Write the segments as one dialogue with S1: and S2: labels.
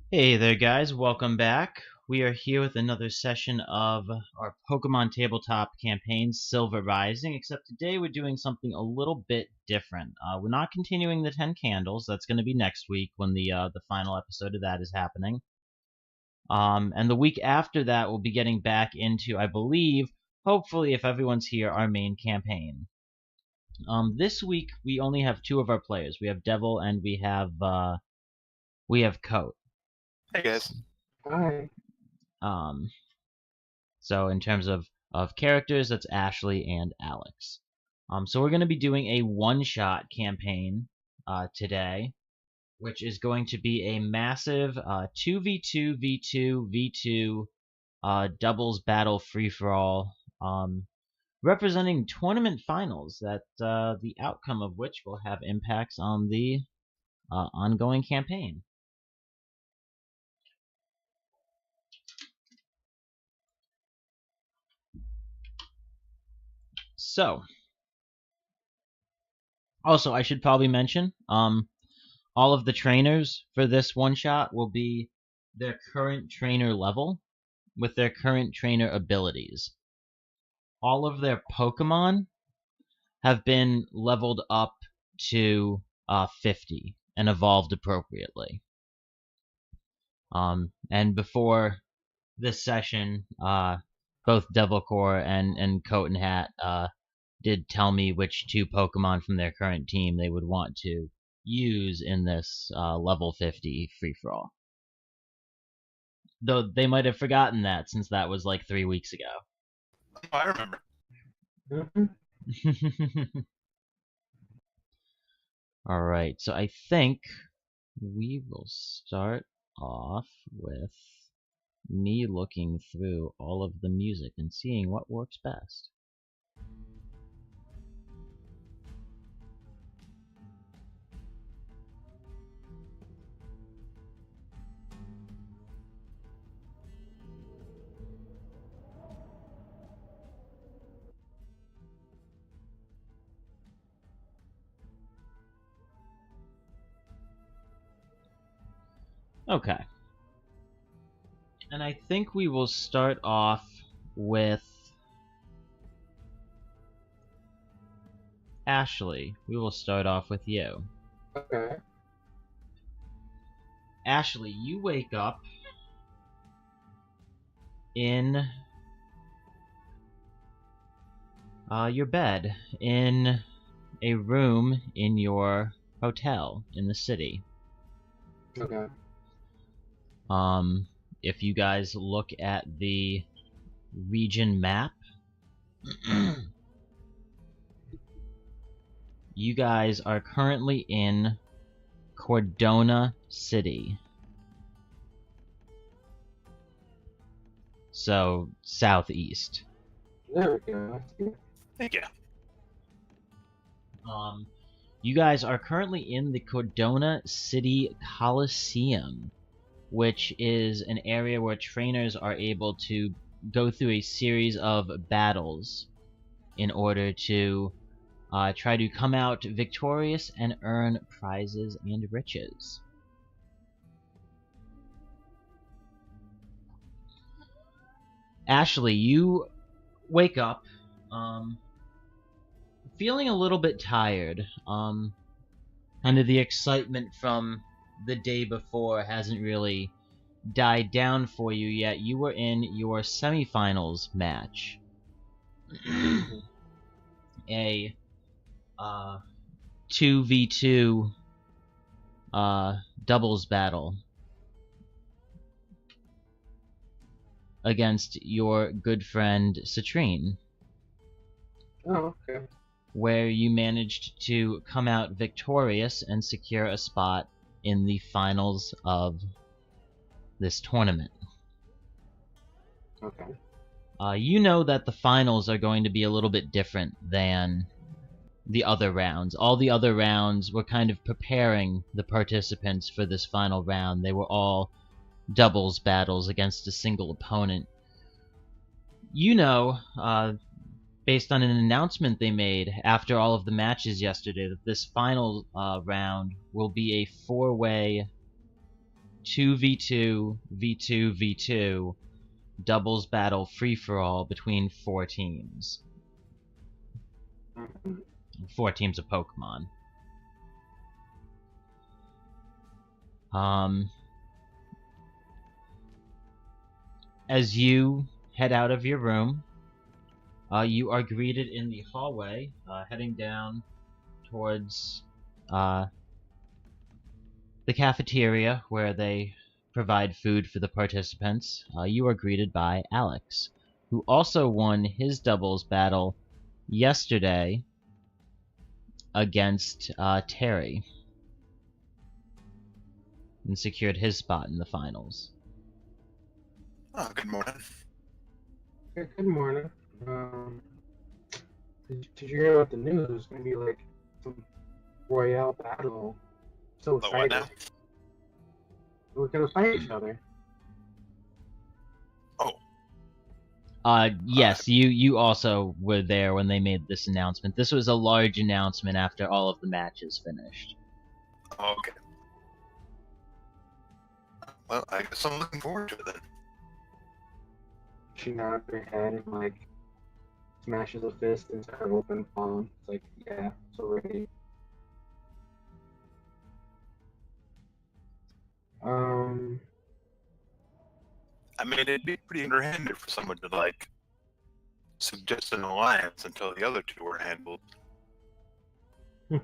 S1: Hey there guys, welcome back. We are here with another session of our Pokemon Tabletop campaign, Sylva Rising, except today we're doing something a little bit different. We're not continuing the 10 Candles, that's going to be next week when the final episode of that is happening. And the week after that we'll be getting back into, I believe, hopefully if everyone's here, our main campaign. This week we only have two of our players. We have Devil and we have Coat.
S2: Hey guys.
S3: Hi.
S1: So in terms of characters, that's Ashley and Alex. So we're going to be doing a one-shot campaign today, which is going to be a massive 2v2 v2 doubles battle free-for-all, representing tournament finals that the outcome of which will have impacts on the ongoing campaign. So, also I should probably mention, all of the trainers for this one-shot will be their current trainer level with their current trainer abilities. All of their Pokemon have been leveled up to 50 and evolved appropriately. And before this session, both Devilcore and Coatandhatguy did tell me which two Pokemon from their current team they would want to use in this level 50 free-for-all. Though they might have forgotten that since that was like 3 weeks ago.
S2: Oh, I remember.
S1: Alright, so I think we will start off with me looking through all of the music and seeing what works best. Okay. And I think we will start off with Ashley. We will start off with you.
S3: Okay.
S1: Ashley, you wake up in your bed in a room in your hotel in the city.
S3: Okay.
S1: If you guys look at the region map, you guys are currently in Cordona City. So, southeast.
S3: There we go.
S2: Thank you.
S1: You guys are currently in the Cordona City Coliseum, which is an area where trainers are able to go through a series of battles in order to try to come out victorious and earn prizes and riches. Ashley, you wake up feeling a little bit tired. Kind of the excitement from the day before hasn't really died down for you yet. You were in your semifinals match. A 2v2 doubles battle against your good friend Citrine,
S3: Oh, okay.
S1: where you managed to come out victorious and secure a spot in the finals of this tournament.
S3: Okay.
S1: You know that the finals are going to be a little bit different than the other rounds. All the other rounds were kind of preparing the participants for this final round. They were all doubles battles against a single opponent. You know, based on an announcement they made after all of the matches yesterday, that this final round will be a 4-way 2v2 v2 v2 doubles battle free-for-all between 4 teams.
S3: Mhm.
S1: 4 teams of Pokemon. As you head out of your room, you are greeted in the hallway, heading down towards the cafeteria where they provide food for the participants. You are greeted by Alex, who also won his doubles battle yesterday against Terry and secured his spot in the finals.
S2: Oh, good morning.
S3: Okay, good morning. Did you hear about the news? There's gonna be like some royale battle. So
S2: The what
S3: excited.
S2: now?
S3: We're gonna fight each other.
S1: Yes, you also were there when they made this announcement. This was a large announcement after all of the matches finished.
S2: Oh, okay. Well, I guess I'm looking forward to it then.
S3: She nods her head and like smashes a fist into her open palm. It's like, yeah, so ready.
S2: I mean, it'd be pretty underhanded for someone to, like, suggest an alliance until the other two were handled. Or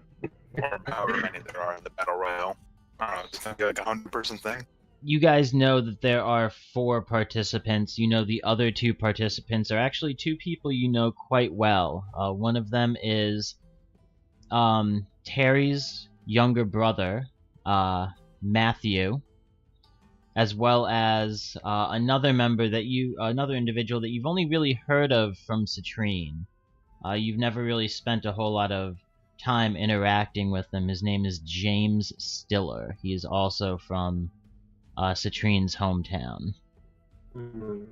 S2: however many there are in the Battle Royale. I don't know, it's gonna be like a 100-person thing.
S1: You guys know that there are 4 participants. You know the other 2 participants are actually 2 people you know quite well. One of them is Terry's younger brother, Matthew, as well as another individual that you've only really heard of from Citrine. You've never really spent a whole lot of time interacting with him. His name is James Stiller. He is also from Citrine's hometown.
S3: Mm-hmm.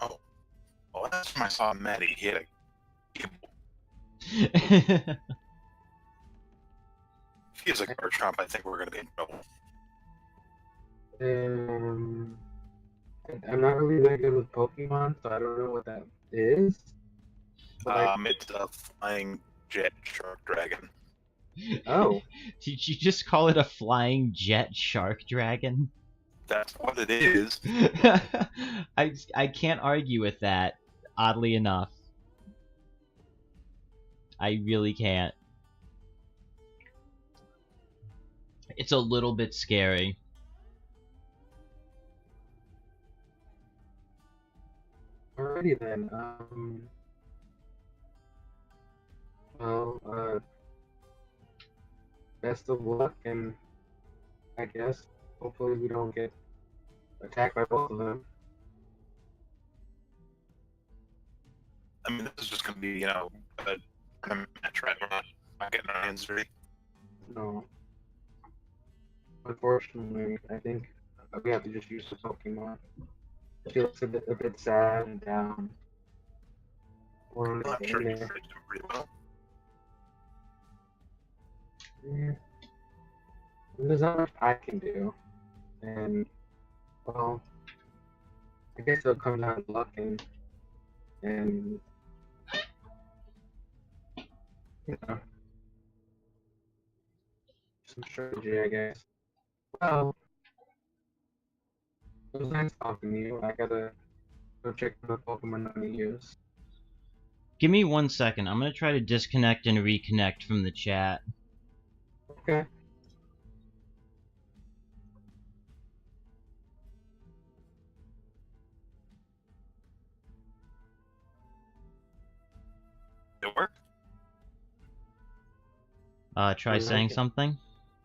S2: Oh. Well, last time I saw Maddie, he had a cable. If he has a Garchomp, I think we're gonna be in trouble.
S3: I'm not really that good with Pokemon, so I don't know what that is. But
S2: It's a flying jet shark dragon.
S3: oh,
S1: Did you just call it a flying jet shark dragon?
S2: That's what it is.
S1: I can't argue with that, oddly enough. I really can't. It's a little bit scary.
S3: alrighty then. Best of luck, and I guess hopefully we don't get attacked by both of them.
S2: I mean, this is just gonna be, you know, a tournament match, right? We're not getting our hands dirty.
S3: No. Unfortunately, I think we have to just use the Pokemon. She looks a bit sad and down. Or
S2: I'm sure
S3: in
S2: he's
S3: there.
S2: doing pretty well.
S3: Yeah. There's not much I can do. And, well, I guess it'll come down to luck and you know, some strategy, I guess. Well, it was nice talking to you. I gotta go check the Pokemon I use.
S1: Give me 1 second. I'm gonna try to disconnect and reconnect from the chat.
S3: Okay.
S2: It work?
S1: Try saying something.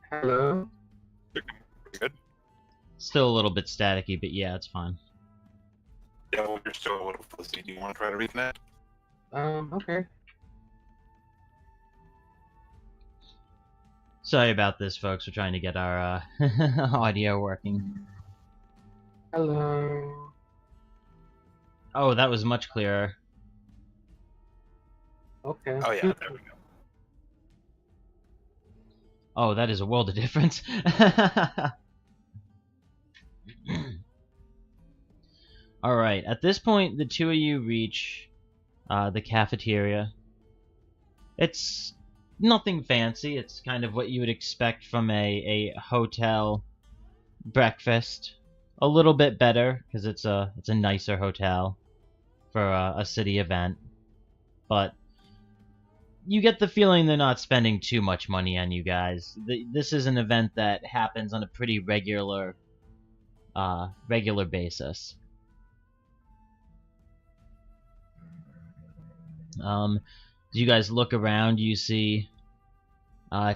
S3: Hello?
S2: Pretty good.
S1: Still a little bit staticky, but yeah, it's fine.
S2: Yeah, well, you're still a little fuzzy. Do you want to try to reconnect?
S3: Okay.
S1: Sorry about this, folks. We're trying to get our audio working.
S3: Hello?
S1: Oh, that was much clearer.
S3: Okay.
S2: Oh, yeah, there we go.
S1: Oh, that is a world of difference. Alright, at this point, the two of you reach the cafeteria. It's nothing fancy. It's kind of what you would expect from a hotel breakfast. A little bit better, because it's a nicer hotel for a city event. But you get the feeling they're not spending too much money on you guys. This is an event that happens on a pretty regular basis. As you guys look around, you see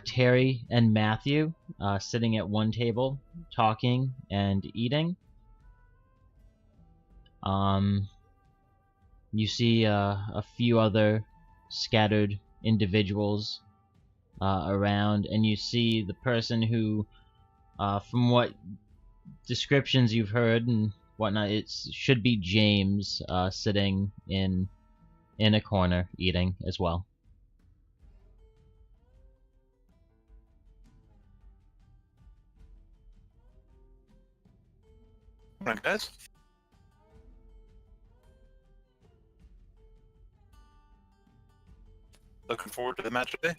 S1: Terry and Matthew sitting at one table, talking and eating. You see a few other scattered individuals around, and you see the person who, from what descriptions you've heard and whatnot, it should be James sitting in a corner eating as well.
S2: Alright, guys. Looking forward to the match today.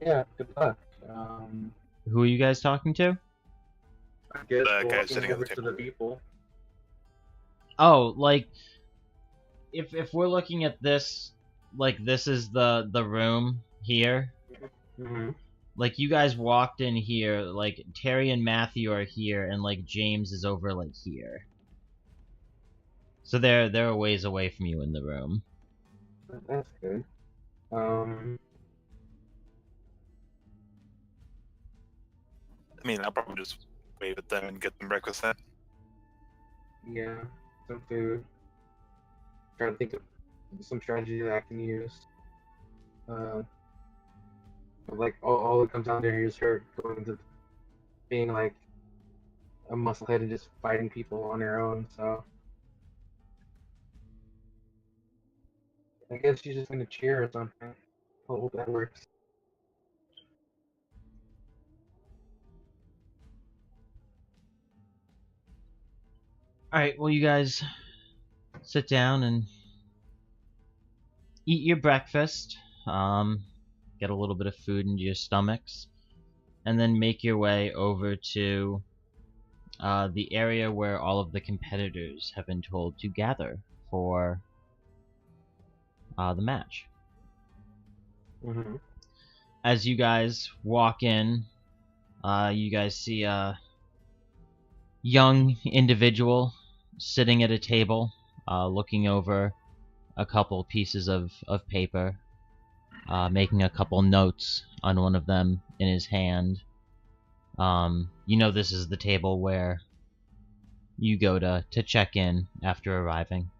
S3: Yeah, good luck.
S1: Who are you guys talking to?
S3: I guess
S2: The guy
S3: walking
S2: sitting at the
S3: over to
S2: table.
S3: the people.
S1: Oh, like if we're looking at this, like this is the room here.
S3: Mm-hmm.
S1: Like you guys walked in here, like Terry and Matthew are here, and like James is over like here. So they're a ways away from you in the room.
S3: That's good.
S2: I mean, I'll probably just wave at them and get them breakfast then.
S3: Yeah, some food. Trying to think of some strategy that I can use. But like all that comes down there is her going to being like a musclehead and just fighting people on her own. So I guess she's just gonna cheer or something. Hope that works.
S1: Alright, well you guys sit down and eat your breakfast. Get a little bit of food into your stomachs, and then make your way over to the area where all of the competitors have been told to gather for the match.
S3: Mm-hmm.
S1: As you guys walk in, you guys see a young individual sitting at a table, looking over a couple pieces of paper, making a couple notes on one of them in his hand. You know this is the table where you go to check in after arriving.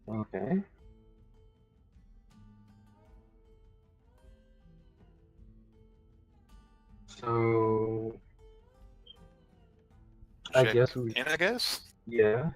S3: Okay. So I
S2: Check
S3: guess we
S2: in, I guess?
S3: yeah.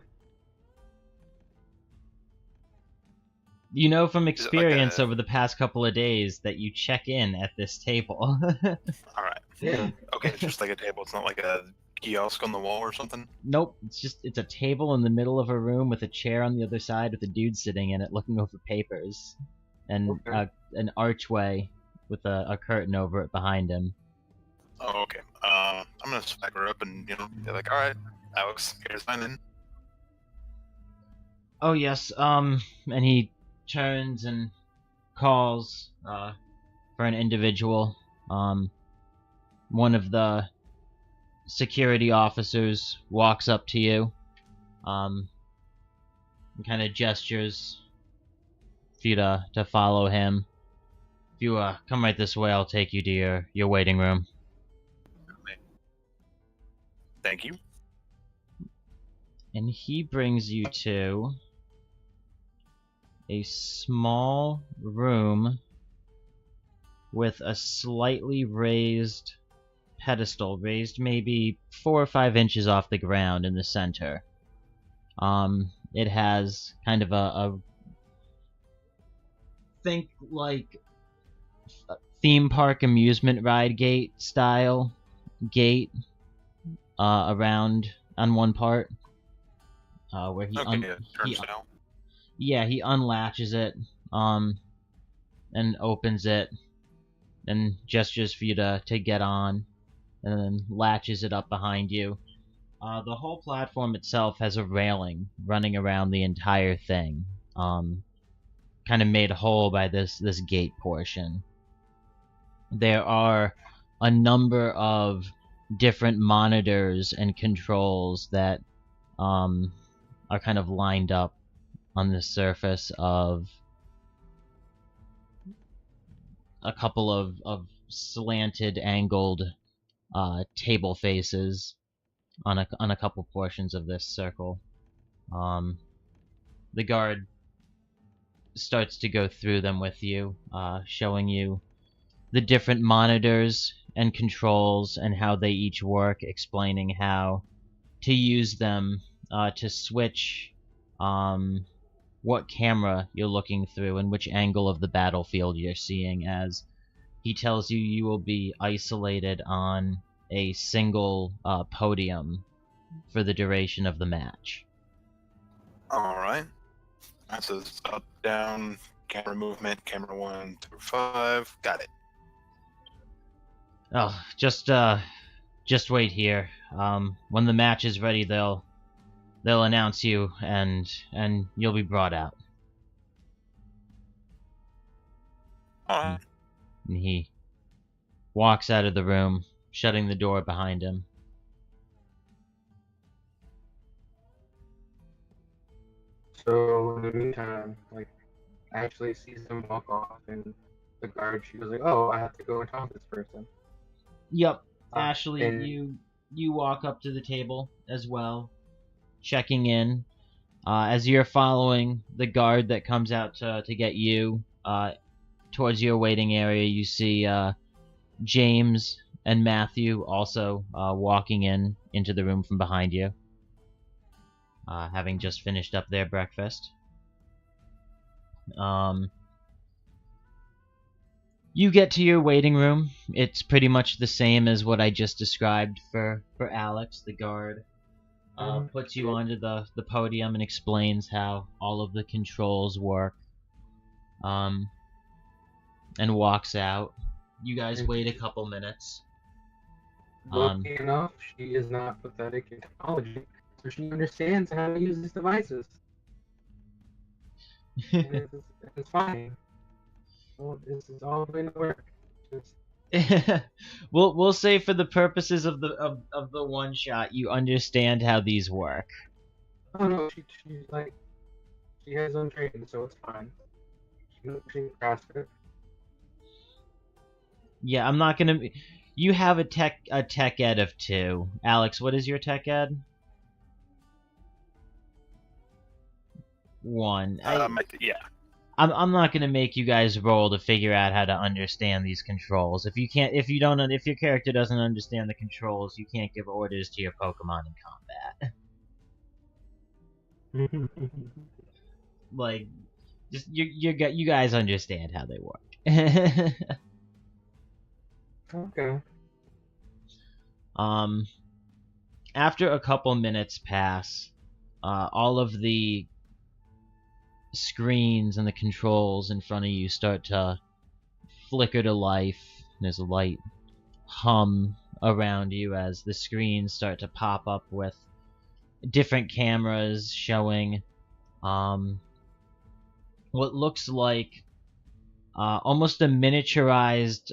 S1: You know from
S2: Is it like
S1: experience
S2: a-
S1: over the past couple of days that you check in at this table.
S2: Alright.
S3: Yeah.
S2: Okay, it's just like a table. It's not like a kiosk on the wall or something.
S1: Nope, it's a table in the middle of a room with a chair on the other side with a dude sitting in it looking over papers, and
S3: Okay.
S1: an archway with a curtain over it behind him.
S2: Oh, okay. I'm gonna swagger up and, be like, alright, Alex, here's sign in.
S1: Oh yes, and he turns and calls for an individual. One of the security officers walks up to you, and kind of gestures for you to follow him. If you come right this way, I'll take you to your waiting room.
S2: Thank you.
S1: And he brings you to a small room with a slightly raised pedestal, raised maybe 4 or 5 inches off the ground in the center. It has kind of a think like theme park amusement ride gate style gate around on one part, where he he unlatches it and opens it and gestures for you to get on, and then latches it up behind you. The whole platform itself has a railing running around the entire thing, kind of made whole by this gate portion. There are a number of different monitors and controls that are kind of lined up on the surface of a couple of slanted, angled table faces on a couple portions of this circle. The guard starts to go through them with you, showing you the different monitors and controls and how they each work, explaining how to use them to switch what camera you're looking through and which angle of the battlefield you're seeing, as he tells you you will be isolated on a single podium for the duration of the match.
S2: Alright. That says up, down, camera movement, camera 1 through 5. Got it.
S1: Oh, just wait here. When the match is ready, they'll announce you, and you'll be brought out.
S2: Alright.
S1: And he walks out of the room, shutting the door behind him.
S3: So in the meantime, like, Ashley sees him walk off, and the guard, she goes like, "Oh, I have to go and talk to this person."
S1: Yep, Ashley,
S3: and
S1: you walk up to the table as well, checking in. As you're following the guard that comes out to get you towards your waiting area, you see James and Matthew also walking into the room from behind you, having just finished up their breakfast. You get to your waiting room. It's pretty much the same as what I just described for Alex. The guard puts you onto the podium and explains how all of the controls work, and walks out. You guys wait a couple minutes.
S3: Lucky enough, she is not pathetic in technology, so she understands how to use these devices. And it's fine. Well, this is all going to work.
S1: We'll say for the purposes of the one shot, you understand how these work.
S3: Oh no, she's like, she has her own training, so it's fine. She grasps it.
S1: Yeah, I'm not gonna. You have a tech ed of 2. Alex, what is your tech ed? 1.
S2: Yeah.
S1: I'm not gonna make you guys roll to figure out how to understand these controls. If your character doesn't understand the controls, you can't give orders to your Pokemon in combat. Like, just you guys understand how they work.
S3: Okay.
S1: After a couple minutes pass, all of the screens and the controls in front of you start to flicker to life. There's a light hum around you as the screens start to pop up with different cameras showing what looks like almost a miniaturized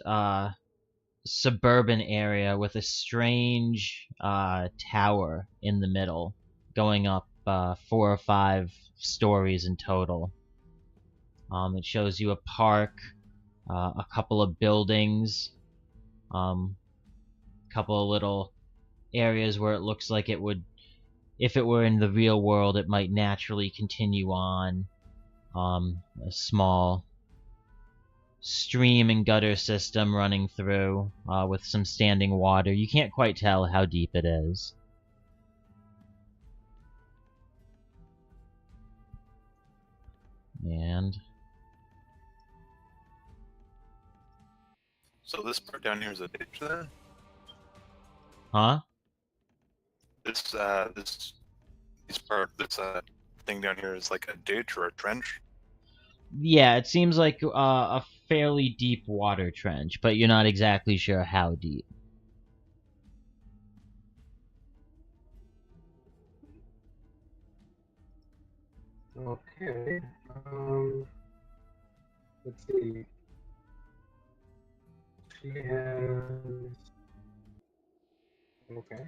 S1: suburban area with a strange tower in the middle, going up 4 or 5 stories in total. It shows you a park, a couple of buildings, a couple of little areas where it looks like it would, if it were in the real world, it might naturally continue on. A small stream and gutter system running through with some standing water. You can't quite tell how deep it is. And
S2: So this part down here is a ditch then?
S1: huh?
S2: This thing down here is like a ditch or a trench?
S1: Yeah, it seems like a fairly deep water trench, but you're not exactly sure how deep.
S3: Okay. Let's see. She has. Okay.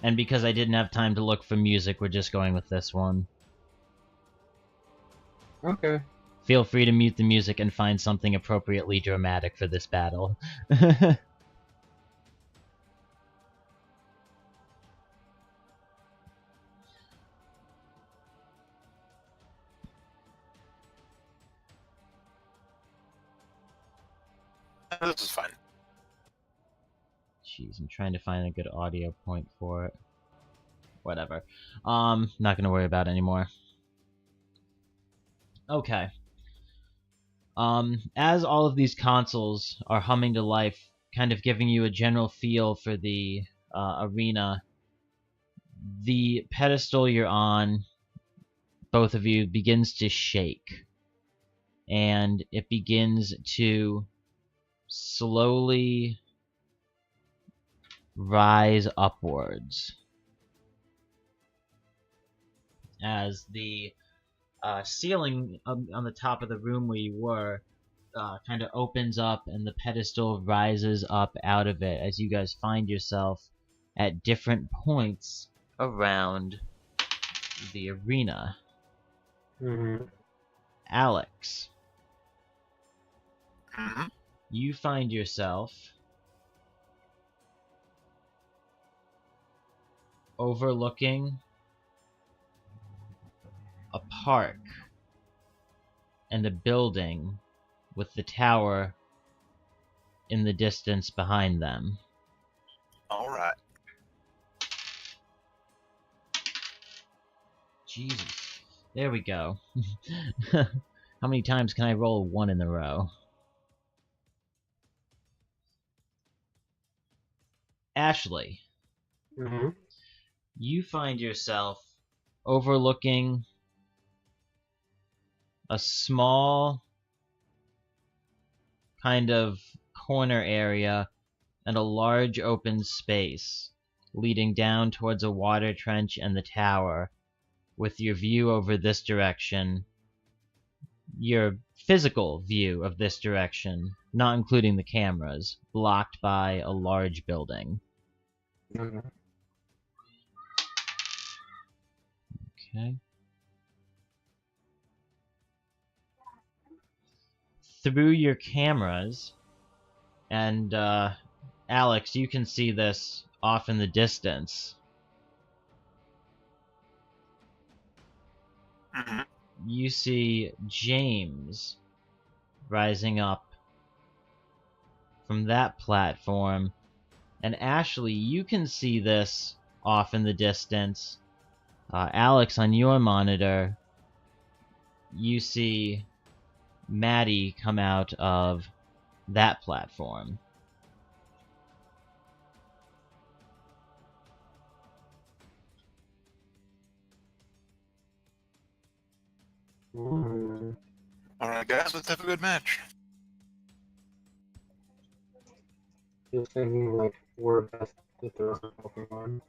S1: And because I didn't have time to look for music, we're just going with this one.
S3: Okay.
S1: Feel free to mute the music and find something appropriately dramatic for this battle.
S2: This is fine.
S1: Jeez, I'm trying to find a good audio point for it. Whatever. Not gonna worry about it anymore. Okay. As all of these consoles are humming to life, kind of giving you a general feel for the arena, the pedestal you're on, both of you, begins to shake. And it begins to slowly rise upwards as the ceiling on the top of the room where you were kind of opens up and the pedestal rises up out of it as you guys find yourself at different points around the arena.
S3: Mm-hmm.
S1: Alex,
S2: Mm-hmm.
S1: you find yourself overlooking a park and a building with the tower in the distance behind them.
S2: All right.
S1: Jesus. There we go. How many times can I roll 1 in a row? Ashley,
S3: Mm-hmm.
S1: you find yourself overlooking a small kind of corner area and a large open space leading down towards a water trench and the tower, with your view over this direction, your physical view of this direction, not including the cameras, blocked by a large building.
S3: Mm-hmm.
S1: Okay. Through your cameras, and Alex, you can see this off in the distance.
S2: Mm-hmm.
S1: You see James rising up from that platform. And Ashley, you can see this off in the distance. Alex, on your monitor, you see Maddie come out of that platform.
S3: Mm-hmm.
S2: All right, guys, let's have a good match.
S3: Just thinking like we're best to throw some Pokemon.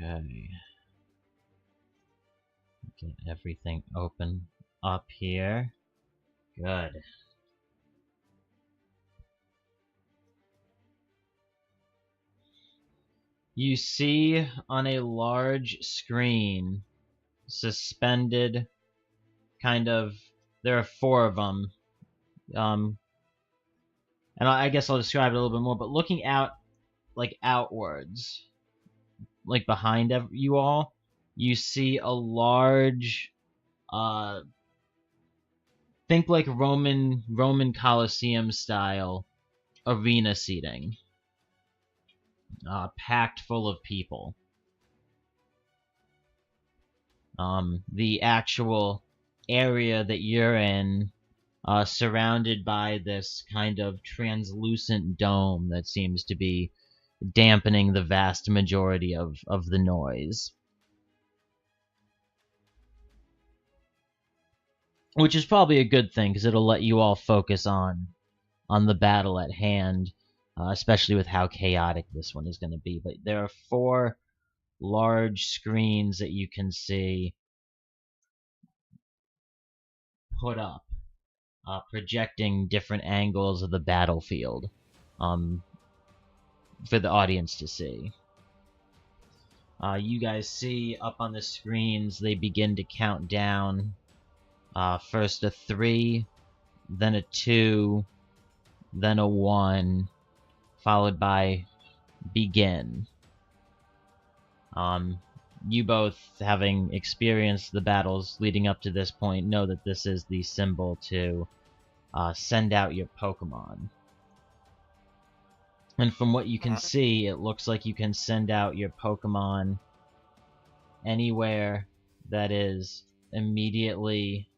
S1: Okay. Get everything open up here. Good. You see on a large screen, suspended, kind of, there are 4 of them. And I guess I'll describe it a little bit more, but looking out, like outwards, like behind you all, you see a large, think like Roman Colosseum style arena seating, packed full of people. The actual area that you're in, surrounded by this kind of translucent dome that seems to be dampening the vast majority of the noise. Which is probably a good thing, because it'll let you all focus on the battle at hand, especially with how chaotic this one is going to be. But there are 4 large screens that you can see put up, projecting different angles of the battlefield for the audience to see. You guys see up on the screens, they begin to count down. First a 3, then a 2, then a 1, followed by begin. You both, having experienced the battles leading up to this point, know that this is the symbol to send out your Pokemon. And from what you can see, it looks like you can send out your Pokemon anywhere that is immediately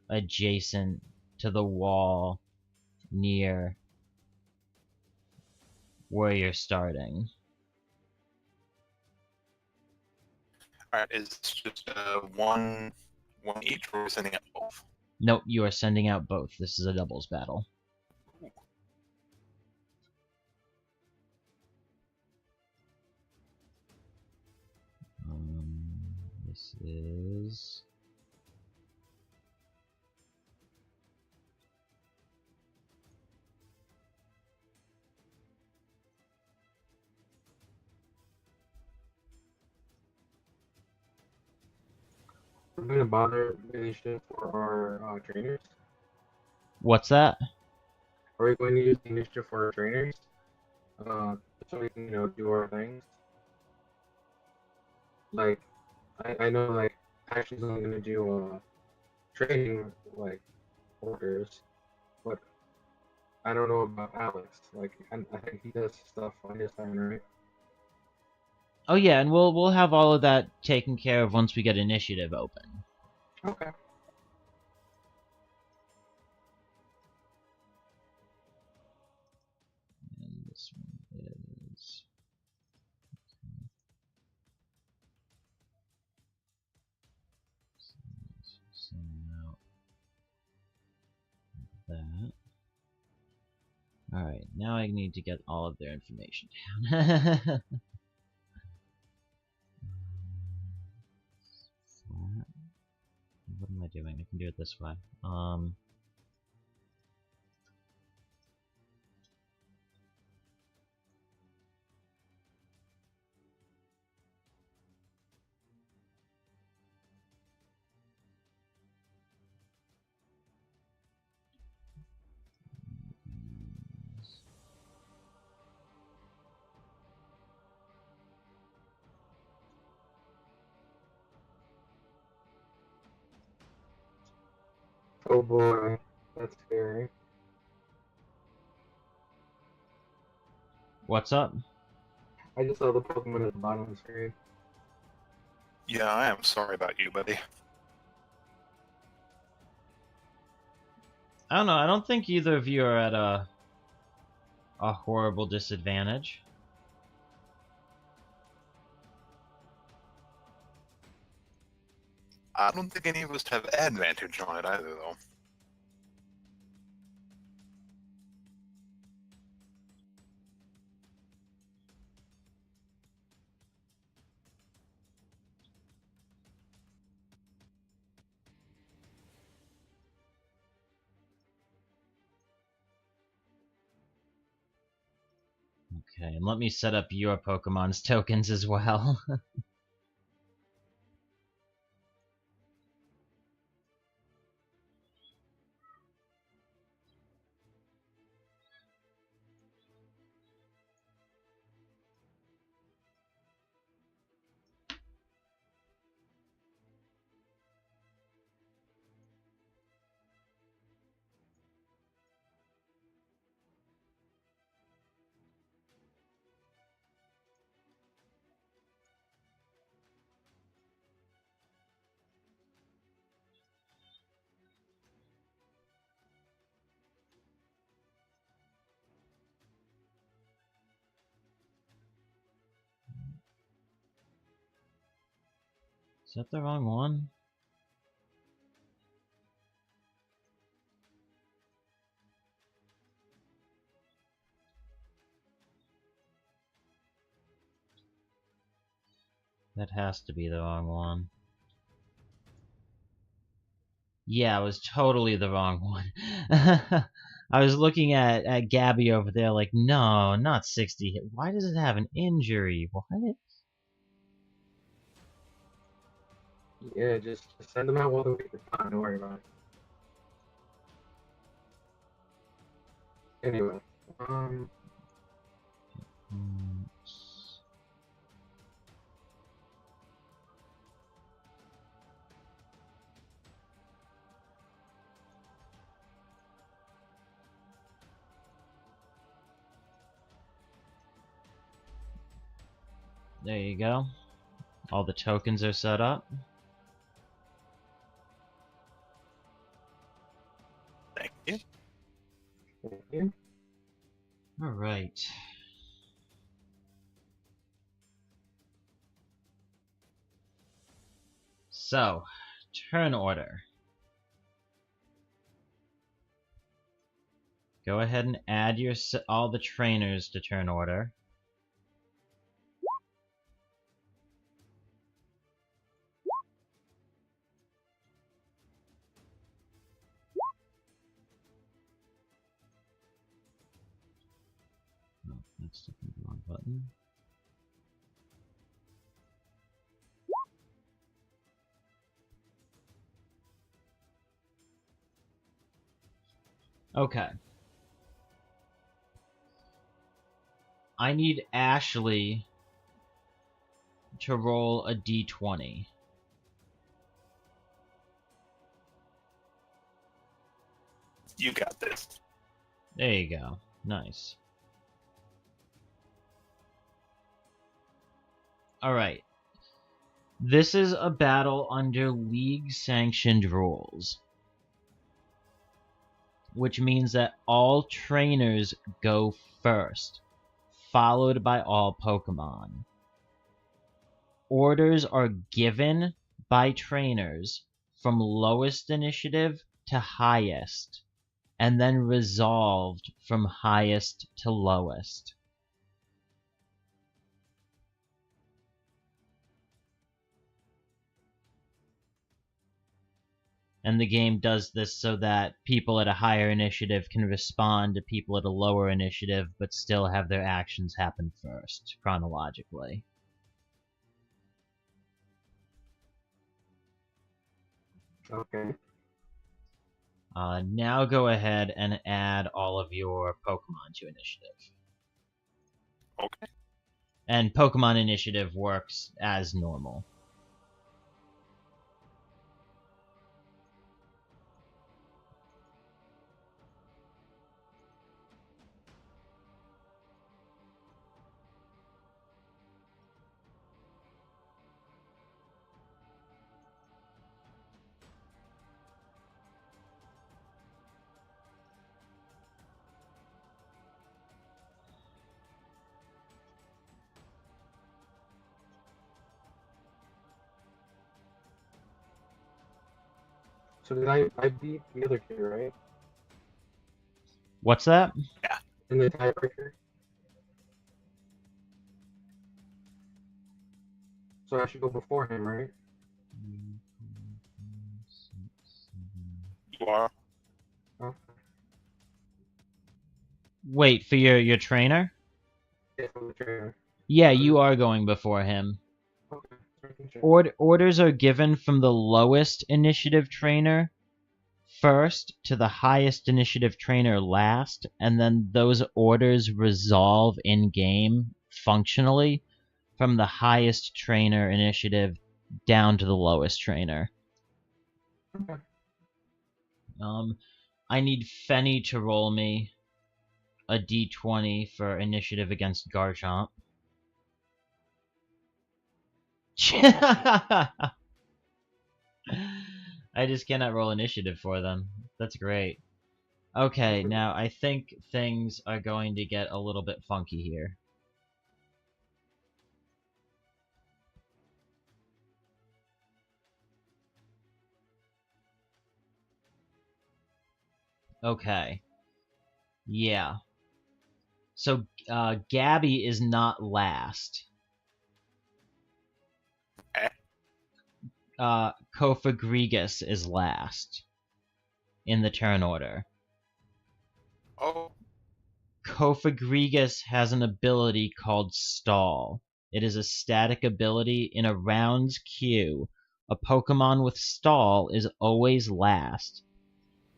S1: adjacent to the wall near where you're starting.
S2: Alright, is this just one each, or are we sending out both?
S1: Nope, you are sending out both. This is a doubles battle.
S2: Ooh.
S1: This is...
S3: We're going to bother initiative for our trainers.
S1: What's that?
S3: Are we going to use the initiative for our trainers? So we can, do our things. Like, I know, like, Ashley's only going to do training, like, orders, but I don't know about Alex. Like, I think he does stuff on his own, right?
S1: Oh yeah, and we'll have all of that taken care of once we get initiative open.
S3: Okay.
S1: And this one is... Send out that. Alright, now I need to get all of their information down. Flat. What am I doing? I can do it this way.
S3: Oh boy, that's scary.
S1: What's up?
S3: I just saw the Pokemon at the bottom of the screen.
S2: Yeah, I am sorry about you, buddy.
S1: I don't know, I don't think either of you are at a horrible disadvantage.
S2: I don't think any of us have advantage on it either, though.
S1: Okay, and let me set up your Pokemon's tokens as well. Is that the wrong one? That has to be the wrong one. Yeah, it was totally the wrong one. I was looking at Gabby over there like, no, not 60 hit. Why does it have an injury? What?
S3: Yeah, just send them out while they're fine. Don't worry about it. Anyway,
S1: There you go. All the tokens are set up.
S2: Thank you.
S3: thank you.
S1: Alright. So, turn order. Go ahead and add all the trainers to turn order. Oh, that's the wrong button. Okay. I need Ashley to roll a d20.
S2: You got this.
S1: There you go. Nice. Alright. This is a battle under league-sanctioned rules, which means that all trainers go first, followed by all Pokemon. Orders are given by trainers from lowest initiative to highest, and then resolved from highest to lowest. And the game does this so that people at a higher initiative can respond to people at a lower initiative, but still have their actions happen first, chronologically.
S3: Okay.
S1: Now go ahead and add all of your Pokemon to initiative.
S2: Okay.
S1: And Pokemon initiative works as normal.
S3: So did I beat the other kid, right?
S1: What's that?
S2: Yeah.
S3: In the tiebreaker? So I should go before him, right?
S2: You are.
S3: Oh,
S1: Wait, for your trainer?
S3: yes. the trainer.
S1: Yeah, you are going before him.
S3: Okay. Sure.
S1: Orders are given from the lowest initiative trainer first to the highest initiative trainer last, and then those orders resolve in game functionally from the highest trainer initiative down to the lowest trainer.
S3: Okay.
S1: I need Fenny to roll me a d20 for initiative against Garchomp. I just cannot roll initiative for them. That's great. Okay, now I think things are going to get a little bit funky here. Okay. Yeah. So, Gabby is not last. Kofagrigus is last in the turn order.
S2: Oh.
S1: Kofagrigus has an ability called Stall. It is a static ability in a round's queue. A Pokemon with Stall is always last.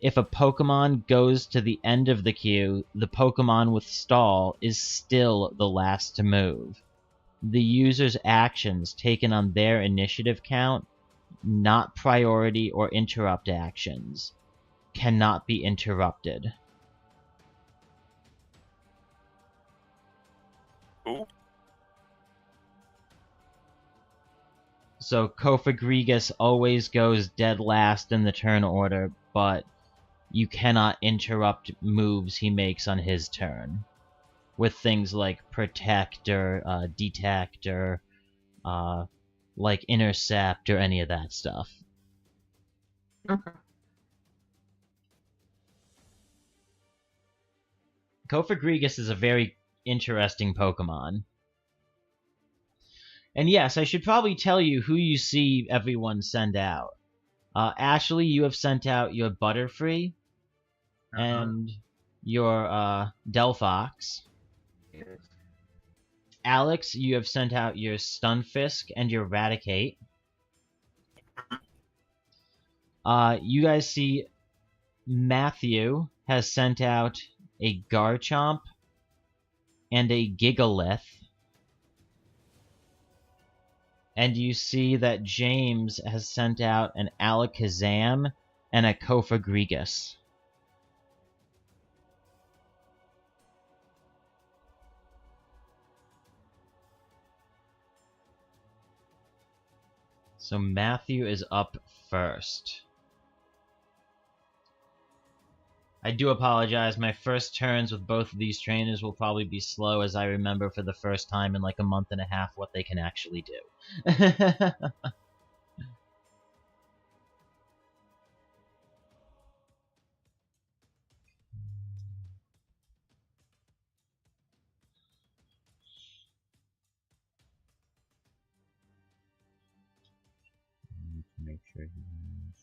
S1: If a Pokemon goes to the end of the queue, the Pokemon with Stall is still the last to move. The user's actions taken on their initiative count, not priority or interrupt actions, cannot be interrupted.
S2: Ooh.
S1: So Kofagrigus always goes dead last in the turn order, but you cannot interrupt moves he makes on his turn with things like Protect or Detect or like Intercept or any of that stuff.
S3: Okay.
S1: Kofagrigus is a very interesting Pokemon. And yes, I should probably tell you who you see everyone send out. Ashley, you have sent out your Butterfree and your Delphox.
S3: Yes.
S1: Alex, you have sent out your Stunfisk and your Raticate. You guys see Matthew has sent out a Garchomp and a Gigalith. And you see that James has sent out an Alakazam and a Kofagrigus. So Matthew is up first. I do apologize, my first turns with both of these trainers will probably be slow as I remember for the first time in like a month and a half what they can actually do. Make sure he knows.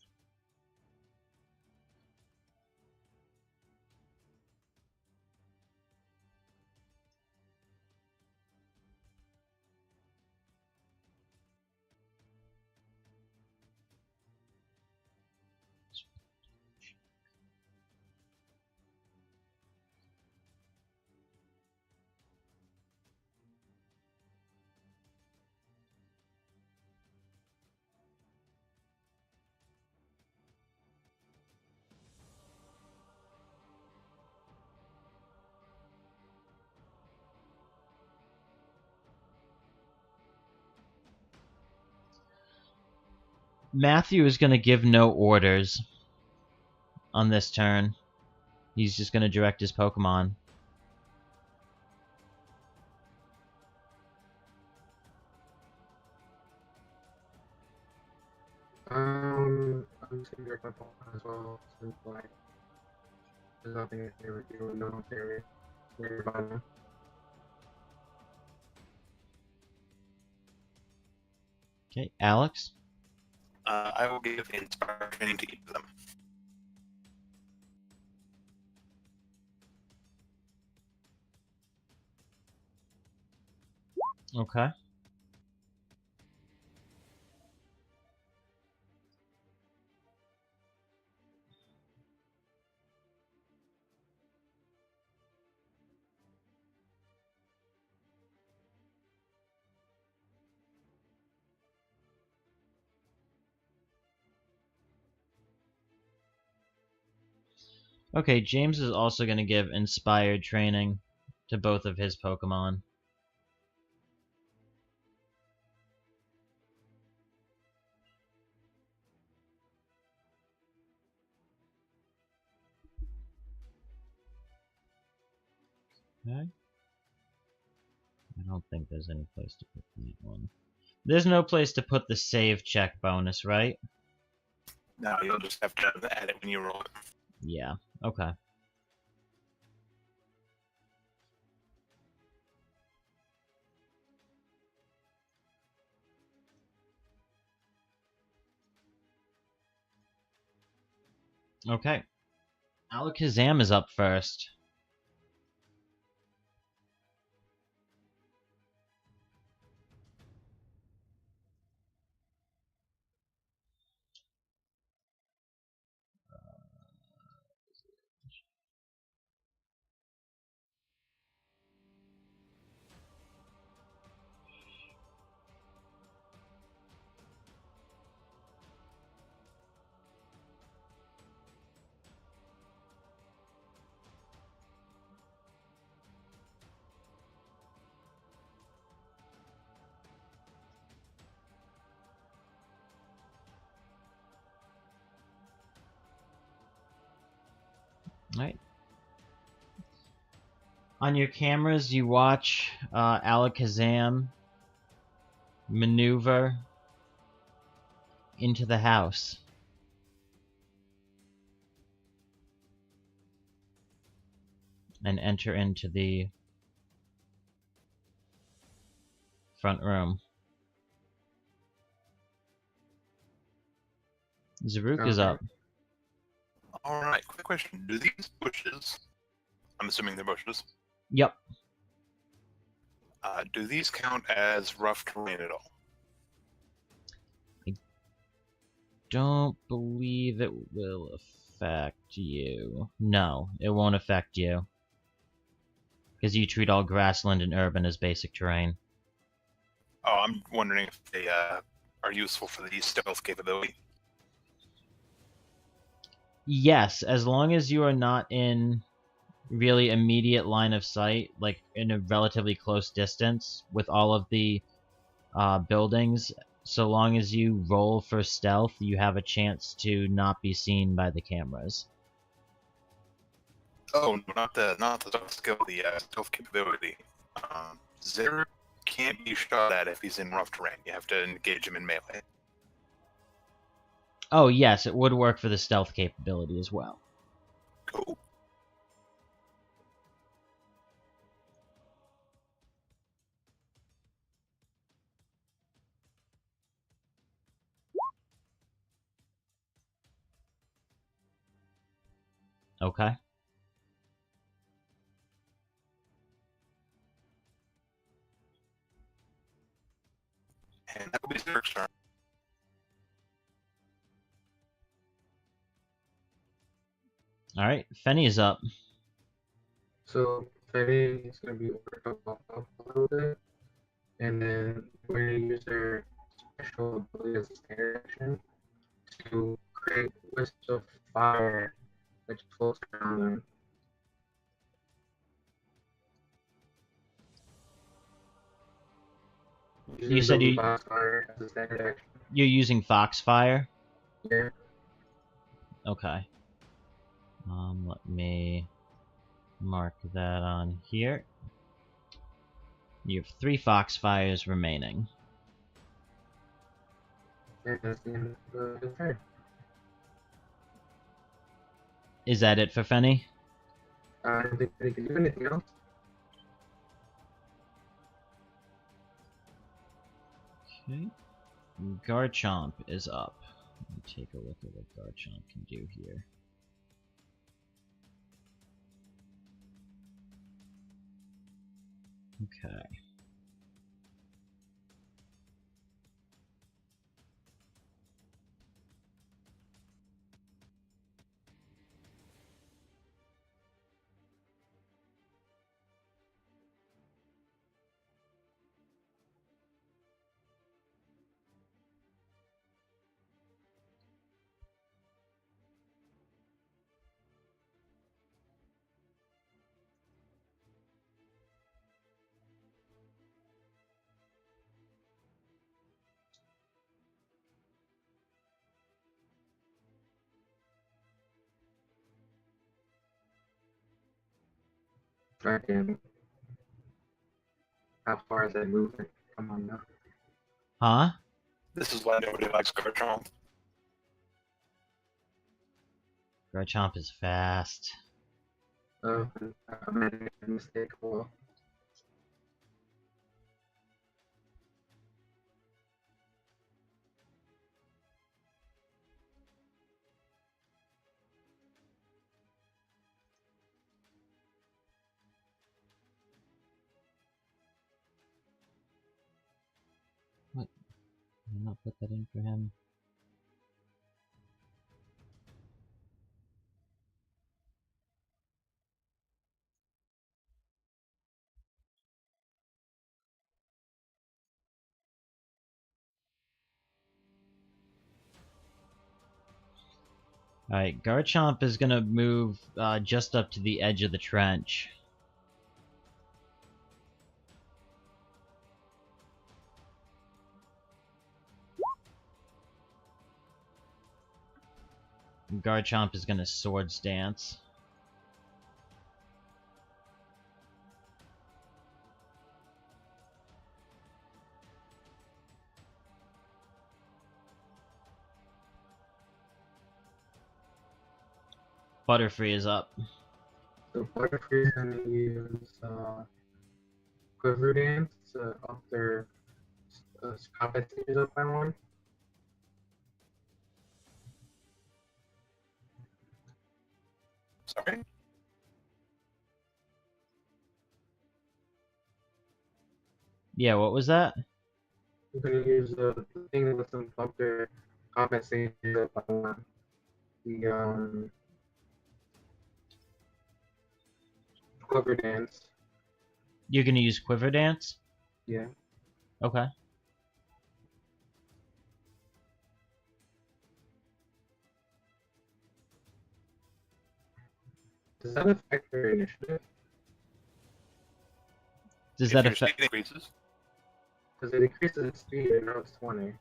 S1: Matthew is going to give no orders on this turn. He's just going to direct his Pokemon.
S3: I'm just gonna direct my Pokemon as well, since like there's nothing I can really do with no theory nearby now.
S1: Okay, Alex?
S2: I will give Inspire Training to each of them.
S1: Okay. Okay, James is also going to give inspired training to both of his Pokemon. Okay. I don't think there's any place to put that one. There's no place to put the save check bonus, right?
S2: No, you'll just have to add it when you roll it.
S1: Yeah, okay. Okay. Alakazam is up first. Alright. On your cameras, you watch Alakazam maneuver into the house. And enter into the front room. Zaruk is up.
S2: Alright, quick question. Do these bushes, I'm assuming they're bushes,
S1: Yep.
S2: do these count as rough terrain at all?
S1: Don't believe it will affect you. No, it won't affect you. Because you treat all grassland and urban as basic terrain.
S2: Oh, I'm wondering if they are useful for the stealth capability.
S1: Yes, as long as you are not in really immediate line of sight, like in a relatively close distance with all of the buildings, so long as you roll for stealth, you have a chance to not be seen by the cameras.
S2: Oh, no, not the stealth skill, the stealth capability. Zero can't be shot at if he's in rough terrain. You have to engage him in melee.
S1: Oh yes, it would work for the stealth capability as well.
S2: Cool.
S1: Okay.
S2: And that will be Zerk's turn.
S1: Alright, Fenny is up.
S3: So Freddy is going to be worked up a little bit, and then we're going to use their special ability as a standard action to create wisps of fire that just floats around them.
S1: You said
S3: Using Foxfire as a standard action.
S1: you're using Foxfire?
S3: Yeah.
S1: Okay. Let me mark that on here. You have 3 Foxfires remaining.
S3: And that's the end of the turn.
S1: Is that it for Fenny?
S3: I don't think they can do anything else.
S1: Okay. Garchomp is up. Let me take a look at what Garchomp can do here. Okay.
S3: Dragon. How far is that movement? Come on now.
S1: Huh?
S2: This is why nobody likes Garchomp.
S1: Garchomp is fast.
S3: Oh, I made a mistake. Well,
S1: What? Did I not put that in for him? Alright, Garchomp is gonna move just up to the edge of the trench. Garchomp is gonna Swords Dance. Butterfree is up.
S3: so Butterfree's gonna use Quiver Dance up their combat stages up by one.
S2: Sorry?
S1: Yeah, what was that?
S3: We're gonna use the thing that lets them up their combat stages up by one. The Quiver Dance.
S1: You're gonna use Quiver Dance?
S3: Yeah.
S1: Okay.
S3: Does that affect their initiative?
S1: Does
S2: If
S1: that
S2: your
S1: affect?
S2: speed increases,
S3: Because it increases its speed and now it's 20.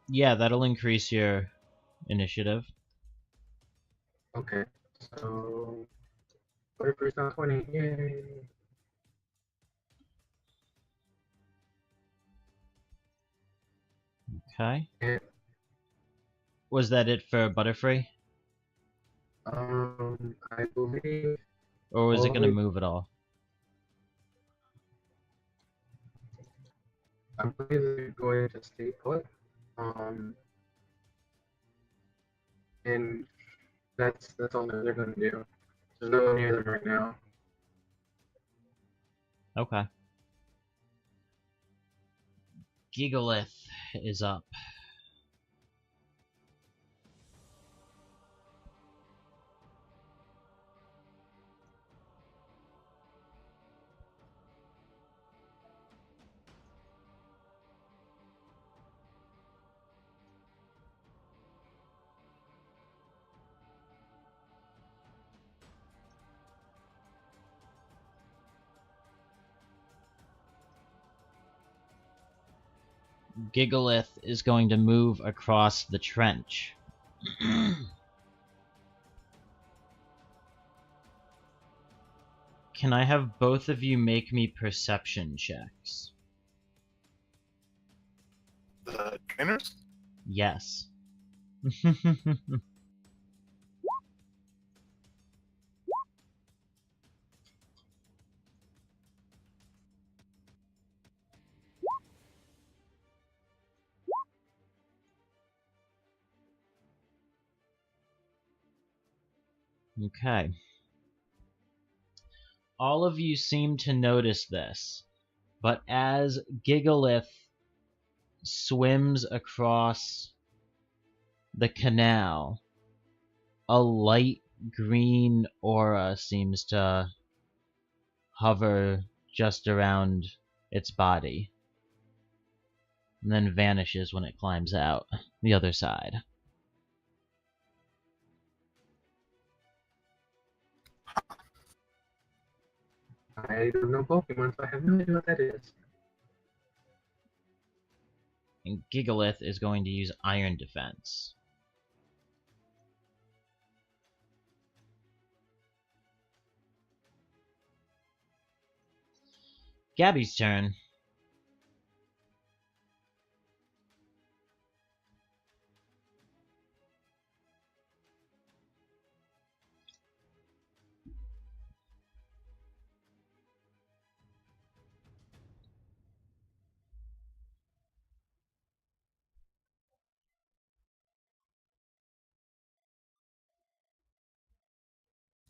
S1: Yeah, that'll increase your initiative.
S3: Okay. So Butterfree's now 20. Yay.
S1: Okay.
S3: And,
S1: Was that it for Butterfree?
S3: I believe
S1: Or was it gonna
S3: only
S1: move at all?
S3: they're going to stay put. And that's all that they're gonna do. There's no one near them right now.
S1: Okay. Gigalith is up. Gigalith is going to move across the trench. Can I have both of you make me perception checks?
S2: the trainers?
S1: Yes. Okay. All of you seem to notice this, but as Gigalith swims across the canal, a light green aura seems to hover just around its body, and then vanishes when it climbs out the other side.
S3: I don't know Pokemon, so I have no idea what that is.
S1: And Gigalith is going to use Iron Defense. Gabby's turn.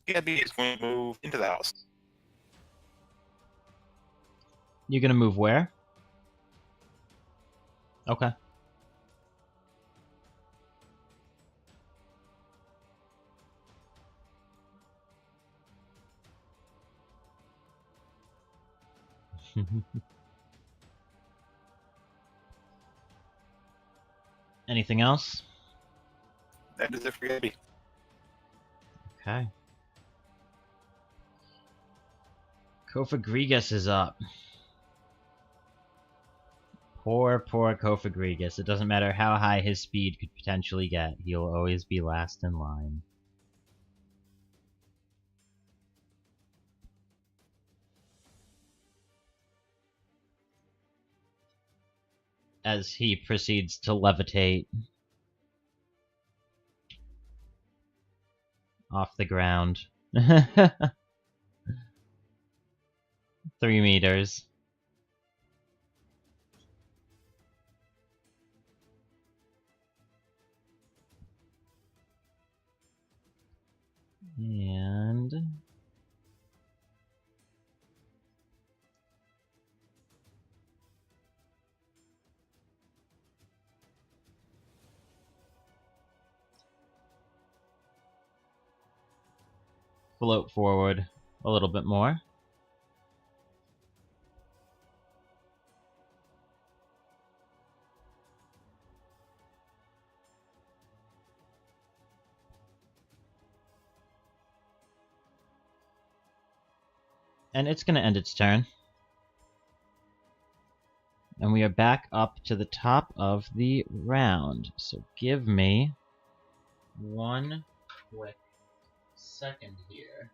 S2: Gabby is going to move into the house.
S1: You're gonna move where? Okay. Anything else?
S2: That is it for Gabby.
S1: Okay. Kofagrigus is up. Poor Kofagrigus. It doesn't matter how high his speed could potentially get. He'll always be last in line. As he proceeds to levitate off the ground. 3 meters. And float forward a little bit more. And it's going to end its turn. And we are back up to the top of the round. So give me 1 quick second here.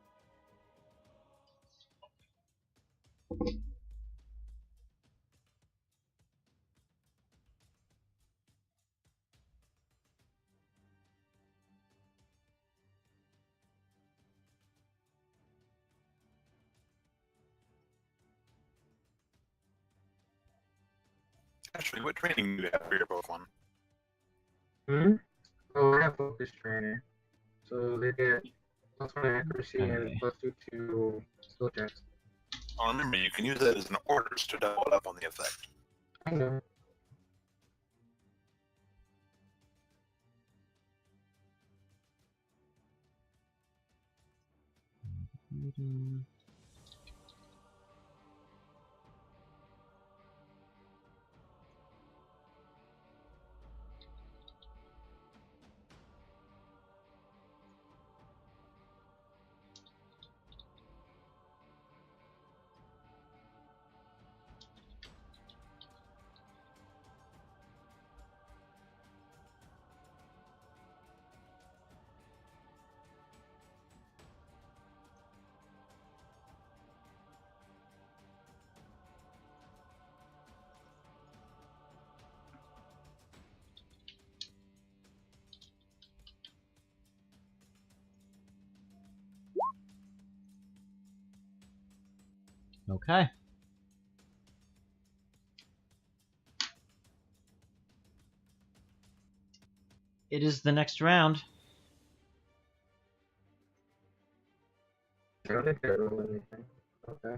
S2: Actually, what training do you have for your Pokemon?
S3: Oh, I have focus trainer. So they get +1 accuracy and
S1: Okay.
S3: +2 to skill checks.
S2: Oh, remember, you can use that as an orders to double up on the effect.
S3: I know.
S1: Okay. It is the next round.
S3: I don't think I rolled anything. Okay.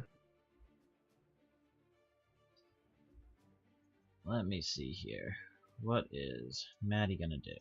S1: Let me see here. What is Maddie gonna do?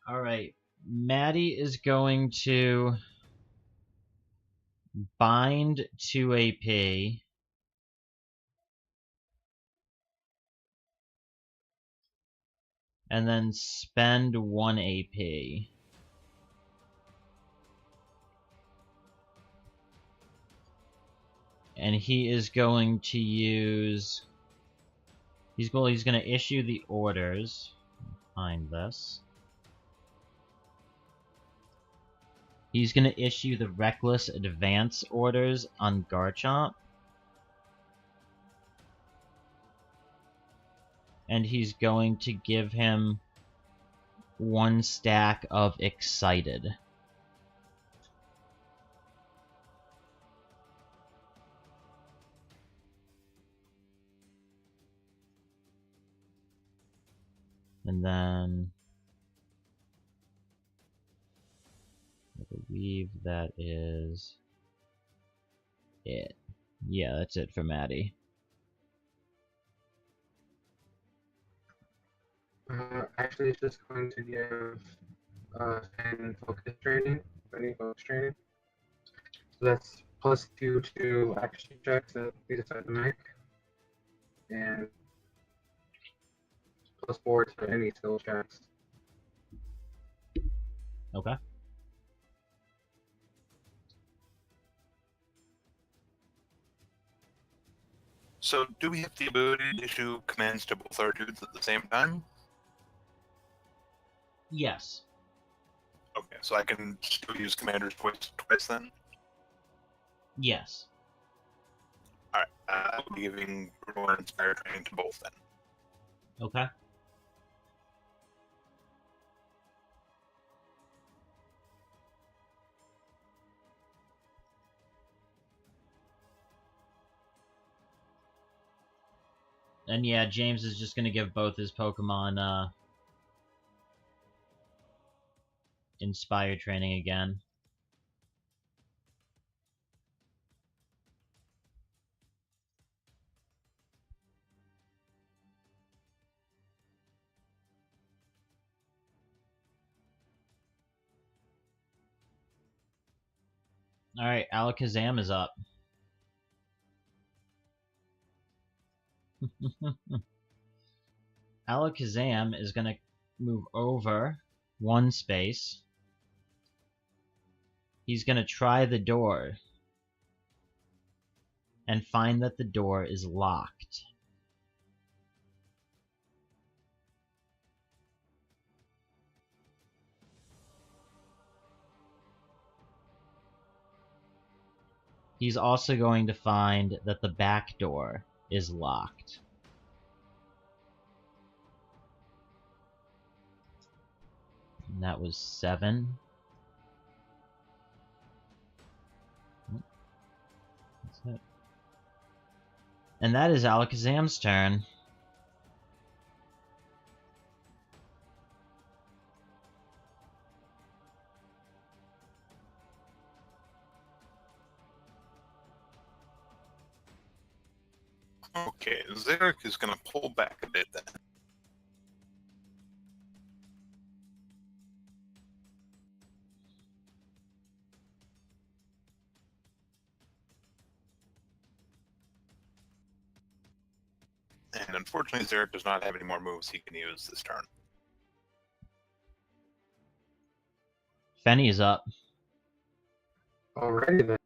S1: Alright. Maddie is going to bind 2 AP. And then spend 1 AP. And he is going to use... He's going to issue the orders. Find this. He's going to issue the Reckless Advance orders on Garchomp. And he's going to give him 1 stack of Excited. And then I believe that is it. Yeah, that's it for Maddie.
S3: Actually, it's just going to give Fan focus training, any focus training. So that's +2 to action checks that they decide to make, and +4 to any skill checks.
S1: Okay.
S2: So, do we have the ability to issue commands to both our dudes at the same time?
S1: Yes.
S2: Okay, so I can still use Commander's Voice twice then?
S1: Yes.
S2: Alright, I'll be giving Bruno and Inspire training to both then.
S1: Okay. And yeah, James is just gonna give both his Pokemon Inspire training again. Alright, Alakazam is up. Alakazam is gonna move over 1 space. He's gonna try the door and find that the door is locked. He's also going to find that the back door is locked. And that was 7. That's it. And that is Alakazam's turn.
S2: Okay, Xeric is going to pull back a bit then. And unfortunately, Xeric does not have any more moves he can use this turn.
S1: Fenny is up.
S3: Alrighty then.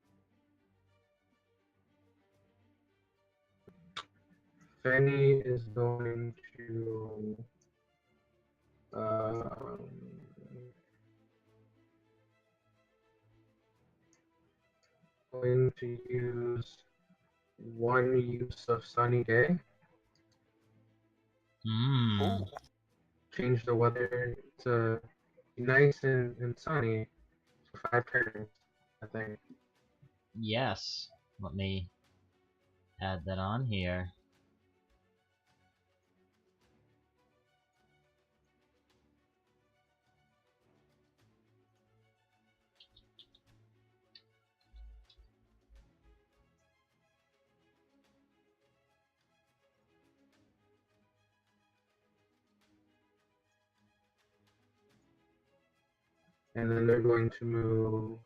S3: Fanny is going to use 1 use of Sunny Day.
S1: Mmm.
S3: Change the weather to nice and sunny for 5 turns, I think.
S1: Yes. Let me add that on here.
S3: and then they're going to move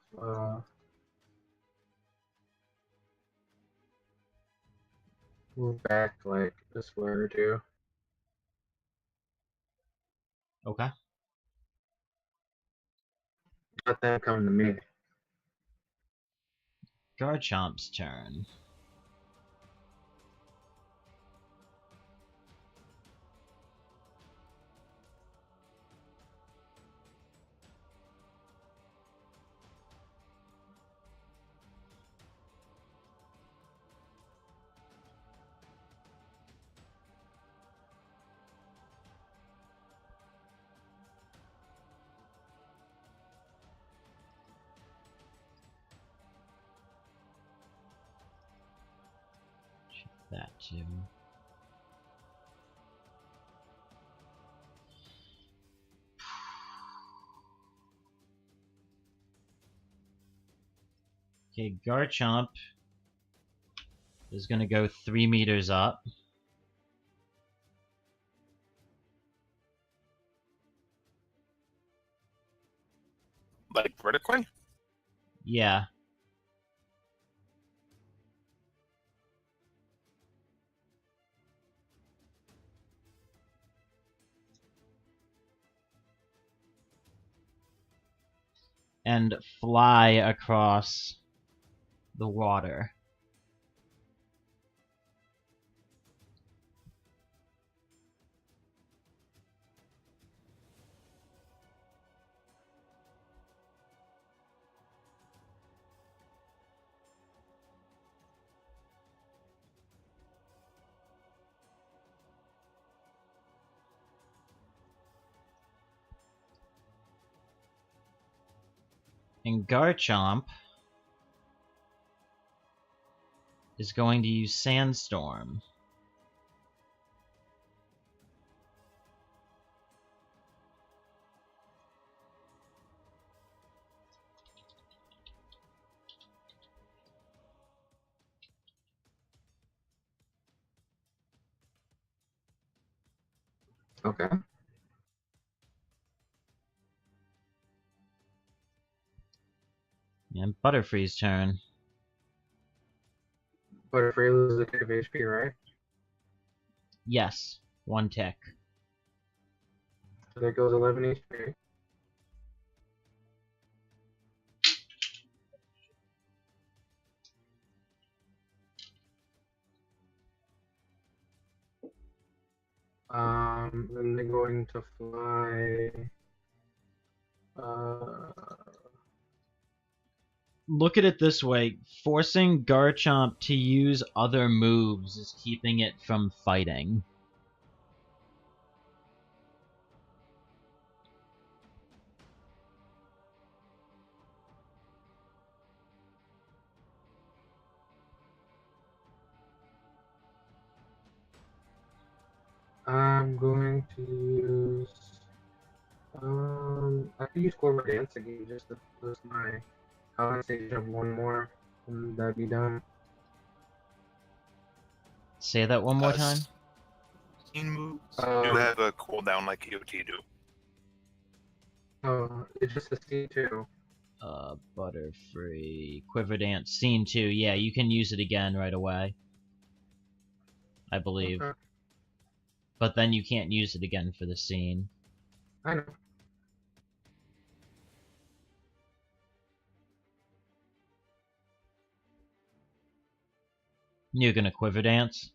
S3: move back like a square or two.
S1: Okay.
S3: Let them come to me.
S1: Garchomp's turn. That too. Okay, Garchomp is going to go 3 meters up.
S2: Like vertically?
S1: Yeah. And fly across the water. And Garchomp is going to use Sandstorm.
S3: Okay.
S1: And Butterfree's turn.
S3: Butterfree loses a tick of HP, right?
S1: Yes, 1 tick.
S3: So there goes 11 HP. Then they're going to fly.
S1: Look at it this way. Forcing Garchomp to use other moves is keeping it from fighting.
S3: I'm going to use. I could use Core Dance again just to boost my Counter stage of 1 more, and that'd be done.
S1: Say that one more time.
S2: Scene moves do have a cooldown like EOT do.
S3: Oh, it's just a C2.
S1: Butterfree. Quiver Dance. Scene 2. Yeah, you can use it again right away. I believe.
S3: Okay.
S1: But then you can't use it again for the scene.
S3: I know.
S1: You're gonna Quiver Dance?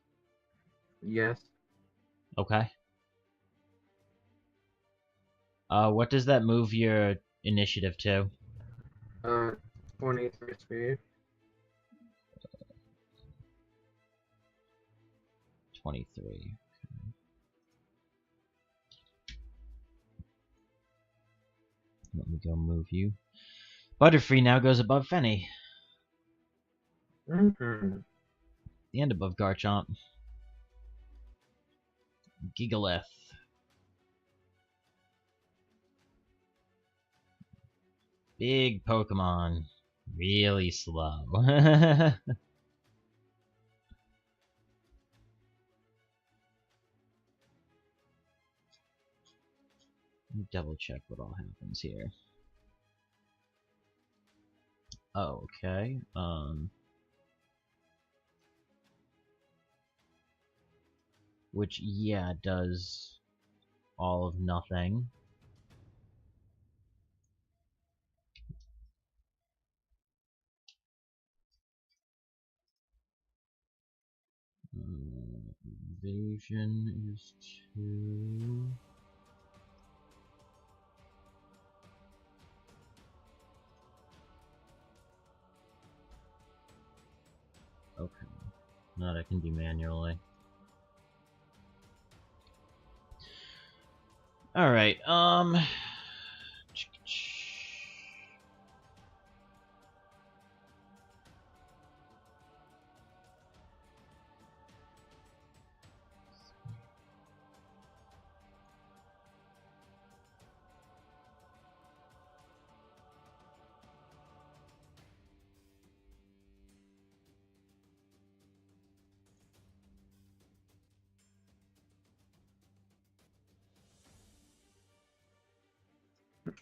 S3: Yes.
S1: Okay. What does that move your initiative to?
S3: 23 speed.
S1: 23. Let me go move you. Butterfree now goes above Fenny.
S3: Mm-hmm.
S1: And above Garchomp. Gigalith. Big Pokemon. Really slow. Double check what all happens here. Oh, okay. Which, yeah, does all of nothing. Evasion is 2. Okay. That I can do manually. Alright,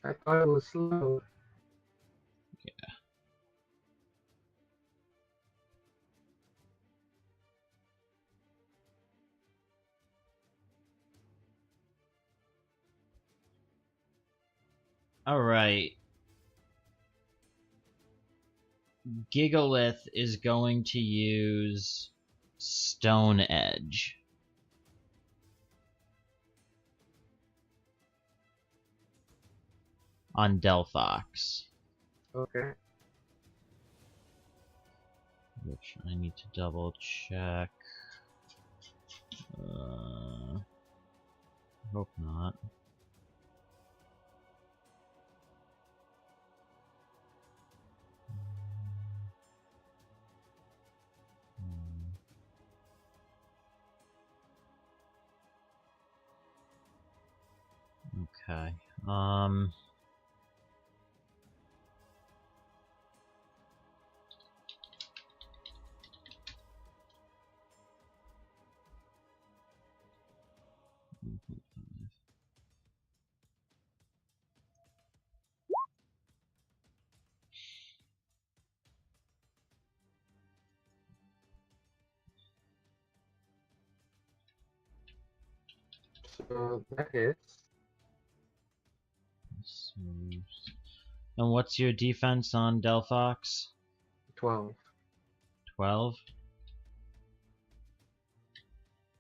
S3: I thought it was slow.
S1: alright. Gigalith is going to use Stone Edge. On Delphox.
S3: Okay.
S1: Which I need to double check. Hope not. Okay.
S3: So that hits.
S1: And what's your defense on Delphox?
S3: 12.
S1: 12?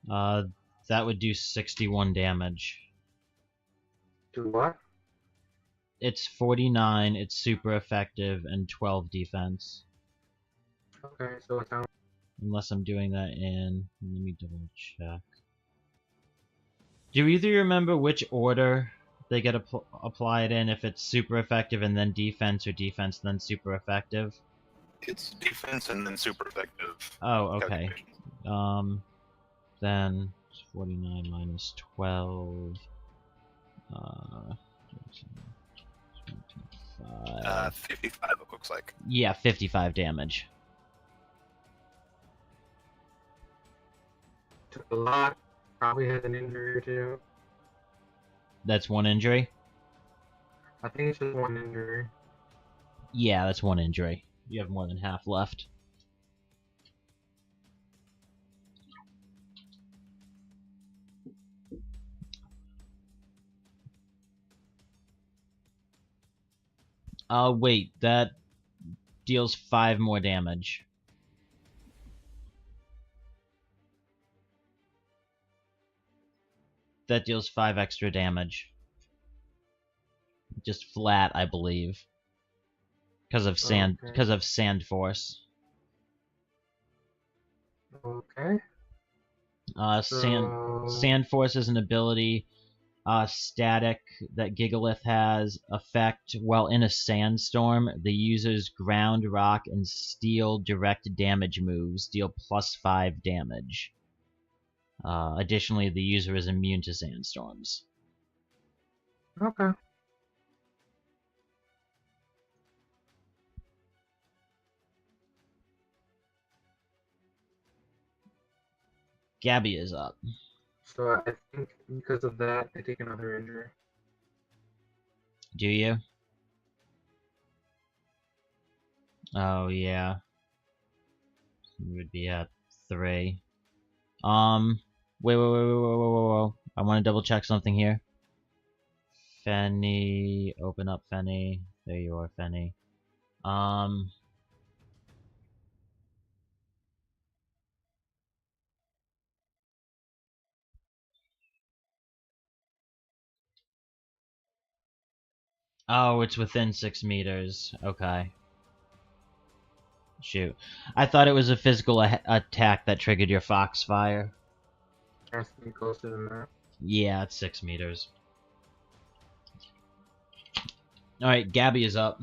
S1: That would do 61 damage.
S3: To what?
S1: It's 49, it's super effective, and 12 defense.
S3: Okay, so it's down.
S1: Unless I'm doing that in... Let me double check. Do either of you remember which order they get applied in? If it's super effective and then defense, or defense then super effective?
S2: It's defense and then super effective.
S1: Oh, okay. Then 49 minus 12.
S2: 55 it looks like.
S1: Yeah, 55 damage.
S3: Took a lot. Probably has an injury or two.
S1: That's one injury?
S3: I think it's just one injury.
S1: Yeah, that's one injury. You have more than half left. Wait, that deals 5 more damage. That deals 5 extra damage. Just flat, I believe. Because of sand,
S3: Okay.
S1: because of sand force.
S3: Okay.
S1: Sand force is an ability, static, that Gigalith has. Effect while in a sandstorm. The user's ground, rock, and steel direct damage moves deal +5 damage. Additionally, the user is immune to sandstorms.
S3: Okay.
S1: Gabby is up.
S3: So I think because of that, I take another injury.
S1: Do you? Oh, yeah. You would be at 3. Wait. I want to double check something here. Fenny, open up Fenny. There you are, Fenny. Oh, it's within 6 meters. Okay. Shoot. I thought it was a physical attack that triggered your Foxfire.
S3: Has to be closer than that.
S1: Yeah, it's 6 meters. Alright, Gabby is up.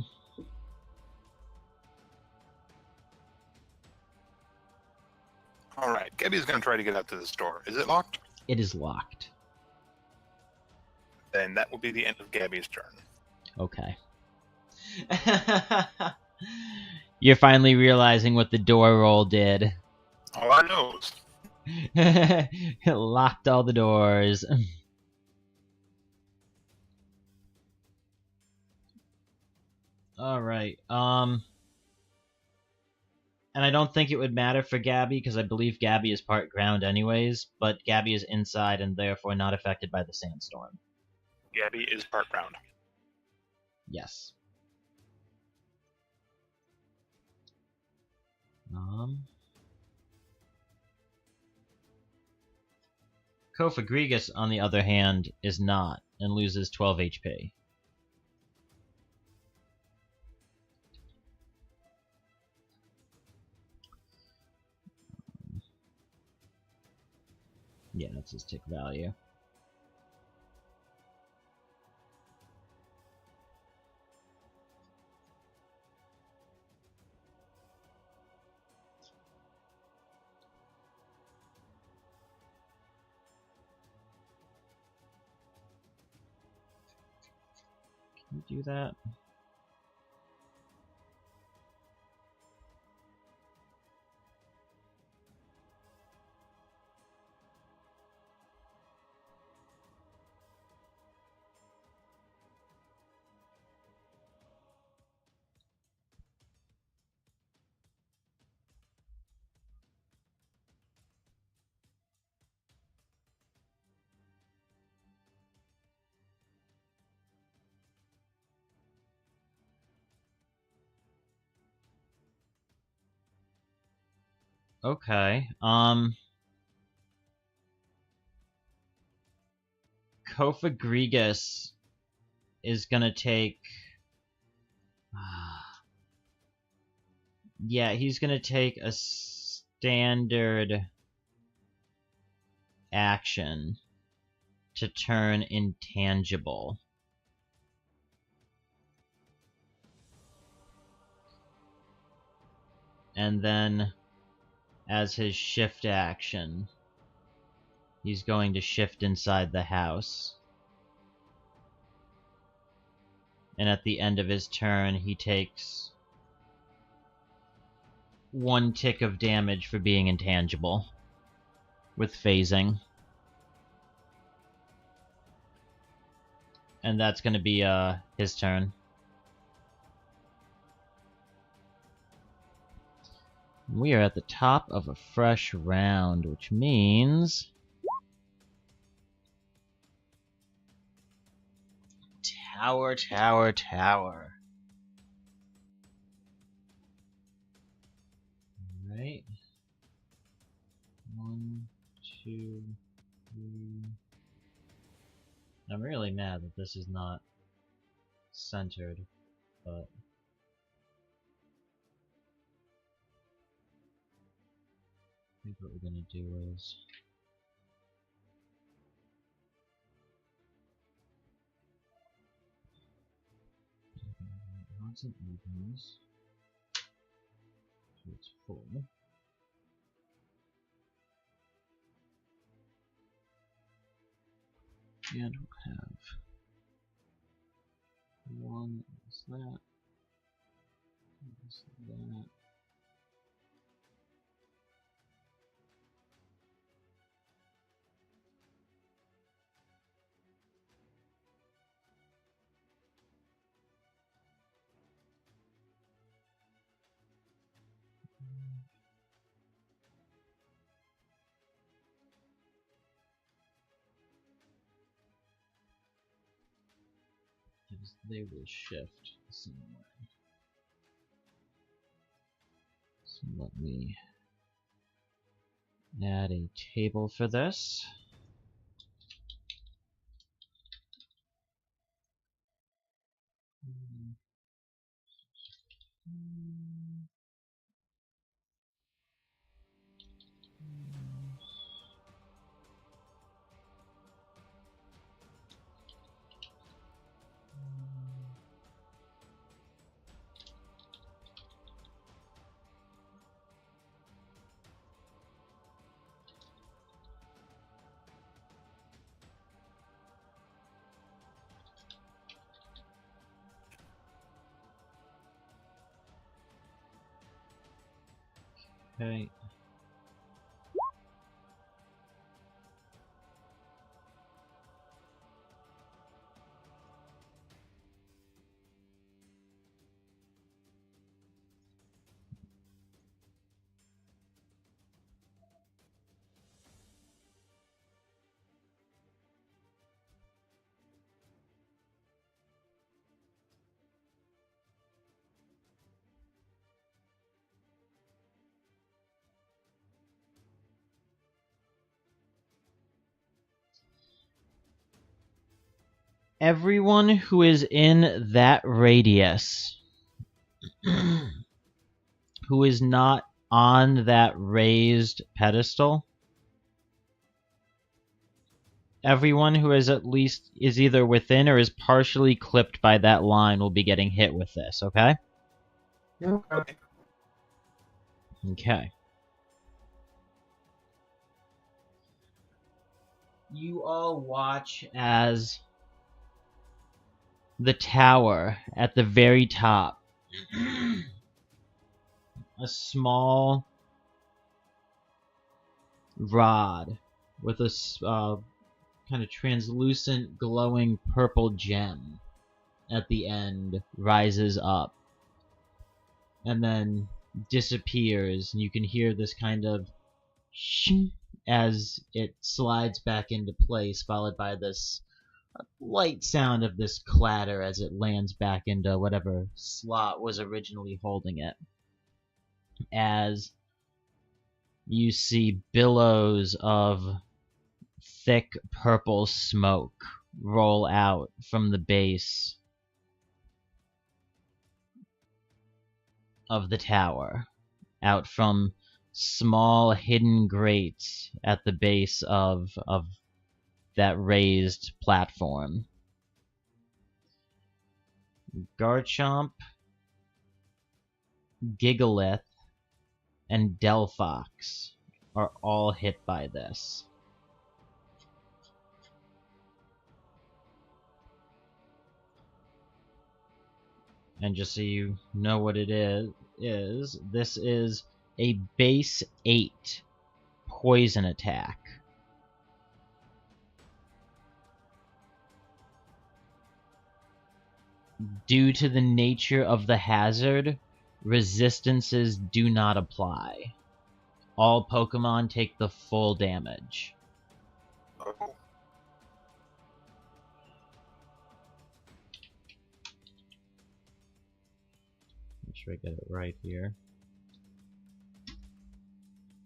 S2: Alright, Gabby's gonna try to get out to the store. Is it locked?
S1: It is locked.
S2: Then that will be the end of Gabby's turn.
S1: Okay. You're finally realizing what the door roll did.
S2: All I know is
S1: It locked all the doors. Alright, and I don't think it would matter for Gabby, because I believe Gabby is part ground anyways, but Gabby is inside and therefore not affected by the sandstorm.
S2: Gabby is part ground.
S1: Yes. Kofagrigus, on the other hand, is not, and loses 12 HP. Yeah, that's his tick value. Can you do that? Okay, Kofagrigus is gonna take... yeah, he's gonna take a standard action to turn intangible. And then, as his shift action, he's going to shift inside the house. And at the end of his turn, he takes 1 tick of damage for being intangible, with phasing. And that's going to be his turn. We are at the top of a fresh round, which means... Tower. Alright. 1, 2, 3... I'm really mad that this is not centered, but... I think what we're gonna do is... odds and evens. So it's full. And we'll have 1 is that. Is that. they will shift the same way. So let me add a table for this. Okay. Everyone who is in that radius, who is not on that raised pedestal, everyone who is at least is either within or is partially clipped by that line will be getting hit with this, okay?
S3: Yeah, okay.
S1: Okay. You all watch as the tower at the very top, a small rod with a kind of translucent glowing purple gem at the end rises up and then disappears, and you can hear this kind of shing as it slides back into place, followed by this light sound of this clatter as it lands back into whatever slot was originally holding it. As you see billows of thick purple smoke roll out from the base of the tower, out from small hidden grates at the base of that raised platform. Garchomp, Gigalith, and Delphox are all hit by this. And just so you know what it is this is a base 8 poison attack. Due to the nature of the hazard, resistances do not apply. All Pokemon take the full damage.
S2: Oh.
S1: Make sure I get it right here.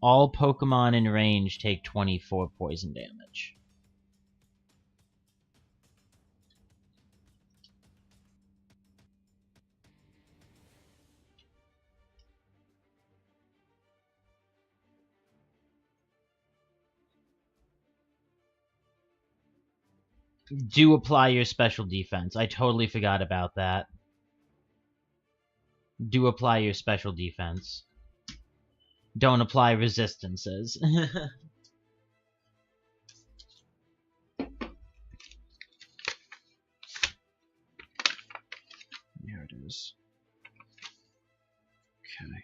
S1: All Pokemon in range take 24 poison damage. Do apply your special defense. I totally forgot about that. Do apply your special defense. Don't apply resistances. There it is. Okay.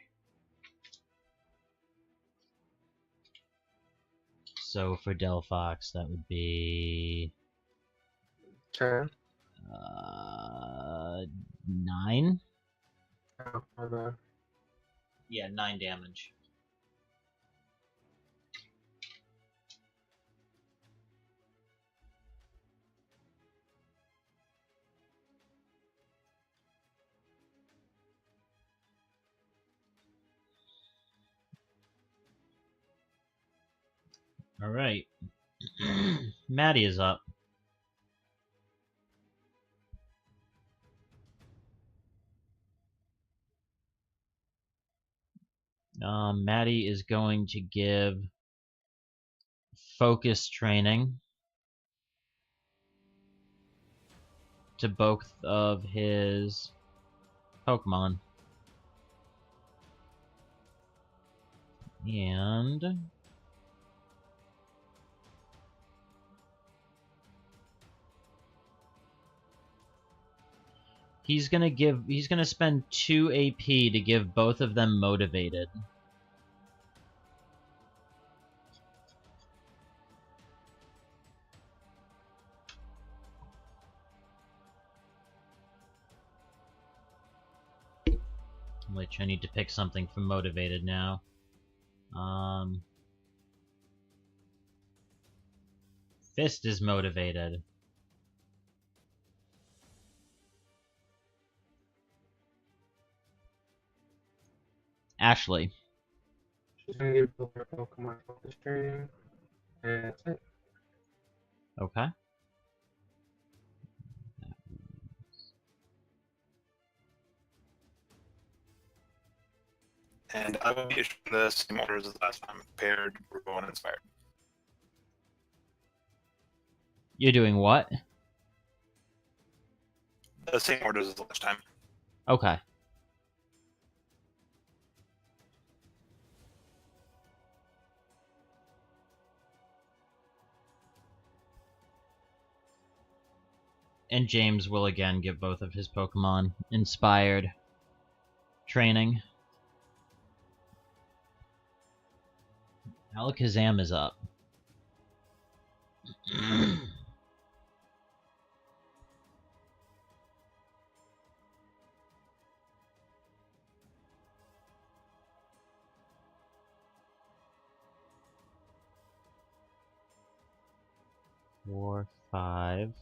S1: So for Delphox, that would be
S3: 10.
S1: 9.
S3: Oh, my bad.
S1: Yeah, 9 damage. Alright. Maddie is up. Maddie is going to give focus training to both of his Pokemon. And he's gonna spend 2 AP to give both of them motivated. Which I need to pick something from motivated now. Fist is motivated. Ashley.
S3: She's gonna give both her Pokemon focus training, and that's it.
S1: Okay.
S2: And I will be issuing the same orders as last time. Paired, Rubo, and Inspired.
S1: You're doing what?
S2: The same orders as last time.
S1: Okay. And James will again give both of his Pokemon inspired training. Alakazam is up. Four, 5.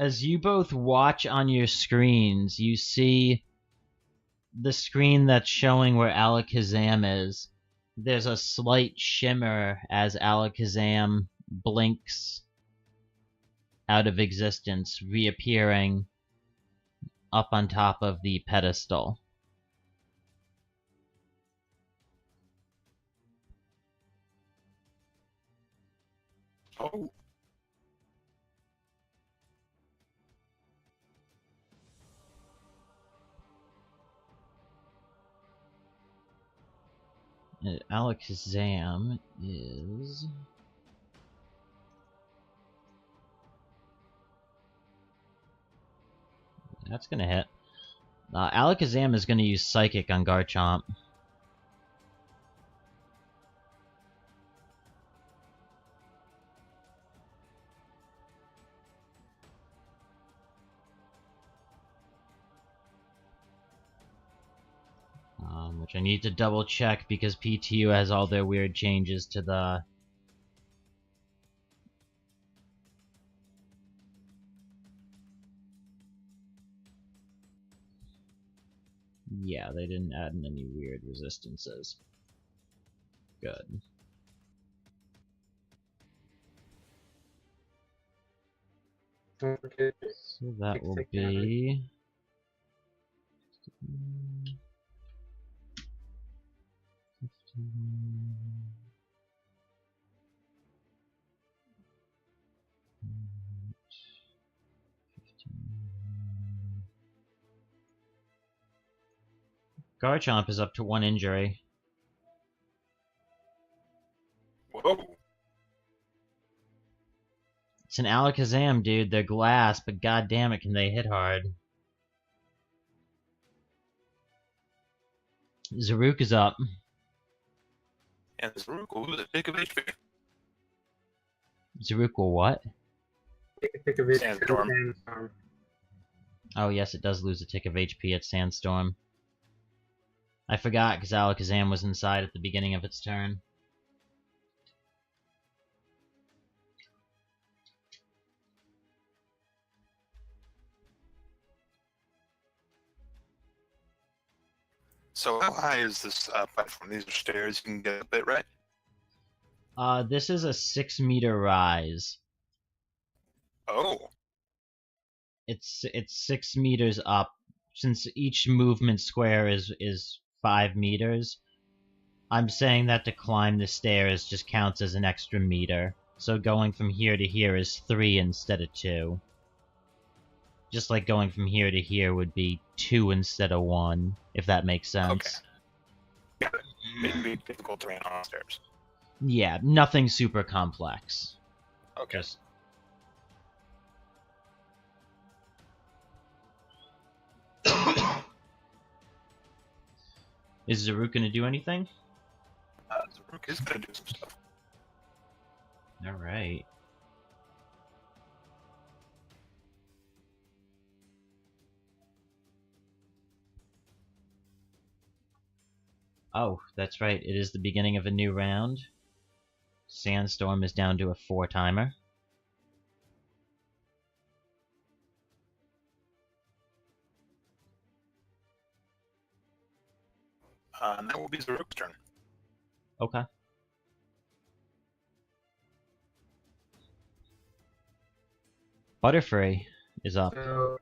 S1: As you both watch on your screens, you see the screen that's showing where Alakazam is. There's a slight shimmer as Alakazam blinks out of existence, reappearing up on top of the pedestal.
S2: Oh.
S1: Alakazam is... That's gonna hit. Alakazam is gonna use Psychic on Garchomp. Which I need to double check because PTU has all their weird changes to the... Yeah, they didn't add in any weird resistances. Good.
S3: Don't forget.
S1: So that will be... 15. Garchomp is up to 1 injury.
S2: Whoa.
S1: It's an Alakazam, dude. They're glass, but goddamn it, can they hit hard. Zaruk is up.
S2: And Zaruk will lose a tick of HP.
S1: Zaruk will what?
S3: Pick a bit.
S2: Sandstorm.
S1: Oh yes, it does lose a tick of HP at Sandstorm. I forgot because Alakazam was inside at the beginning of its turn.
S2: So how high is this platform? These are stairs. You can get up it, right?
S1: This is a 6-meter rise.
S2: Oh,
S1: It's 6 meters up. Since each movement square is 5 meters, I'm saying that to climb the stairs just counts as an extra meter. So going from here to here is 3 instead of 2. Just like going from here to here would be 2 instead of 1, if that makes sense.
S2: okay. Got it. It'd be difficult terrain on stairs.
S1: Yeah, nothing super complex.
S2: Okay.
S1: Just Is Zaruk gonna do anything?
S2: Zaruk is gonna do some stuff.
S1: Alright. Oh, that's right. It is the beginning of a new round. Sandstorm is down to a 4-timer.
S2: And that will be Zaruk's turn.
S1: Okay. Butterfree is up.
S3: So,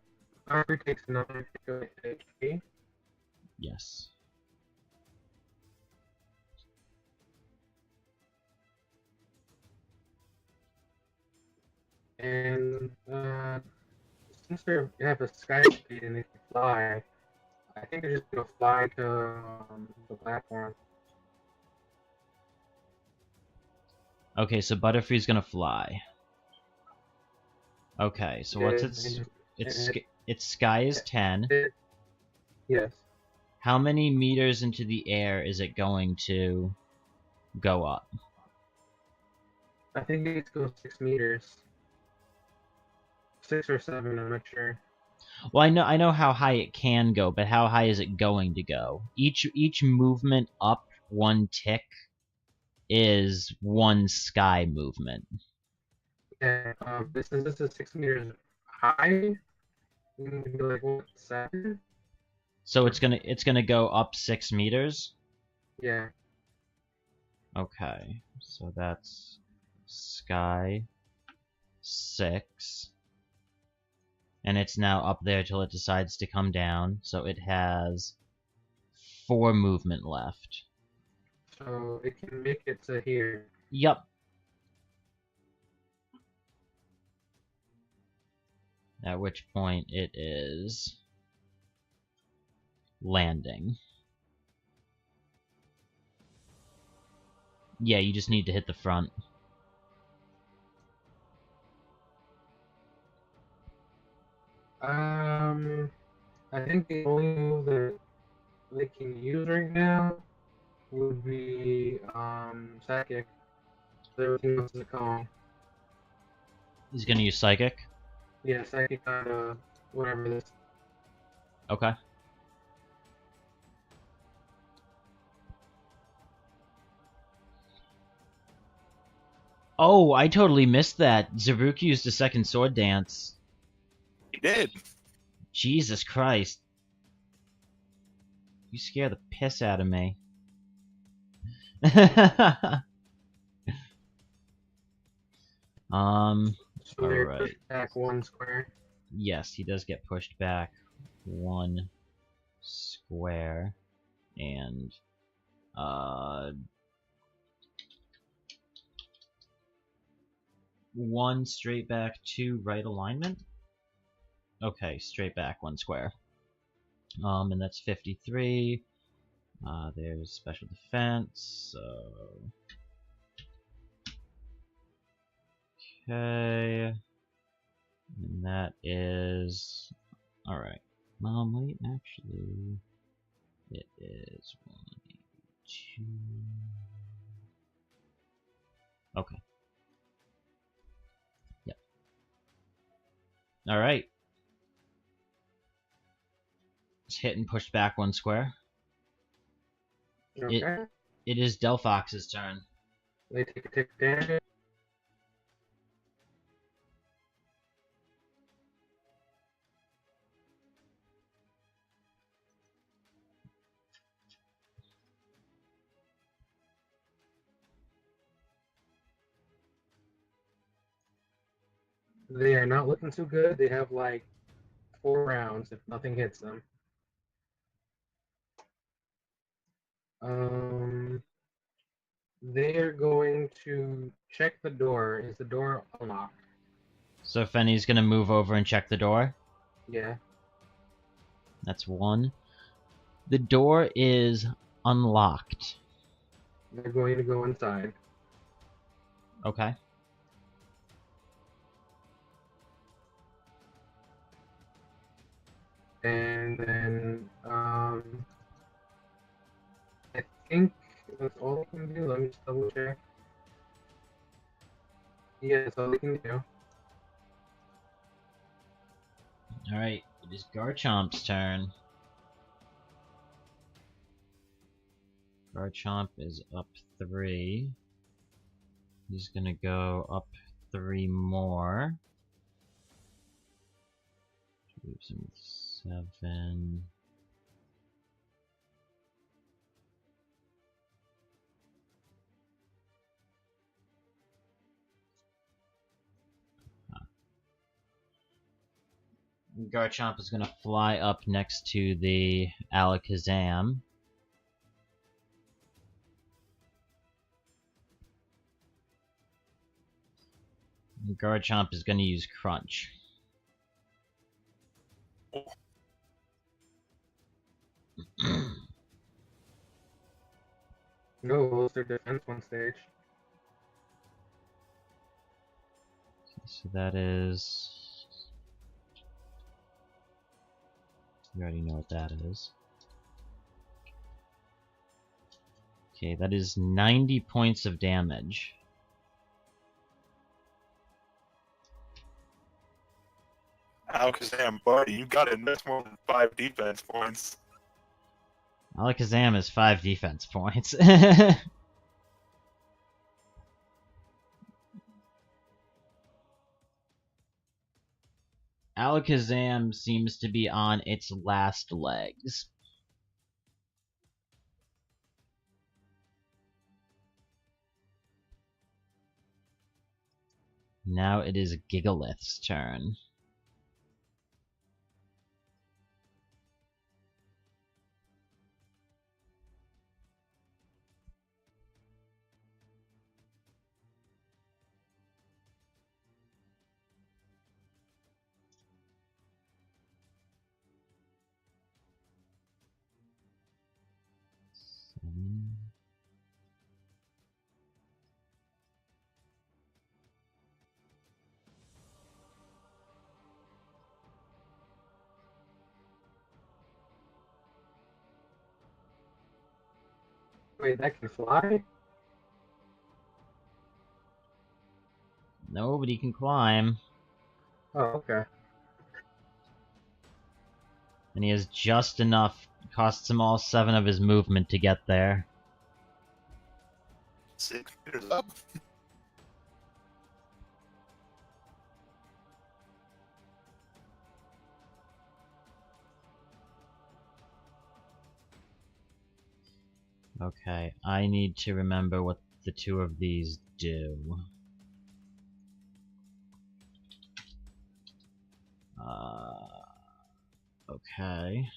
S3: Arthur takes another HP.
S1: Yes.
S3: And since they have a sky speed and they can fly, I think they're just gonna fly to the platform.
S1: Okay, so Butterfree's gonna fly. Okay, so what's its sky is 10.
S3: Yes.
S1: How many meters into the air is it going to go up?
S3: I think it goes 6 meters. 6 or 7, I'm not sure.
S1: Well, I know how high it can go, but how high is it going to go? Each movement up 1 tick is 1 sky movement.
S3: Yeah, this is 6 meters high. Maybe like what, 7?
S1: So it's gonna go up 6 meters?
S3: Yeah.
S1: Okay, so that's sky 6. And it's now up there till it decides to come down, so it has 4 movement left.
S3: So it can make it to here.
S1: Yup. At which point it is landing. Yeah, you just need to hit the front.
S3: I think the only move that they can use right now would be psychic. Everything else is a cone.
S1: He's gonna use Psychic.
S3: Yeah, psychic on whatever this.
S1: Okay. Oh, I totally missed that. Zaruk used a second sword dance.
S2: He did.
S1: Jesus Christ. You scare the piss out of me.
S3: So they're
S1: alright.
S3: pushed back 1 square.
S1: Yes, he does get pushed back 1 square. And, 1 straight back, 2 right alignment? Okay, straight back 1 square. And that's 53. There's special defense, so... Okay... And that is... Alright. Wait, actually... It is 182... Okay. Yep. Alright. It's hit and pushed back 1 square.
S3: Okay.
S1: It is Delphox's turn.
S3: They take a tick damage. They are not looking too good. They have like 4 rounds if nothing hits them. They are going to check the door. Is the door unlocked?
S1: So Fenny's gonna move over and check the door.
S3: Yeah.
S1: That's one. The door is unlocked.
S3: They're going to go inside.
S1: Okay.
S3: And then, I think that's all they can do. Let me just double check. Yeah, that's all they can do.
S1: Alright, it is Garchomp's turn. Garchomp is up 3. He's gonna go up 3 more. Leaves him with 7. Garchomp is gonna fly up next to the Alakazam. Garchomp is gonna use Crunch.
S3: No, holds their defense one stage.
S1: So that is... You already know what that is. Okay, that is 90 points of damage.
S2: Alakazam, buddy, you gotta invest more than 5 defense points.
S1: Alakazam is 5 defense points. Alakazam seems to be on its last legs. Now it is Gigalith's turn.
S3: Wait, that can fly?
S1: Nobody can climb.
S3: Oh, okay.
S1: And he has just enough. Costs him all 7 of his movement to get there.
S2: 6 meters up.
S1: Okay, I need to remember what the 2 of these do. Okay.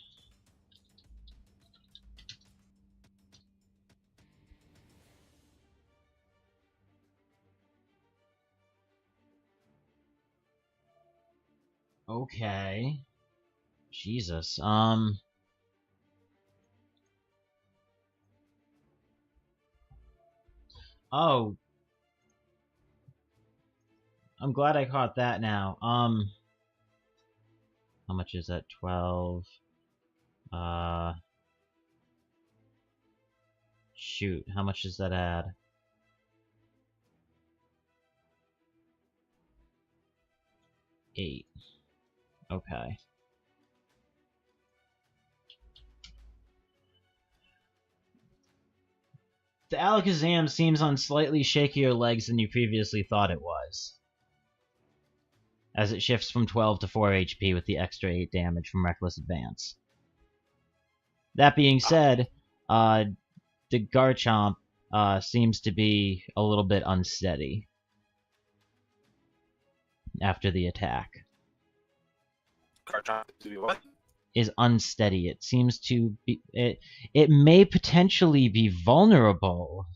S1: Okay. Jesus. Oh. I'm glad I caught that now. How much is that? 12. Shoot, how much does that add? 8. Okay. The Alakazam seems on slightly shakier legs than you previously thought it was, as it shifts from 12 to 4 HP with the extra 8 damage from Reckless Advance. That being said, the Garchomp seems to be a little bit unsteady. after the attack.
S2: Garchomp to be what?
S1: Is unsteady. It seems to be it may potentially be vulnerable.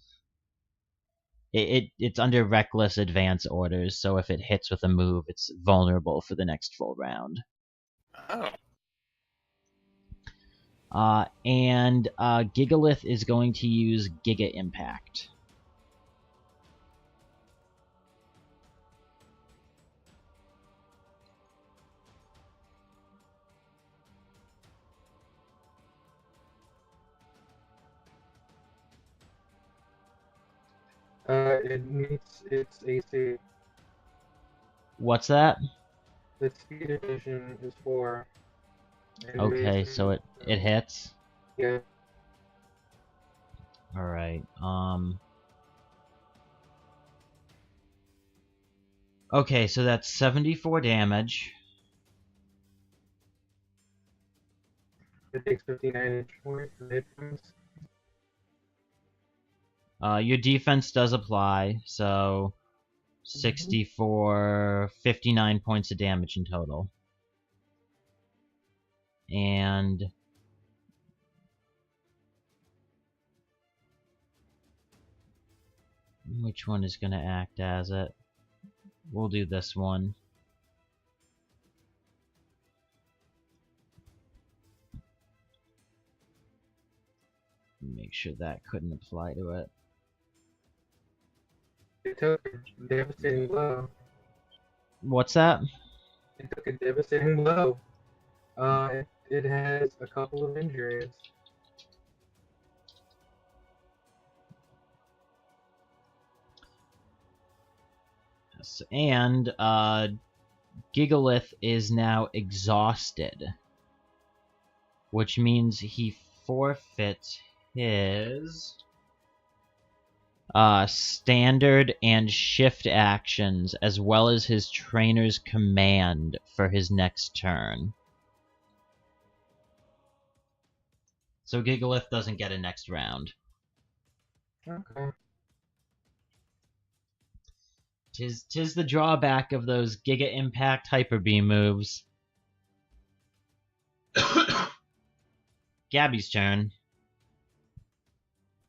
S1: It's under reckless advance orders, so if it hits with a move, it's vulnerable for the next full round.
S2: Oh.
S1: And Gigalith is going to use Giga Impact.
S3: It meets its AC.
S1: What's that?
S3: The speed addition is 4. And
S1: Okay,
S3: raising,
S1: so it hits.
S3: Yeah.
S1: All right. Okay, so that's 74 damage.
S3: It takes 59 hit points.
S1: Your defense does apply, so 64, 59 points of damage in total. And which one is going to act as it? We'll do this one. Make sure that couldn't apply to it.
S3: It took a devastating blow.
S1: What's that?
S3: It took a devastating blow. It has a couple of injuries.
S1: Yes, and Gigalith is now exhausted, which means he forfeits his standard and shift actions, as well as his trainer's command for his next turn. So Gigalith doesn't get a next round.
S3: Okay.
S1: Tis the drawback of those Giga Impact Hyper Beam moves. Gabby's turn.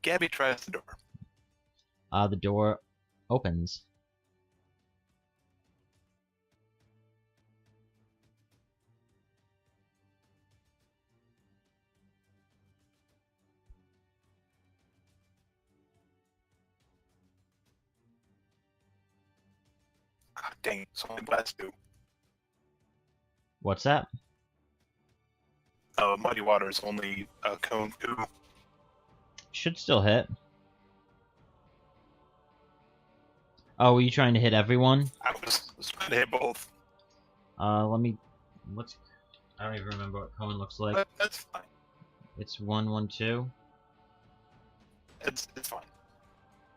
S2: Gabby tries the door.
S1: The door opens.
S2: Ah, dang it, it's only blast 2.
S1: What's that?
S2: Muddy Water is only cone 2.
S1: Should still hit. Oh, were you trying to hit everyone?
S2: I was trying to hit both.
S1: Let's. I don't even remember what cone looks like.
S2: But that's fine.
S1: It's 1, 1, 2.
S2: It's fine.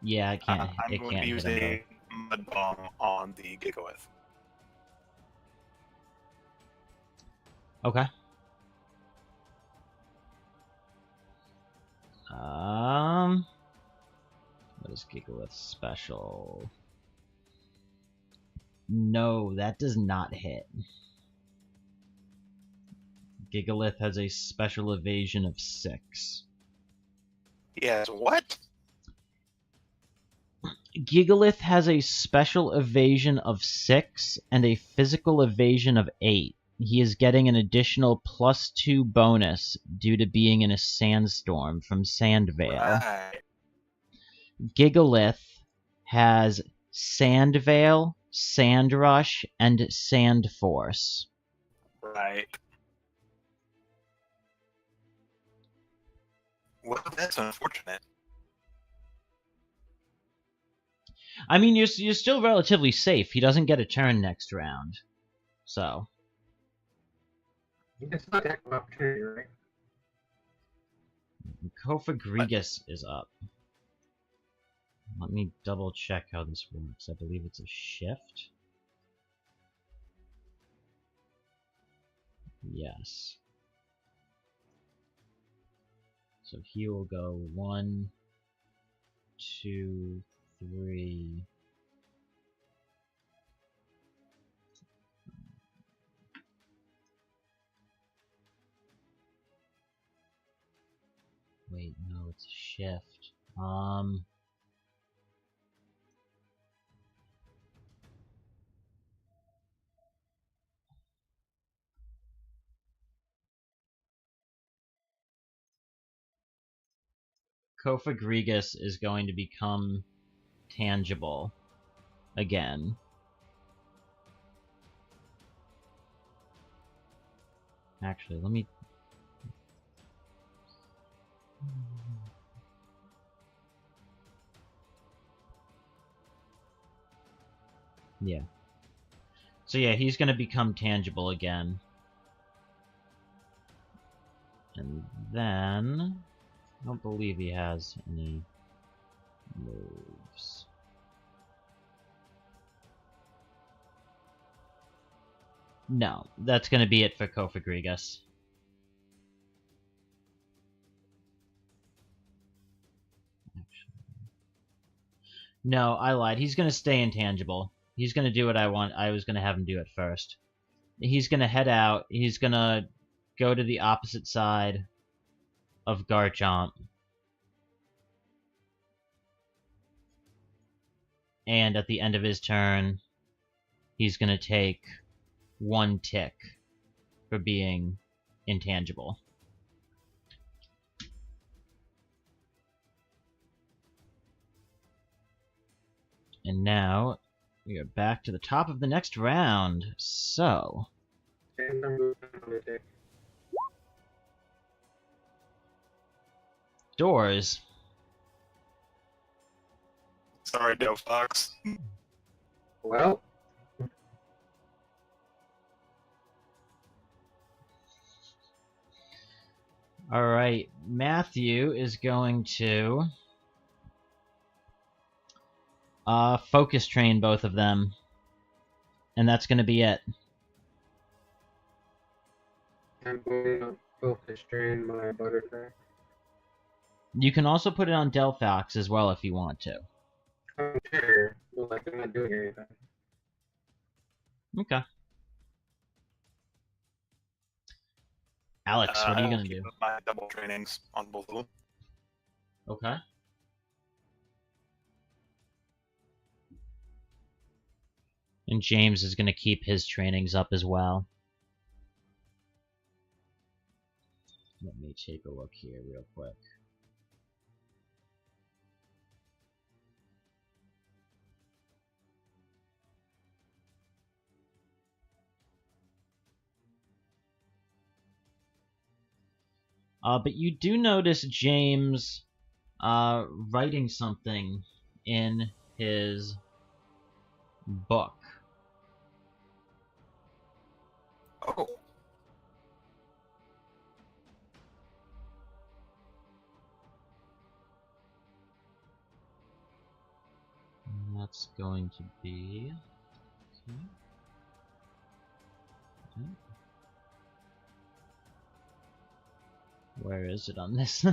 S1: Yeah, I can't.
S2: I'm
S1: It
S2: going
S1: can't
S2: to use
S1: hit him
S2: a Mud Bomb on the Gigalith.
S1: both. Okay. What is Gigalith's special? No, that does not hit. Gigalith has a special evasion of 6.
S2: Yes, what?
S1: Gigalith has a special evasion of 6 and a physical evasion of 8. He is getting an additional +2 bonus due to being in a sandstorm from Sandvale.
S2: Right.
S1: Gigalith has Sandvale, Sandrush, and Sand Force.
S2: Right. Well, that's unfortunate.
S1: I mean, you're still relatively safe. He doesn't get a turn next round. So.
S3: You can still attack with opportunity, right?
S1: Kofagrigus is up. Let me double check how this works. I believe it's a shift. Yes. So he will go 1, 2, 3, wait, no, it's a shift. Coatandhatguy is going to become tangible again. Actually, let me... Yeah. So yeah, he's going to become tangible again. And then... I don't believe he has any moves. No, that's going to be it for Coatandhatguy. No, I lied. He's going to stay intangible. He's going to do what I want. I was going to have him do it first. He's going to head out. He's going to go to the opposite side of Garchomp. And at the end of his turn, he's going to take 1 tick for being intangible. And now, we are back to the top of the next round. So... Doors.
S2: Sorry, Del Fox.
S3: Well,
S1: Alright, Matthew is going to focus train both of them. And that's going to be it.
S3: I'm going to focus train my butterfly.
S1: You can also put it on Delphox as well if you want to.
S3: I'm sure, but like, I'm not doing anything.
S1: Okay. Alex, what are you
S2: I will
S1: going to
S2: keep
S1: do?
S2: my double trainings on both of them.
S1: Okay. And James is going to keep his trainings up as well. Let me take a look here real quick. But you do notice James writing something in his book.
S2: Oh.
S1: And that's going to be... Okay. Okay. Where is it on this?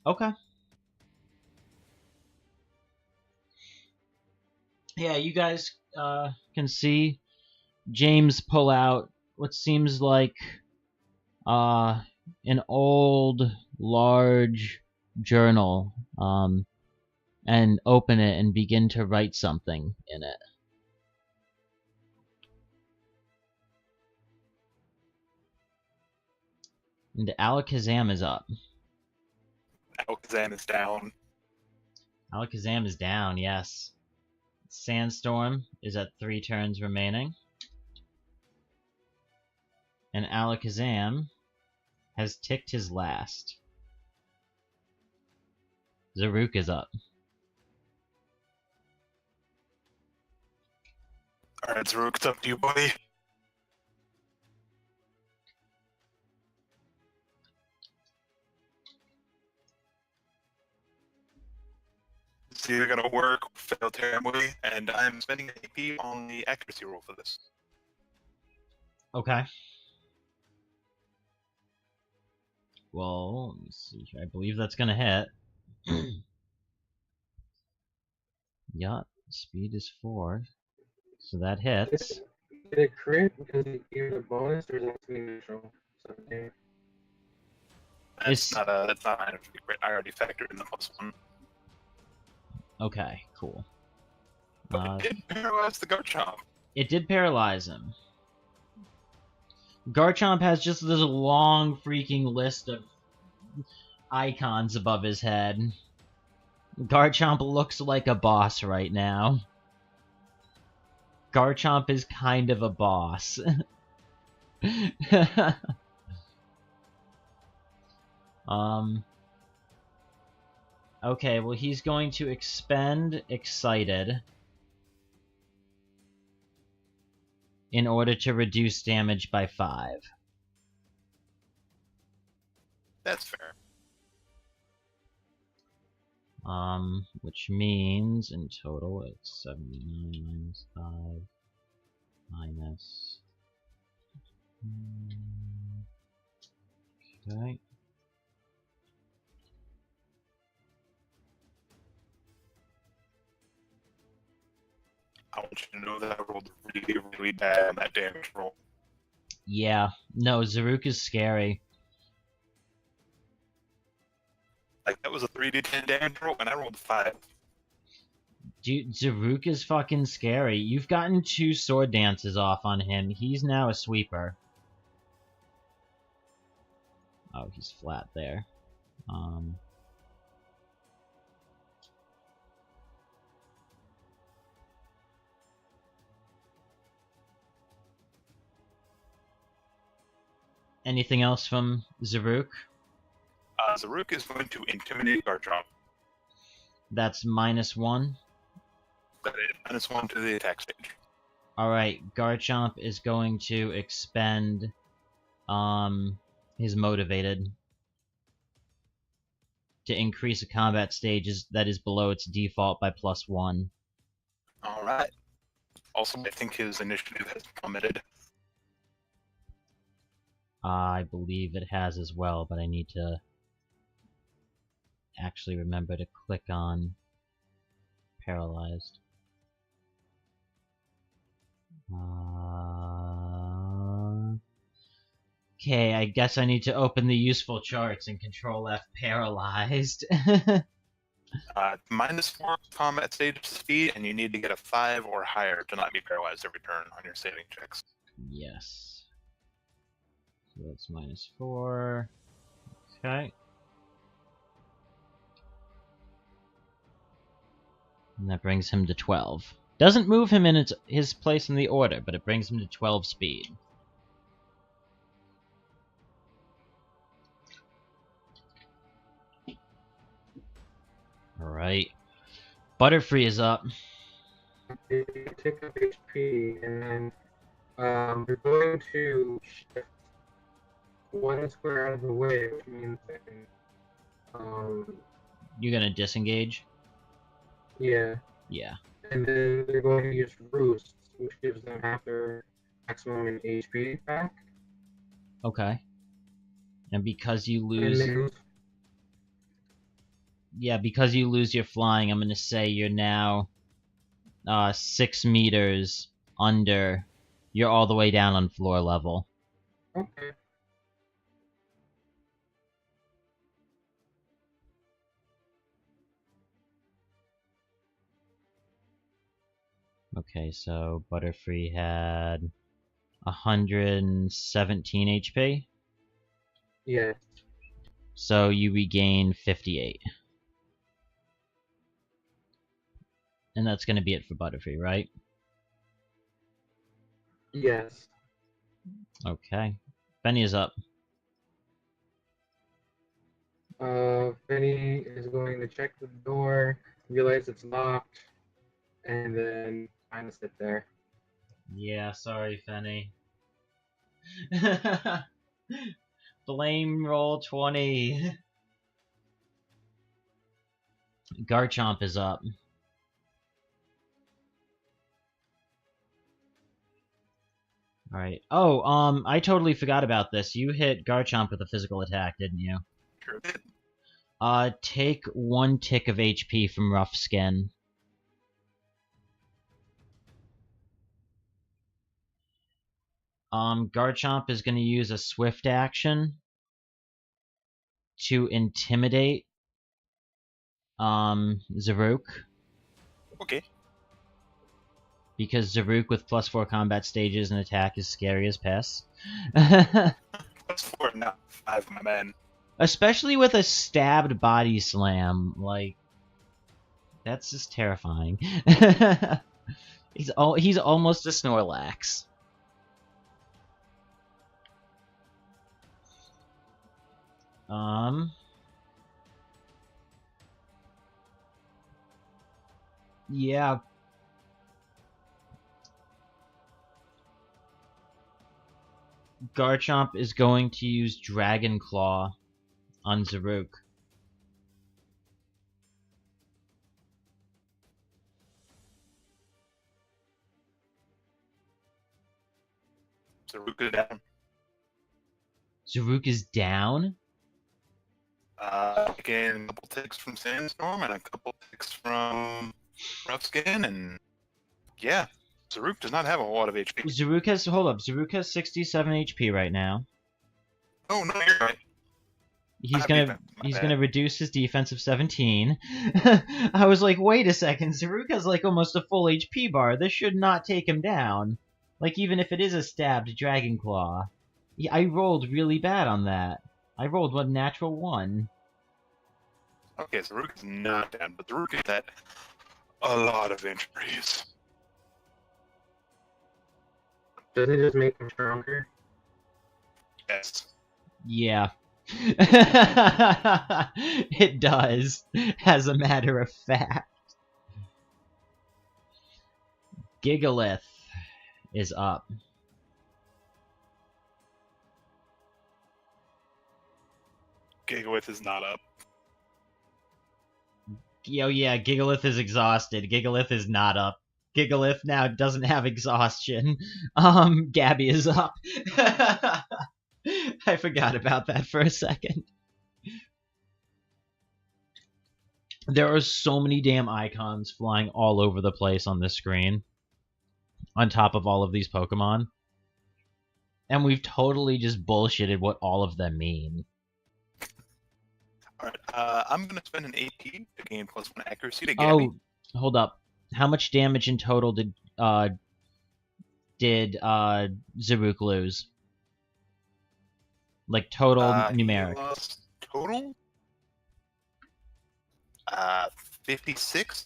S1: Okay. Yeah, you guys can see James pull out what seems like an old, large journal and open it and begin to write something in it. And Alakazam is up.
S2: Alakazam is down.
S1: Alakazam is down, yes. Sandstorm is at 3 turns remaining. And Alakazam has ticked his last. Zaruk is up.
S2: Alright, Zaruk, it's up to you, buddy. It's either going to work or fail terribly, and I'm spending an AP on the accuracy roll for this.
S1: Okay. Well, let me see here. I believe that's gonna hit. Yeah, speed is 4. So that hits.
S3: Did it crit because he gave it a bonus, or is it neutral? Okay.
S2: That's not a minor crit. I already factored in the +1.
S1: Okay, cool.
S2: But it did paralyze the Garchomp.
S1: It did paralyze him. Garchomp has just this long freaking list of icons above his head. Garchomp looks like a boss right now. Garchomp is kind of a boss. Okay, well he's going to expend Excited in order to reduce damage by 5.
S2: That's fair.
S1: Which means in total it's 79 minus 5 minus. Okay.
S2: I want you to know that I rolled really, really bad on that damage roll.
S1: Yeah, no, Zaruk is scary.
S2: Like, that was a 3d10 damage roll, and I rolled 5.
S1: Dude, Zaruk is fucking scary. You've gotten 2 sword dances off on him. He's now a sweeper. Oh, he's flat there. Anything else from Zaruk?
S2: Zaruk is going to intimidate Garchomp.
S1: That's -1.
S2: That is -1 to the attack stage.
S1: Alright, Garchomp is going to expend his Motivated to increase a combat stage that is below its default by +1.
S2: Alright. Also, I think his initiative has plummeted.
S1: I believe it has as well, but I need to actually remember to click on Paralyzed. Okay, I guess I need to open the useful charts and Control F Paralyzed.
S2: -4 combat stage speed, and you need to get a 5 or higher to not be paralyzed every turn on your saving checks.
S1: Yes. So that's -4. Okay. And that brings him to 12. Doesn't move him in his place in the order, but it brings him to 12 speed. Alright. Butterfree is up.
S3: You take up HP, and then you're going to shift 1 square out of the way, which means that
S1: You're gonna disengage?
S3: yeah.
S1: Yeah.
S3: And then they're going to use Roosts, which gives them half their maximum in HP back.
S1: Okay. And because you
S3: And
S1: lose...
S3: they lose.
S1: Yeah, because you lose your flying, I'm gonna say you're now 6 meters under. You're all the way down on floor level.
S3: Okay.
S1: Okay, so Butterfree had 117 HP.
S3: Yeah.
S1: So you regain 58. And that's gonna be it for Butterfree, right?
S3: Yes.
S1: Okay. Benny is up.
S3: Benny is going to check the door, realize it's locked, and then kind of sit there.
S1: Yeah, sorry, Fenny. Blame roll 20. Garchomp is up. Alright. Oh, I totally forgot about this. You hit Garchomp with a physical attack, didn't you?
S2: Sure did.
S1: Take 1 tick of HP from Rough Skin. Garchomp is gonna use a swift action to intimidate Zaruch.
S2: Okay.
S1: Because Zaruch with +4 combat stages and attack is scary as piss.
S2: +4, not 5, my man.
S1: Especially with a stabbed body slam, like that's just terrifying. he's almost a Snorlax. Yeah. Garchomp is going to use Dragon Claw on Zaruch.
S2: Zaruch is down.
S1: Zaruch is down?
S2: Again, a couple ticks from Sandstorm and a couple ticks from Rough Skin, and yeah, Zaruch does not have a whole lot of HP.
S1: Zaruch has 67 HP right now.
S2: Oh no, you're right.
S1: He's gonna reduce his defense of 17. I was like, wait a second, Zaruch has like almost a full HP bar. This should not take him down. Like even if it is a stabbed Dragon Claw. Yeah, I rolled really bad on that. I rolled one natural 1.
S2: Okay, Zaruch is not down, but Zaruch has had a lot of injuries.
S3: Does it just make him stronger?
S2: Yes.
S1: Yeah. It does, as a matter of fact. Gigalith is up.
S2: Gigalith is not up.
S1: Yo, yeah, Gigalith is exhausted. Gigalith is not up. Gigalith now doesn't have exhaustion. Gabby is up. I forgot about that for a second. There are so many damn icons flying all over the place on this screen. On top of all of these Pokemon. And we've totally just bullshitted what all of them mean.
S2: Alright, I'm gonna spend an AP to gain +1 accuracy to Gabby.
S1: Oh, hold up. How much damage in total did Zaruch lose? Like total numeric.
S2: He lost total? 56?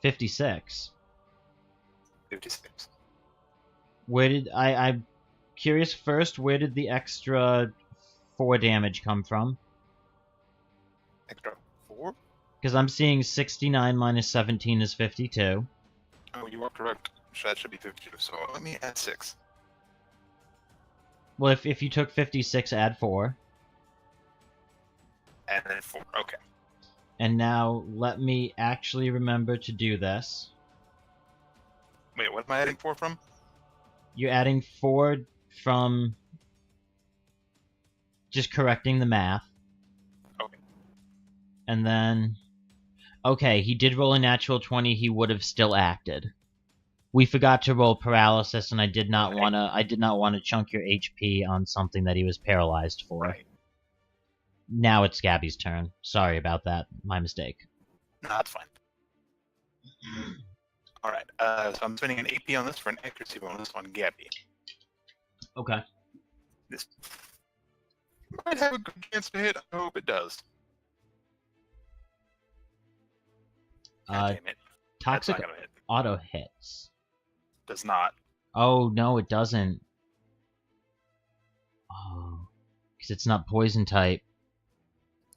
S1: 56.
S2: 56.
S1: Where did I'm curious first, where did the extra 4 damage come from?
S2: Extra 4?
S1: Because I'm seeing 69 minus 17 is 52.
S2: Oh, you are correct. That should be 52, so let me add 6.
S1: Well, if you took 56, add 4.
S2: And then 4, okay.
S1: And now let me actually remember to do this.
S2: Wait, what am I adding 4 from?
S1: You're adding 4 from just correcting the math.
S2: Okay.
S1: And then... Okay, he did roll a natural 20, he would have still acted. We forgot to roll paralysis, and I did not wanna chunk your HP on something that he was paralyzed for.
S2: Right.
S1: Now it's Gabby's turn. Sorry about that. My mistake.
S2: No, that's fine. Alright, so I'm spending an AP on this for an accuracy bonus on Gabby.
S1: Okay.
S2: This might have a good chance to hit. I hope it does. God damn it. That's
S1: Toxic
S2: not gonna hit.
S1: auto hits.
S2: Does not.
S1: Oh, no, it doesn't. Oh. Because it's not poison type.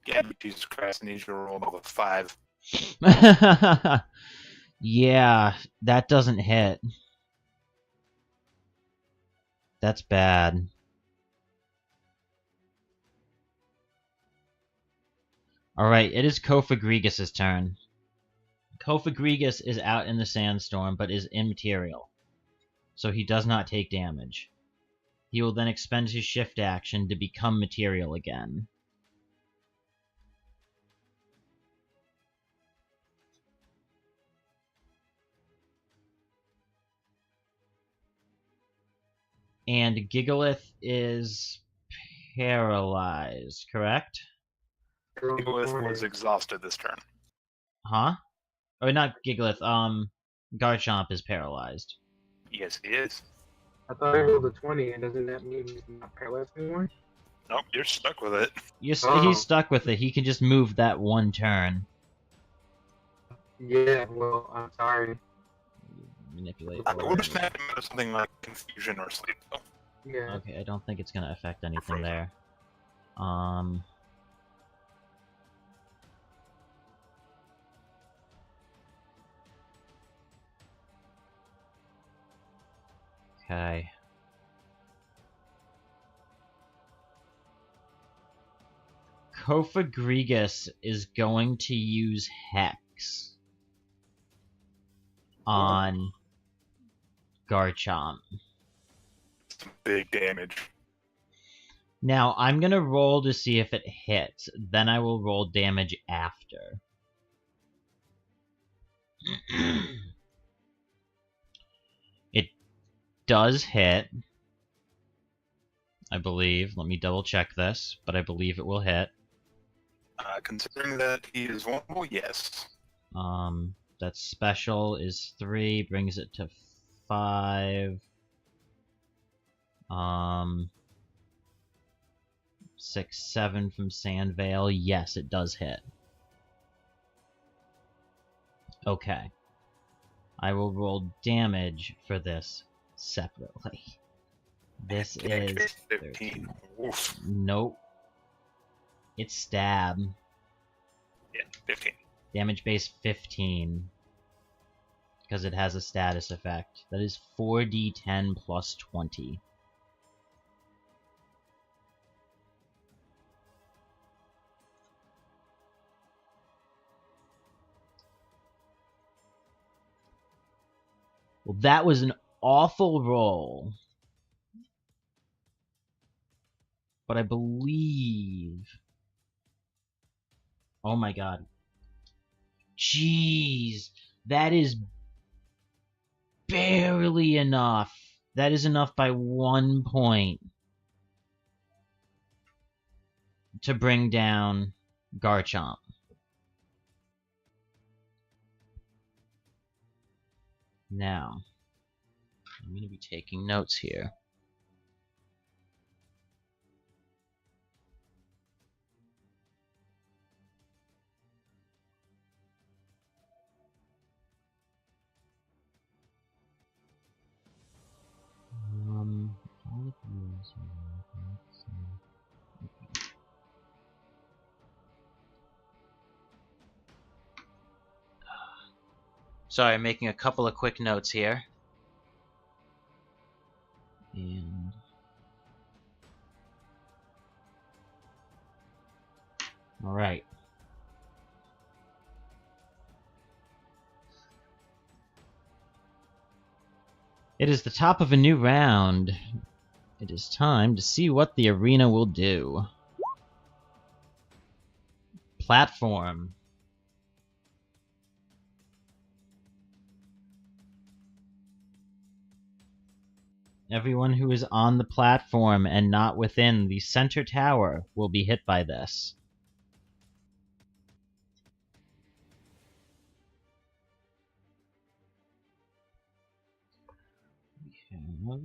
S2: Gabby, Jesus Christ, I need you to roll above a 5.
S1: Yeah, that doesn't hit. That's bad. Alright, it is Kofagrigus' turn. Kofagrigus is out in the sandstorm, but is immaterial, so he does not take damage. He will then expend his shift action to become material again. And Gigalith is paralyzed, correct?
S2: Gigalith was exhausted this turn.
S1: Huh? Or not Gigalith, Garchomp is paralyzed.
S2: Yes, he is.
S3: I thought I rolled a 20, and doesn't that mean he's not paralyzed anymore?
S2: Nope, you're stuck with it.
S1: He's stuck with it. He can just move that one turn.
S3: Yeah, well, I'm sorry.
S1: Manipulate.
S2: I would have snapped him out of something like confusion or sleep, though.
S3: Yeah.
S1: Okay, I don't think it's gonna affect anything there. Okay. Kofagrigus is going to use Hex on Garchomp.
S2: Big damage.
S1: Now, I'm gonna roll to see if it hits, then I will roll damage after. It does hit, I believe. Let me double check this, but I believe it will hit.
S2: Considering that he is vulnerable, yes.
S1: That special is 3, brings it to 5. 6, 7 from Sandvale. Yes, it does hit. Okay. I will roll damage for this separately. This
S2: Damage
S1: is
S2: 15. Oof.
S1: Nope. It's stab.
S2: Yeah, 15.
S1: Damage base 15. Because it has a status effect. That is 4d10 plus 20. Well, that was an awful roll. But I believe... Oh my god. Jeez. That is barely enough. That is enough by 1 point to bring down Garchomp. Now, I'm going to be taking notes here. All of these Sorry, I'm making a couple of quick notes here. And... Alright. It is the top of a new round. It is time to see what the arena will do. Platform. Everyone who is on the platform and not within the center tower will be hit by this. We have...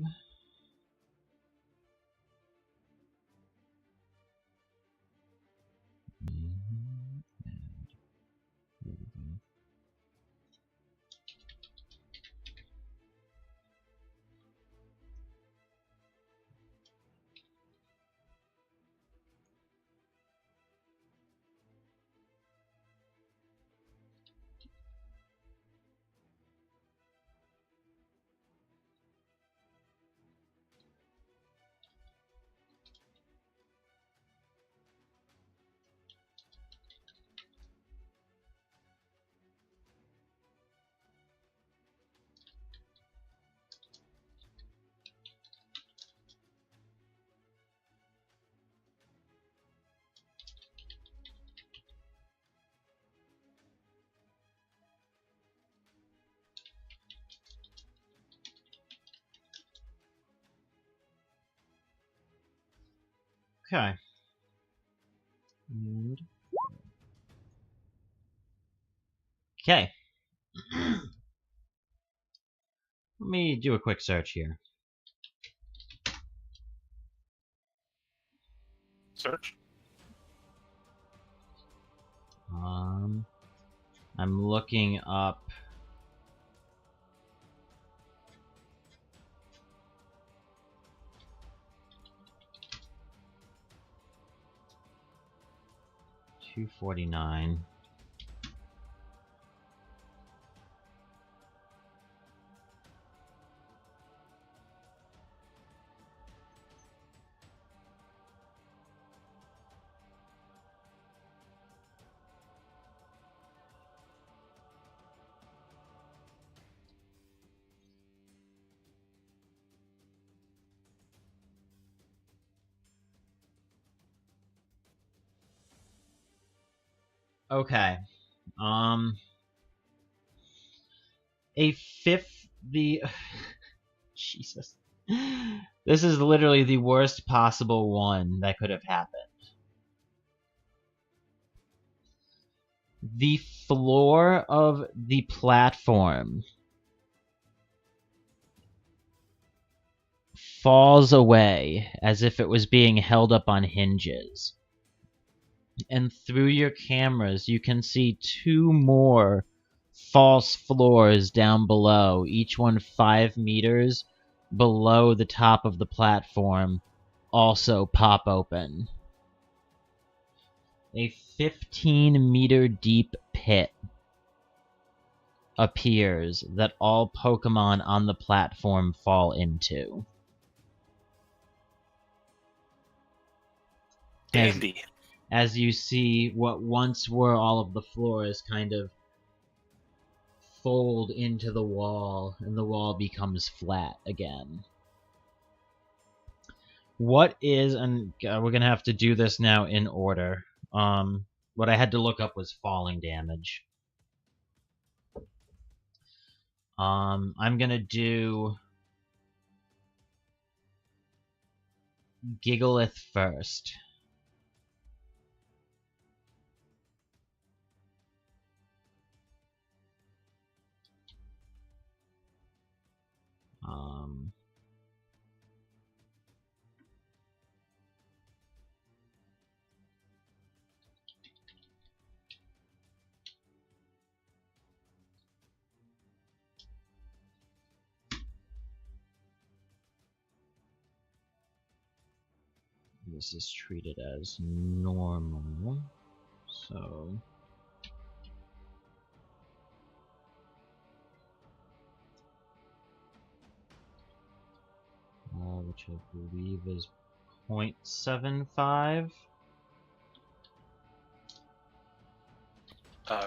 S1: Okay. And... Okay. Let me do a quick search here.
S2: Search.
S1: I'm looking up. $249. Okay. A fifth the Jesus. This is literally the worst possible one that could have happened. The floor of the platform falls away as if it was being held up on hinges. And through your cameras, you can see two more false floors down below, each one 5 meters below the top of the platform, also pop open. A 15-meter deep pit appears that all Pokemon on the platform fall into.
S2: Dandy.
S1: As you see what once were all of the floors kind of fold into the wall, and the wall becomes flat again. What is, and we're gonna have to do this now in order. What I had to look up was falling damage. I'm gonna do Gigalith first. This is treated as normal, so... which I believe is 0.75.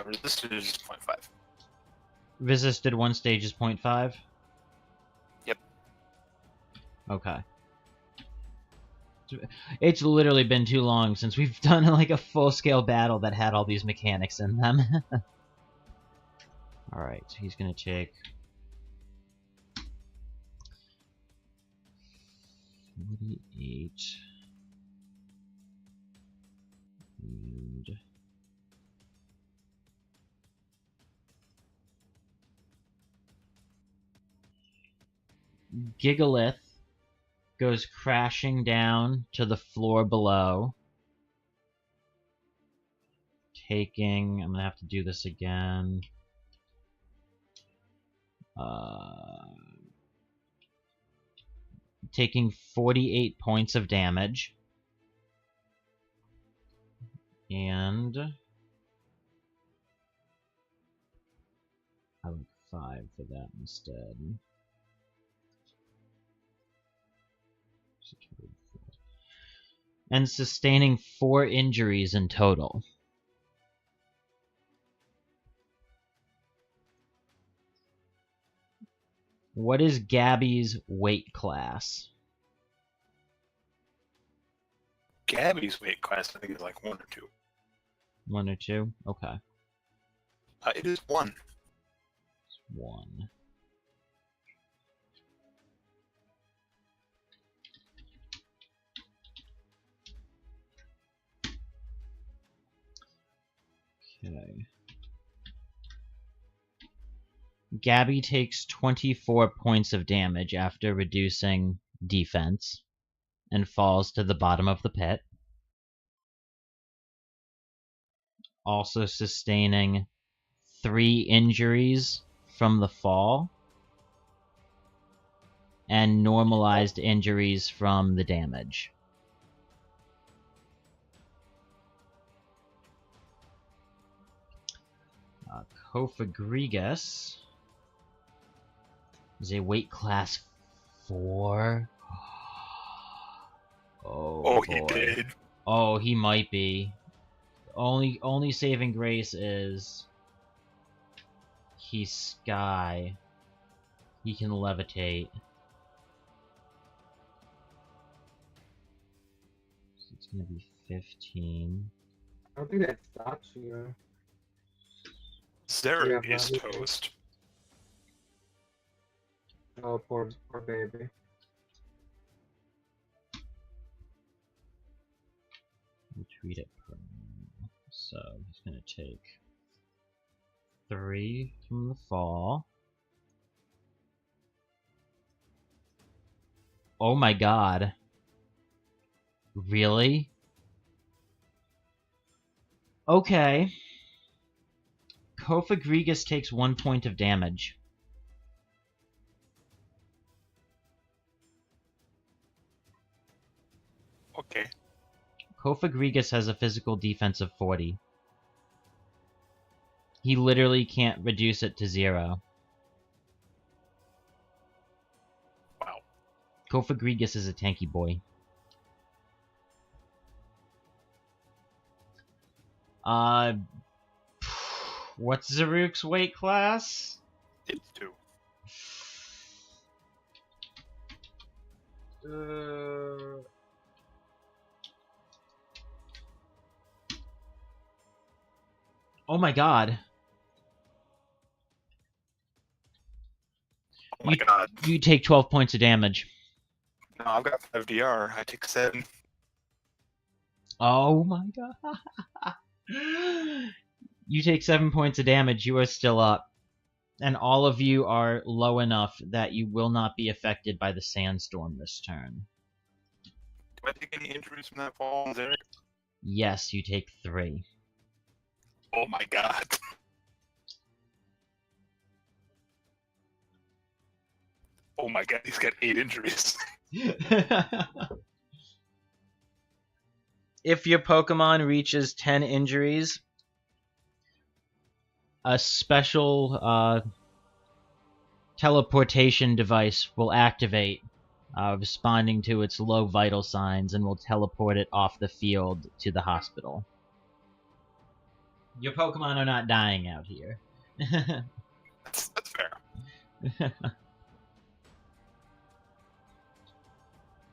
S2: Resisted is 0.5.
S1: Resisted one stage is 0.5?
S2: Yep.
S1: Okay. It's literally been too long since we've done like a full-scale battle that had all these mechanics in them. Alright, so he's gonna take... 48... And... Gigalith goes crashing down to the floor below, taking... I'm gonna have to do this again. Taking 48 points of damage. And... I like 5 for that instead. And sustaining 4 injuries in total. What is Gabby's weight class?
S2: Gabby's weight class, I think, is like 1 or 2.
S1: 1 or 2? Okay.
S2: It is 1.
S1: It's 1. Okay. Gabby takes 24 points of damage after reducing defense and falls to the bottom of the pit. Also sustaining 3 injuries from the fall and normalized injuries from the damage. Cofagrigus is a weight class 4. Oh,
S2: he did.
S1: Oh, he might be. Only saving grace is he's sky. He can levitate. So it's gonna be 15.
S3: I don't think that stops you.
S2: Zarek
S3: Yeah,
S2: is
S3: probably.
S2: toast.
S3: Oh, poor baby.
S1: Retreat it. So he's gonna take 3 from the fall. Oh my god. Really? Okay. Cofagrigus takes 1 point of damage.
S2: Okay.
S1: Cofagrigus has a physical defense of 40. He literally can't reduce it to 0.
S2: Wow.
S1: Cofagrigus is a tanky boy. What's Zaruk's weight class?
S2: It's 2.
S1: Oh my god.
S2: Oh my god.
S1: You take 12 points of damage.
S2: No, I've got 5 DR. I take 7.
S1: Oh my god. You take 7 points of damage. You are still up. And all of you are low enough that you will not be affected by the sandstorm this turn.
S2: Do I take any injuries from that fall, Zarek?
S1: Yes, you take 3.
S2: Oh my god. Oh my god, he's got 8 injuries.
S1: If your Pokemon reaches 10 injuries, a special teleportation device will activate, responding to its low vital signs, and will teleport it off the field to the hospital. Your Pokemon are not dying out here.
S2: That's fair.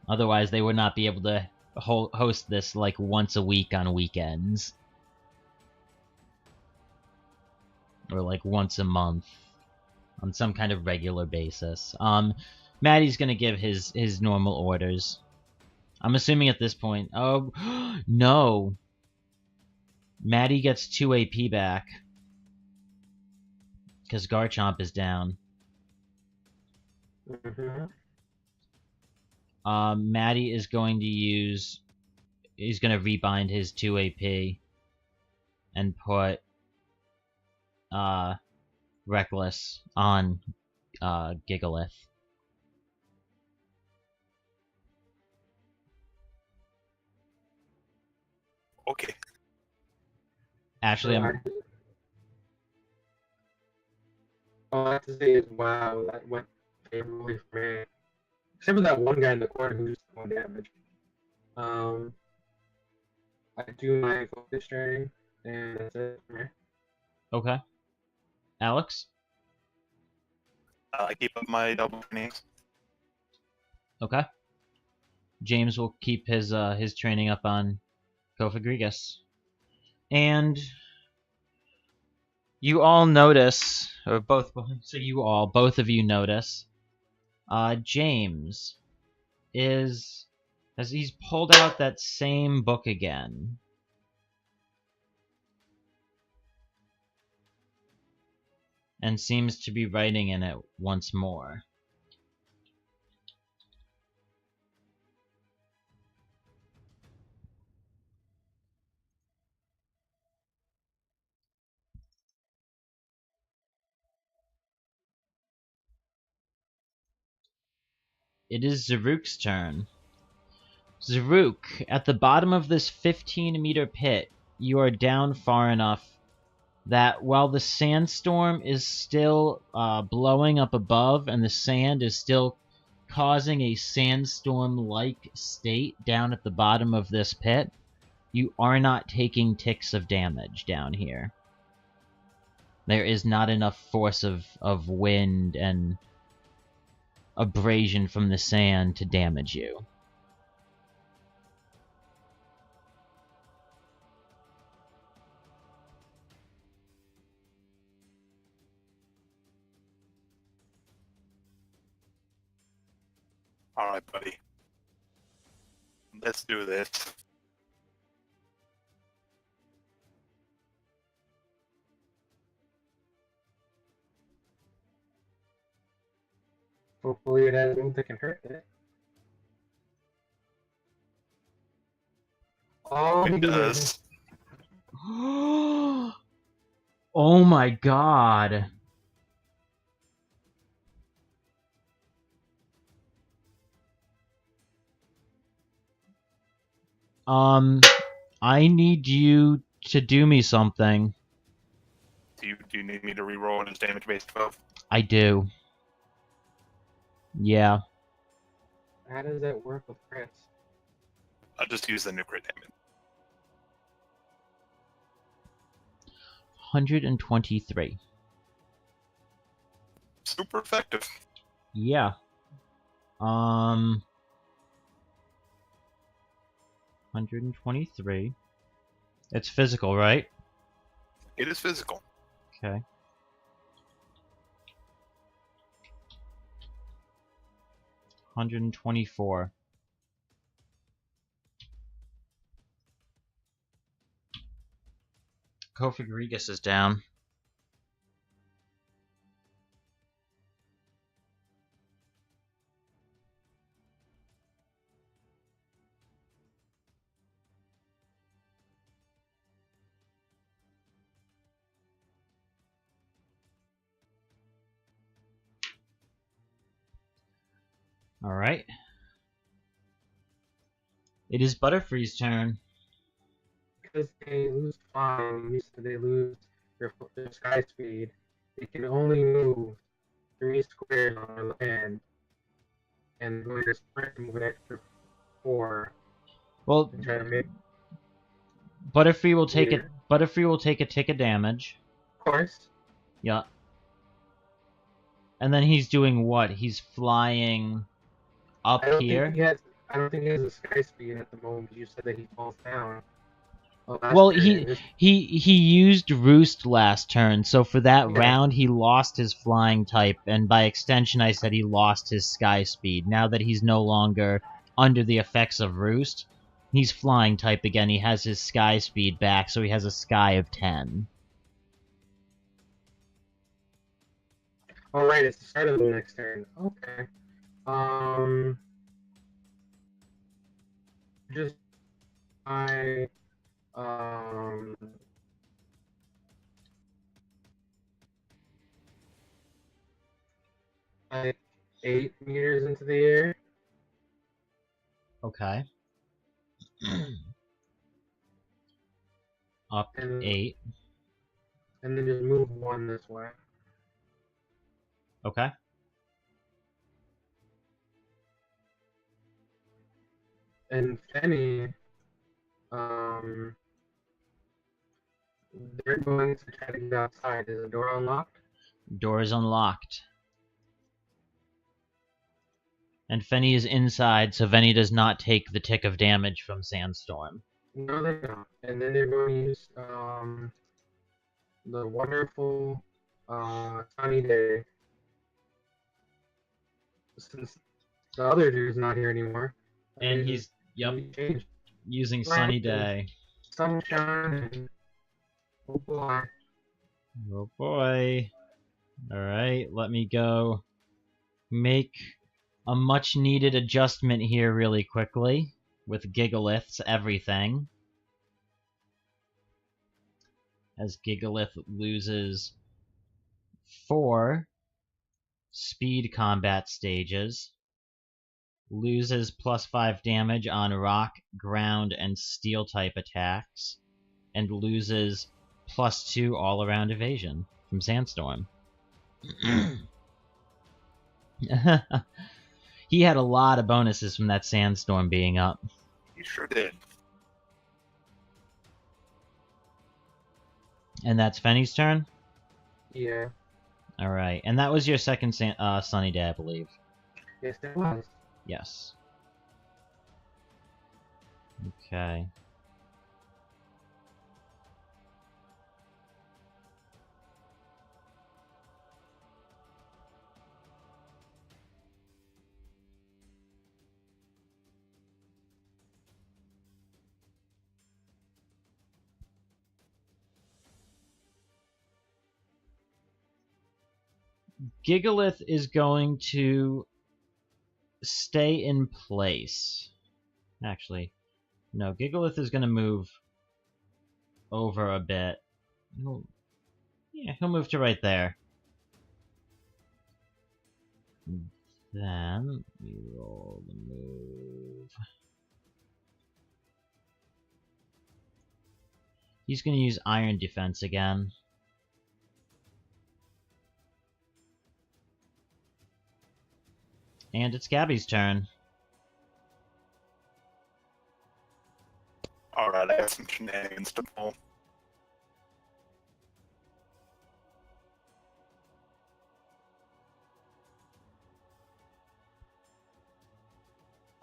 S1: Otherwise, they would not be able to host this like once a week on weekends. Or like once a month on some kind of regular basis. Maddie's gonna give his normal orders. I'm assuming at this point... Oh, no! Maddie gets 2 AP back. Because Garchomp is down.
S3: Mm-hmm.
S1: Maddie is going to use... He's going to rebind his 2 AP. And put... Reckless on Gigalith.
S2: Okay.
S1: Actually,
S3: all I have to say is, wow, that went favorably for me. Except for that one guy in the corner who just took 1 damage. I do my focus training, and that's it for me.
S1: Okay. Alex?
S2: I keep up my double trainings.
S1: Okay. James will keep his training up on Cofagrigus. And you all notice, or both of you notice, James as he's pulled out that same book again. and seems to be writing in it once more. It is Zaruk's turn. Zaruk, at the bottom of this 15-meter pit, you are down far enough that while the sandstorm is still blowing up above and the sand is still causing a sandstorm-like state down at the bottom of this pit, you are not taking ticks of damage down here. There is not enough force of wind and abrasion from the sand to damage you.
S2: All right, buddy. Let's do this.
S3: Hopefully it has moves that can hurt it. Oh,
S2: It does.
S1: Oh my god. I need you to do me something.
S2: Do you need me to reroll on his damage base 12?
S1: I do. Yeah.
S3: How does that work with crits?
S2: I'll just use the new crit damage.
S1: 123.
S2: Super effective.
S1: Yeah. 123. It's physical, right?
S2: It is physical.
S1: Okay. $124. Kofagrigus is down. Alright. It is Butterfree's turn.
S3: Because they lose flying, you said they lose their sky speed. They can only move 3 squares on their land, and going to sprint and move an extra 4.
S1: Well,
S3: And try to make.
S1: Butterfree will take it. Butterfree will take a tick of damage.
S3: Of course.
S1: Yeah. And then he's doing what? He's flying up here.
S3: I don't think he has a sky speed at the moment. You said that he falls down.
S1: Well, he used Roost last turn, so for that round he lost his flying type, and by extension I said he lost his sky speed. Now that he's no longer under the effects of Roost, he's flying type again. He has his sky speed back, so he has a sky of 10.
S3: Oh right, it's the start of the next turn. Okay. Just like 8 meters into the air.
S1: Okay. Up 8.
S3: And then just move 1 this way.
S1: Okay.
S3: And Fenny, they're going to try to get outside. Is the door unlocked?
S1: Door is unlocked. And Fenny is inside, so Fenny does not take the tick of damage from Sandstorm.
S3: No, they don't. And then they're going to use the wonderful sunny day. Since the other dude's not here anymore.
S1: And he's, using sunny day.
S3: Sunshine. Oh boy.
S1: Oh boy. Alright, let me go make a much needed adjustment here really quickly with Gigalith's everything. As Gigalith loses 4 speed combat stages, loses +5 damage on rock, ground, and steel type attacks, and loses +2 all around evasion from Sandstorm. He had a lot of bonuses from that Sandstorm being up.
S2: He sure did.
S1: And that's Fenny's turn?
S3: Yeah.
S1: Alright, and that was your second Sunny Day, I believe.
S3: Yes, it was.
S1: Yes. Okay. Gigalith is going to stay in place. Actually, no, Gigalith is going to move over a bit. He'll move to right there. Then we roll the move. He's going to use Iron Defense again. And it's Gabby's turn.
S2: Alright, I got some shenanigans to pull.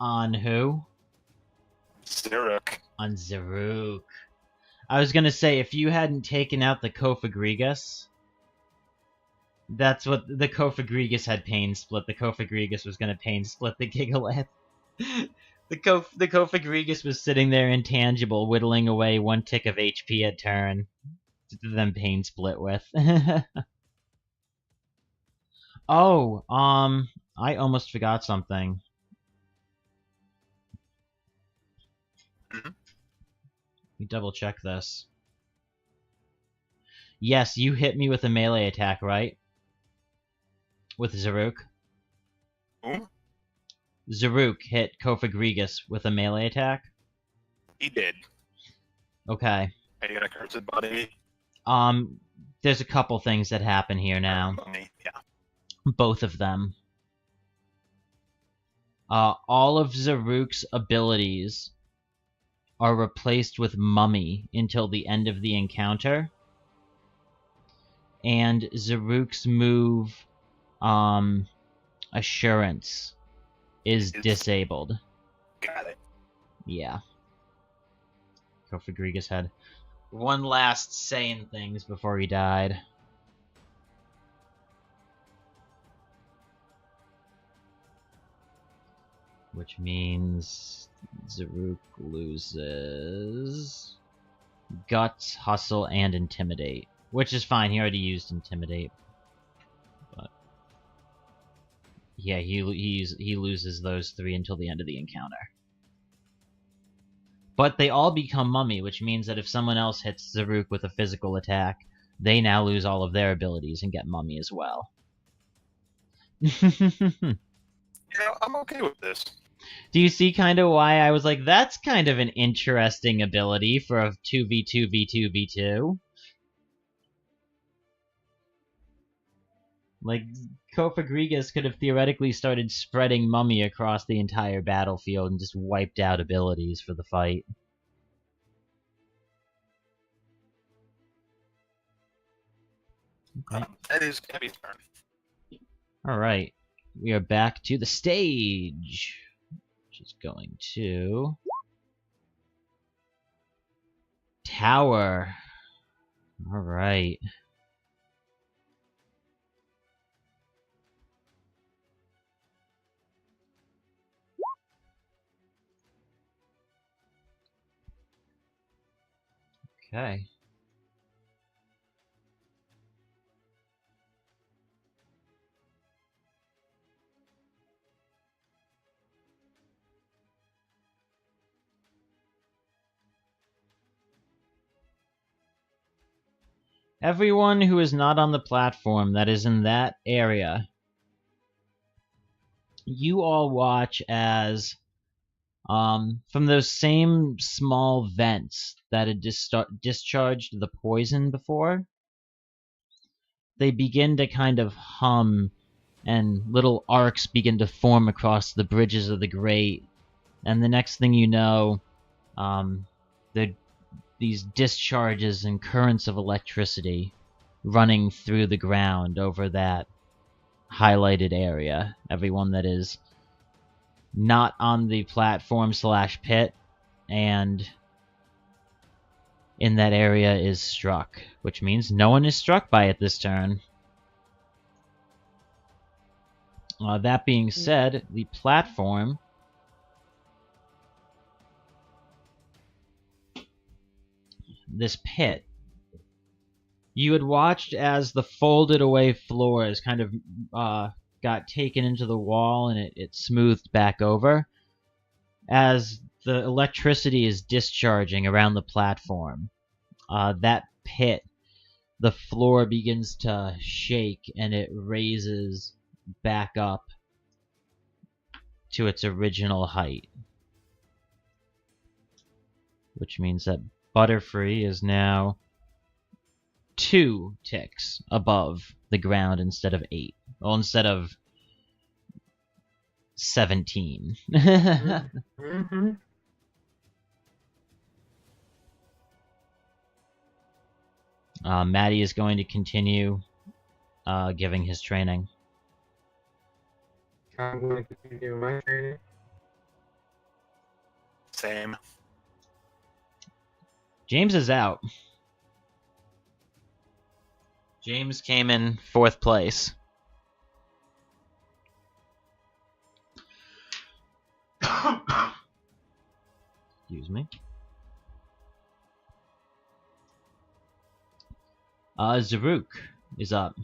S1: On who?
S2: Zeruk.
S1: On Zaruk. I was gonna say, if you hadn't taken out the Kofagrigus, that's what the Kofagrigus had pain split. The Kofagrigus was gonna pain split the Gigalith. The Kofagrigus was sitting there intangible, whittling away 1 tick of HP a turn to then pain split with. Oh, I almost forgot something.
S2: Mhm.
S1: Let me double check this. Yes, you hit me with a melee attack, right? With Zaruk.
S2: Who?
S1: Zaruk hit Kofagrigus with a melee attack.
S2: He did.
S1: Okay.
S2: Are you gonna curse it, buddy?
S1: There's a couple things that happen here now.
S2: Yeah.
S1: Both of them. All of Zaruk's abilities are replaced with Mummy until the end of the encounter. And Zaruk's move, Assurance, is disabled.
S2: Got it.
S1: Yeah. Kofagrigus had one last say in things before he died. Which means Zaruk loses Guts, Hustle, and Intimidate. Which is fine, he already used Intimidate. But yeah, he loses those 3 until the end of the encounter. But they all become Mummy, which means that if someone else hits Zaruk with a physical attack, they now lose all of their abilities and get Mummy as well.
S2: Yeah, I'm okay with this.
S1: Do you see kind of why I was like, that's kind of an interesting ability for a 2v2 v2 v2? Like, Kofagrigus could have theoretically started spreading Mummy across the entire battlefield and just wiped out abilities for the fight. Okay.
S2: That is Gabby's turn.
S1: Alright. We are back to the stage. Which is going to... Tower. Alright. Okay. Everyone who is not on the platform that is in that area, you all watch as, from those same small vents that had discharged the poison before, they begin to kind of hum, and little arcs begin to form across the bridges of the grate. And the next thing you know, these discharges and currents of electricity running through the ground over that highlighted area. Everyone that is not on the platform / pit and in that area is struck, which means no one is struck by it this turn. That being said, the platform this pit, you had watched as the folded away floors kind of got taken into the wall and it smoothed back over. As the electricity is discharging around the platform, that pit, the floor begins to shake and it raises back up to its original height. Which means that Butterfree is now 2 ticks above the ground instead of 8. Well, instead of 17.
S3: Mm-hmm.
S1: Maddie is going to continue giving his training.
S3: I'm going to continue my training.
S2: Same.
S1: James is out. James came in 4th place. Excuse me. Zaruk is up.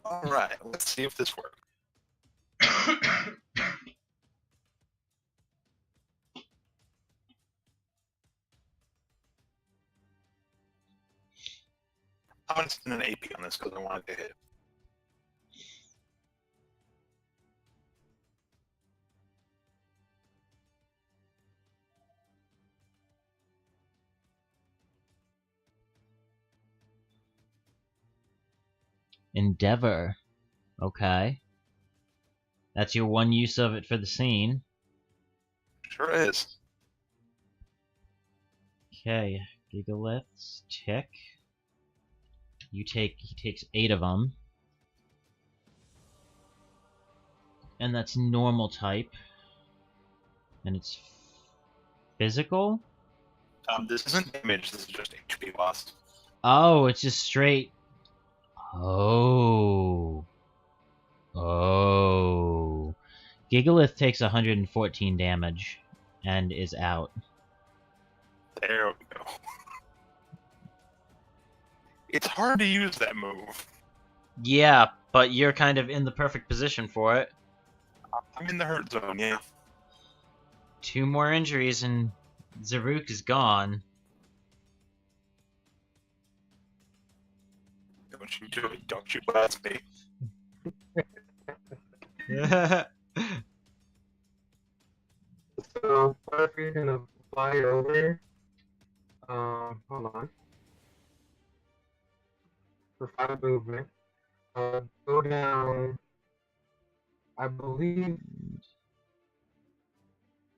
S2: Alright, let's see if this works. I'm going to spend an AP on this because I wanted to hit.
S1: Endeavor. Okay. That's your one use of it for the scene.
S2: Sure is.
S1: Okay. Gigaliths. Tick. He takes 8 of them. And that's normal type. And it's physical?
S2: This isn't damage, this is just HP lost.
S1: Oh, it's just straight. Oh. Oh. Gigalith takes 114 damage and is out.
S2: There we go. It's hard to use that move.
S1: Yeah, but you're kind of in the perfect position for it.
S2: I'm in the hurt zone, yeah.
S1: 2 more injuries and Zaruk is gone.
S2: Don't you do it, don't you blast me.
S3: So, Butterfree's gonna fly over. Hold on. For 5 movement. Go down. I believe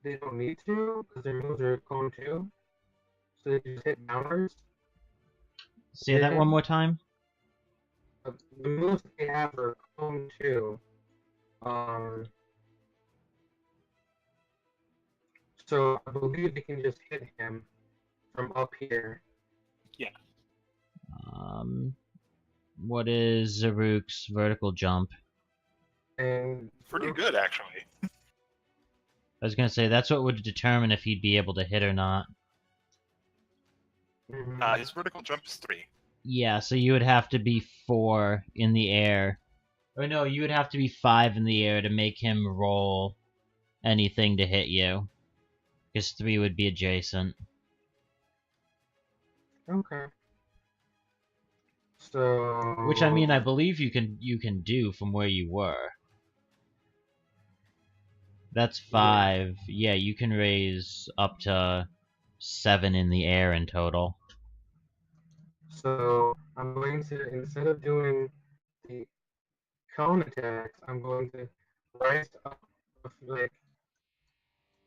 S3: they don't need to because their moves are cone 2. So they just hit downwards.
S1: Say that one more time.
S3: The moves they have are cone 2. So I believe they can just hit him from up here.
S2: Yeah.
S1: What is Zaruk's vertical jump?
S3: And
S2: Pretty good, actually.
S1: I was gonna say, that's what would determine if he'd be able to hit or not.
S2: His vertical jump is 3.
S1: Yeah, so you would have to be 4 in the air. Or no, you would have to be 5 in the air to make him roll anything to hit you. Because 3 would be adjacent.
S3: Okay. So.
S1: Which I mean, I believe you can do from where you were. That's 5. Yeah, you can raise up to 7 in the air in total.
S3: So I'm going to, instead of doing the cone attacks, I'm going to rise up like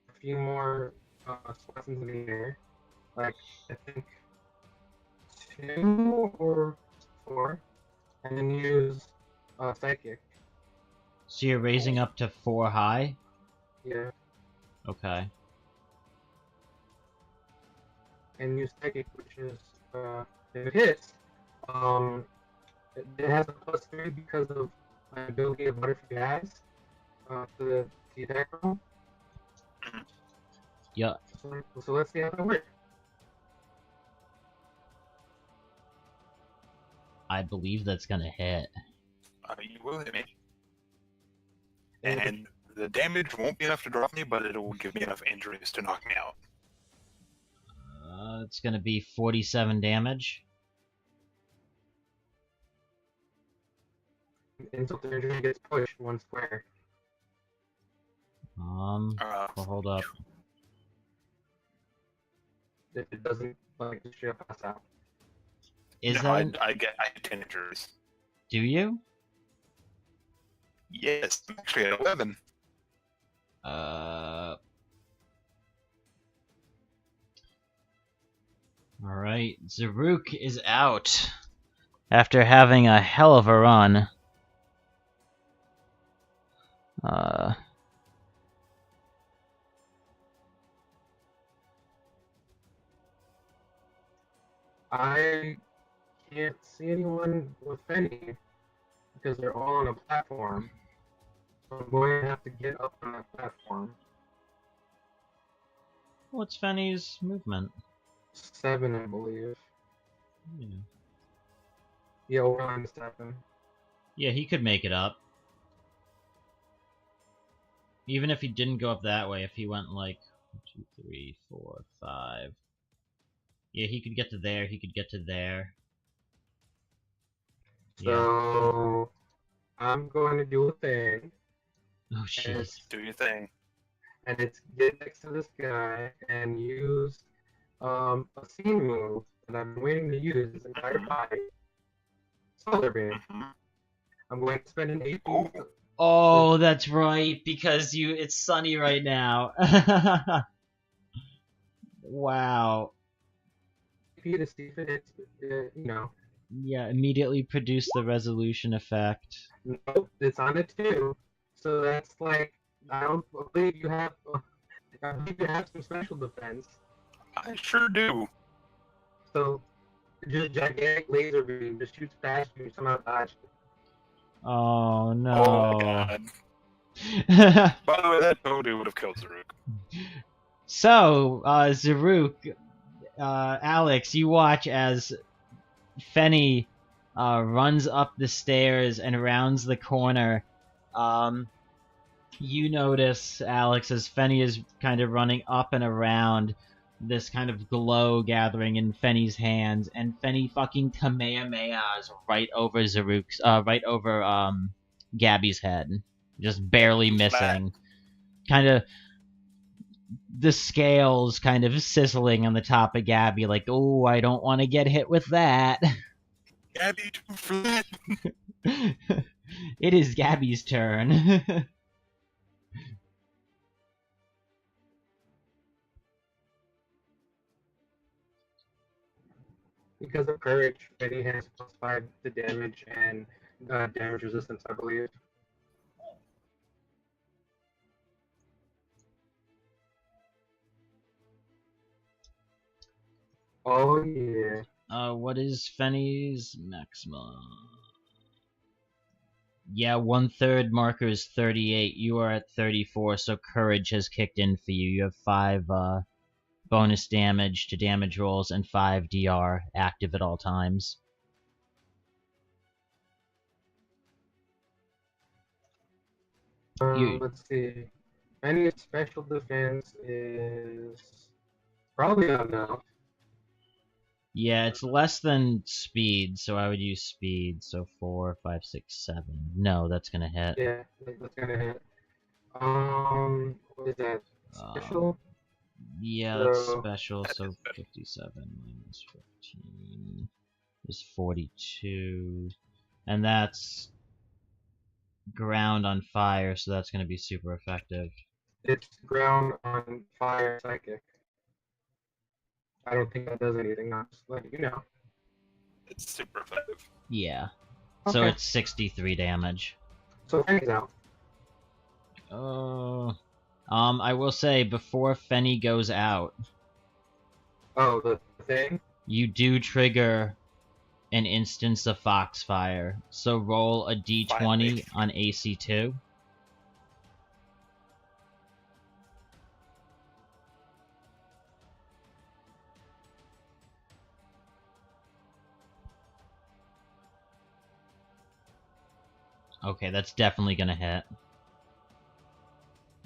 S3: a few more spots into the air. Like I think 2 or 4, and then use psychic.
S1: So you're raising up to 4 high?
S3: Yeah,
S1: Okay.
S3: and use psychic, which is if it hits, it has a +3 because of my ability of Butterfree has to the attack roll.
S1: Yeah.
S3: So let's see how that works.
S1: I believe that's gonna hit.
S2: You will hit me. And the damage won't be enough to drop me, but it will give me enough injuries to knock me out.
S1: It's gonna be 47 damage.
S3: Until the injury gets pushed 1 square.
S1: Well, hold up.
S3: If it doesn't, like, just straight up pass out.
S1: Is
S2: no,
S1: that?
S2: I get 10 injuries.
S1: Do you?
S2: Yes, I'm actually at 11.
S1: Alright, Zaruk is out. After having a hell of a run.
S3: I can't see anyone with Fenny because they're all on a platform. So I'm going to have to get up on that platform.
S1: What's Fenny's movement?
S3: 7, I believe.
S1: Yeah.
S3: Yeah, over on 7.
S1: Yeah, he could make it up. Even if he didn't go up that way, if he went like 1, 2, 3, 4, 5. Yeah, he could get to there, he could get to there.
S3: So I'm going to do a thing.
S1: Oh, jeez.
S2: Do your thing.
S3: And it's get next to this guy and use a scene move that I've been waiting to use this entire fight. Solar Beam. I'm going to spend an AP.
S1: Oh, that's right, because it's sunny right now. Wow.
S3: To see if it hits,
S1: Yeah, immediately produce the resolution effect.
S3: Nope, it's on a 2. So that's like, I don't believe you have. I believe you have some special defense.
S2: I sure do.
S3: So, just gigantic laser beam just shoots past you, somehow dodge it.
S1: Oh no.
S2: Oh my god. By the way, that totally would have killed Zaruk.
S1: So, Zaruk, Alex, you watch as Fenny runs up the stairs and rounds the corner. You notice, Alex, as Fenny is kind of running up and around, this kind of glow gathering in Fenny's hands, and Fenny fucking Kamehamehas right over Zaruk's, right over Gabby's head, just barely missing. Kind of the scales kind of sizzling on the top of Gabby, like, oh, I don't want to get hit with that.
S2: Gabby, too flat.
S1: It is Gabby's turn.
S3: Because of courage, Fenny has +5 to damage and damage resistance, I believe. Oh yeah.
S1: What is Fenny's maximum? Yeah, 1/3 marker is 38. You are at 34, so courage has kicked in for you. You have 5 bonus damage to damage rolls and 5 DR active at all times.
S3: Let's see. Fenny's special defense is probably not enough.
S1: Yeah, it's less than speed, so I would use speed. So 4, 5, 6, 7. No, that's gonna hit.
S3: Yeah, that's gonna hit. What is that?
S1: Um,
S3: Special?
S1: yeah, that's
S3: So,
S1: special.
S2: That
S1: So
S2: is better.
S1: 57 minus 15 is 42, and that's ground on fire, so that's gonna be super effective.
S3: it's ground on fire psychic. I don't think that does anything. I'm just letting you know.
S2: It's super effective.
S1: Yeah. So
S3: Okay.
S1: it's 63 damage.
S3: So Fanny's out.
S1: I will say before Fenny goes out,
S3: Oh, the thing?
S1: you do trigger an instance of Foxfire. So roll a d20
S2: Finally.
S1: on AC2. Okay, that's definitely gonna hit.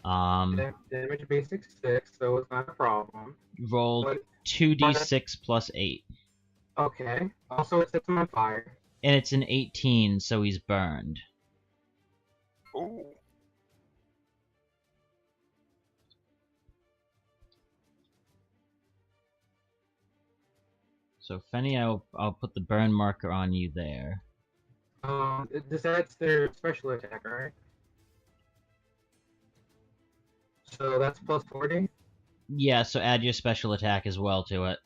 S3: Damage basic 6, so it's not a problem.
S1: Roll
S3: But
S1: 2d6 plus 8.
S3: okay. Also, it sets him on fire.
S1: And it's an 18, so he's burned.
S2: Ooh.
S1: So Fenny, I'll put the burn marker on you there.
S3: This adds their special attack, right? So that's plus 40.
S1: Yeah, so add your special attack as well to it.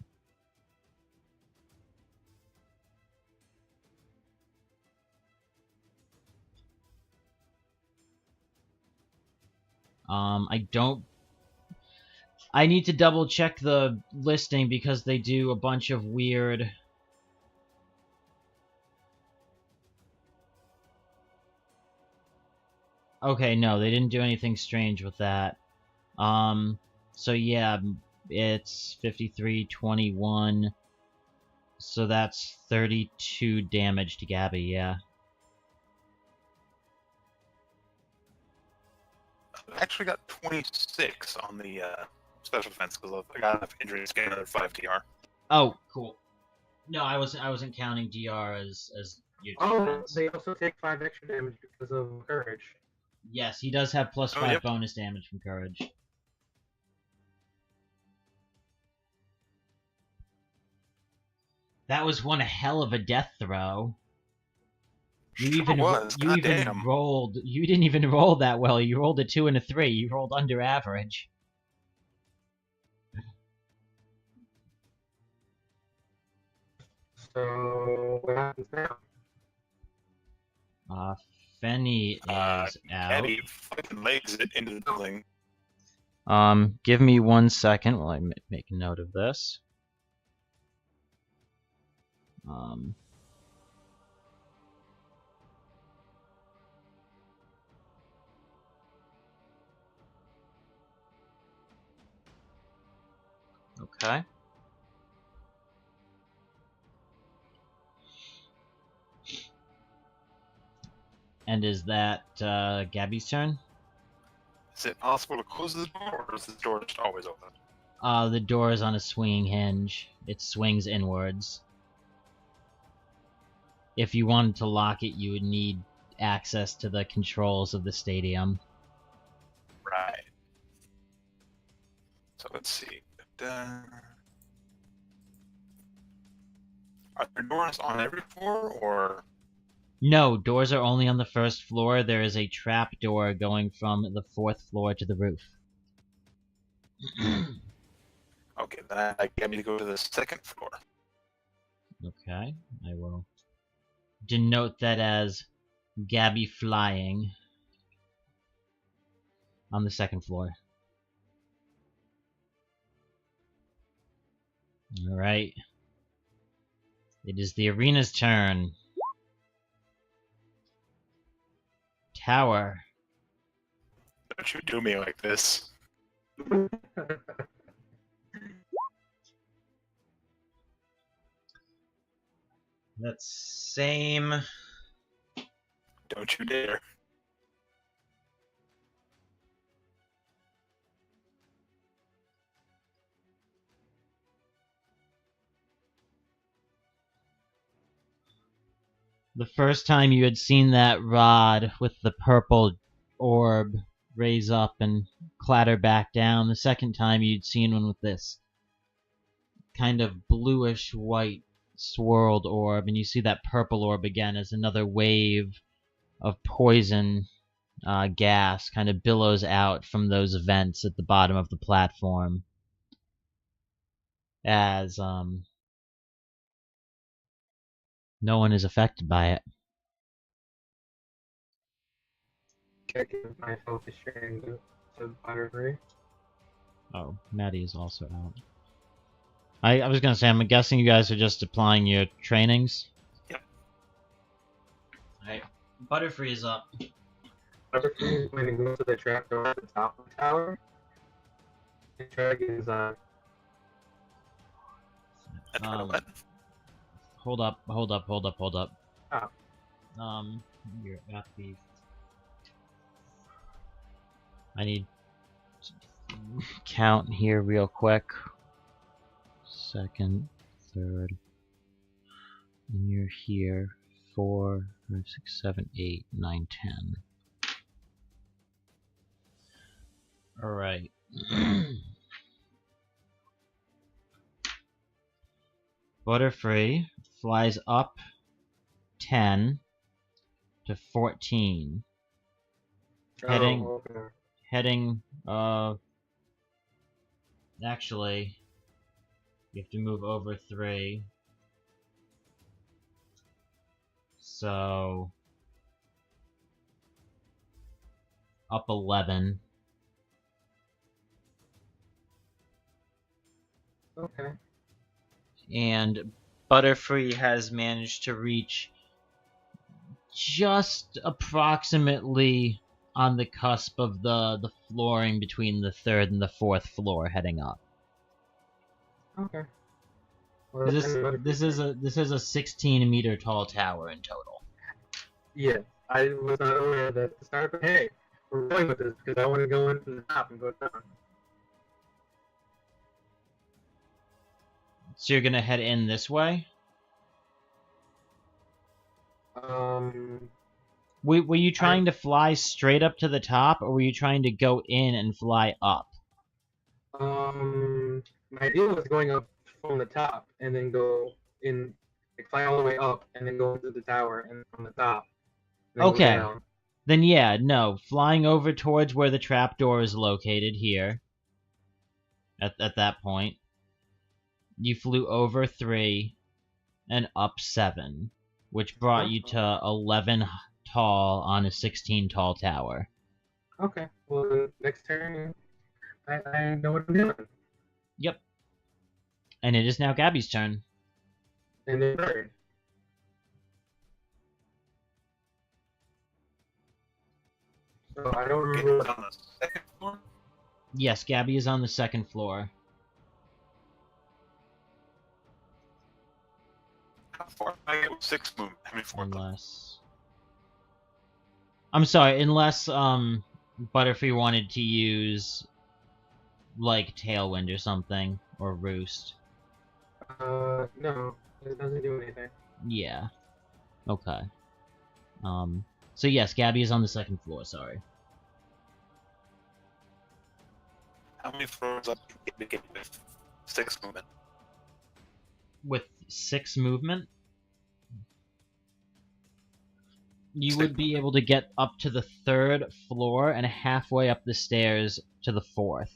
S1: I need to double check the listing because they do a bunch of weird... Okay, no, they didn't do anything strange with that. So yeah, it's 53, 21. So that's 32 damage to Gabby, yeah.
S2: I actually got 26 on the special defense because I got enough injuries to get another 5 DR.
S1: Oh, cool. No, I wasn't counting DR as your defense.
S3: They also take 5 extra damage because of courage.
S1: Yes, he does have plus 5
S2: yep.
S1: bonus damage from courage. That was one hell of a death throw. You even rolled. You didn't even roll that well. You rolled a 2 and a 3. You rolled under average.
S3: So what happens now?
S1: Fenny is out.
S2: Eddie fucking legs it into the building.
S1: Give me 1 second while I make a note of this. Okay. And is that Gabby's turn?
S2: Is it possible to close the door, or is this door just always open?
S1: The door is on a swinging hinge. It swings inwards. If you wanted to lock it, you would need access to the controls of the stadium.
S2: Right. So let's see. Are there doors on every floor, or...?
S1: No, doors are only on the first floor. There is a trap door going from the 4th floor to the roof.
S2: Okay, then I need to go to the 2nd floor.
S1: Okay, I will denote that as Gabby flying on the 2nd floor. Alright. It is the arena's turn. Tower.
S2: Don't you do me like this.
S1: That's same.
S2: Don't you dare.
S1: The first time you had seen that rod with the purple orb raise up and clatter back down. The second time you'd seen one with this kind of bluish white swirled orb, and you see that purple orb again as another wave of poison gas kind of billows out from those vents at the bottom of the platform as no one is affected by it.
S3: Checking myself to sharing the Butterfree.
S1: Oh, Maddie is also out. I was gonna say, I'm guessing you guys are just applying your trainings?
S2: Yep.
S1: Alright, Butterfree is up.
S3: Butterfree is going to go to the trapdoor at the top of the tower. The dragon is on.
S1: Hold up.
S3: Oh.
S1: You're at the... I need to count here real quick. Second, third, and you're here. 4, 5, 6, 7, 8, 9, 10. Alright. Butterfree flies up 10 to 14. Heading, actually, you have to move over 3. So, up 11.
S3: Okay.
S1: And Butterfree has managed to reach just approximately on the cusp of the flooring between the 3rd and the 4th floor heading up.
S3: Okay. Well,
S1: This is a 16 meter tall tower in total.
S3: Yeah, I was not aware of that at the start, but hey, we're going with this because I want to go into the top and go down.
S1: So you're gonna head in this way? Were you trying to fly straight up to the top, or were you trying to go in and fly up?
S3: My idea was going up from the top and then go in, like fly all the way up and then go into the tower and from the top.
S1: Okay. Then yeah, no. Flying over towards where the trapdoor is located here. At that point. You flew over 3 and up 7. Which brought you to 11 tall on a 16 tall tower.
S3: Okay. Well, next turn, I know what I'm doing.
S1: Yep. And it is now Gabby's turn.
S3: And then third. So I don't remember.
S2: On the 2nd floor?
S1: Yes, Gabby is on the 2nd floor.
S2: How far did I get with 6 movement? How many 4?
S1: Unless... I'm sorry, unless Butterfree wanted to use like Tailwind or something, or Roost.
S3: No, it doesn't do anything.
S1: Yeah. Okay. So yes, Gabby is on the 2nd floor, sorry.
S2: How many floors up do you get with 6 movement?
S1: With 6 movement, you would be able to get up to the 3rd floor and halfway up the stairs to the 4th.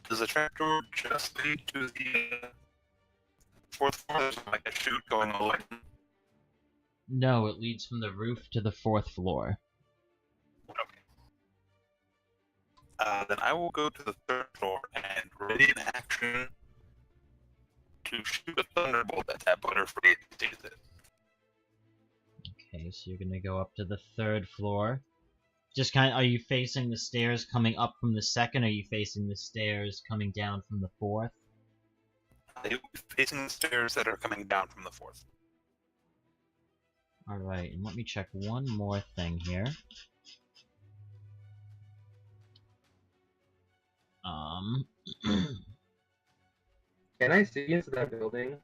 S2: Does the trapdoor just lead to the 4th floor? There's like a chute going all the way.
S1: No, it leads from the roof to the 4th floor.
S2: Okay. Then I will go to the 3rd floor and ready in action to shoot a thunderbolt at that Butterfree.
S1: Okay, so you're gonna go up to the 3rd floor. Just kind of, are you facing the stairs coming up from the 2nd, or are you facing the stairs coming down from the 4th?
S2: They will be facing the stairs that are coming down from the 4th.
S1: Alright, and let me check one more thing here.
S3: Can I see into that building?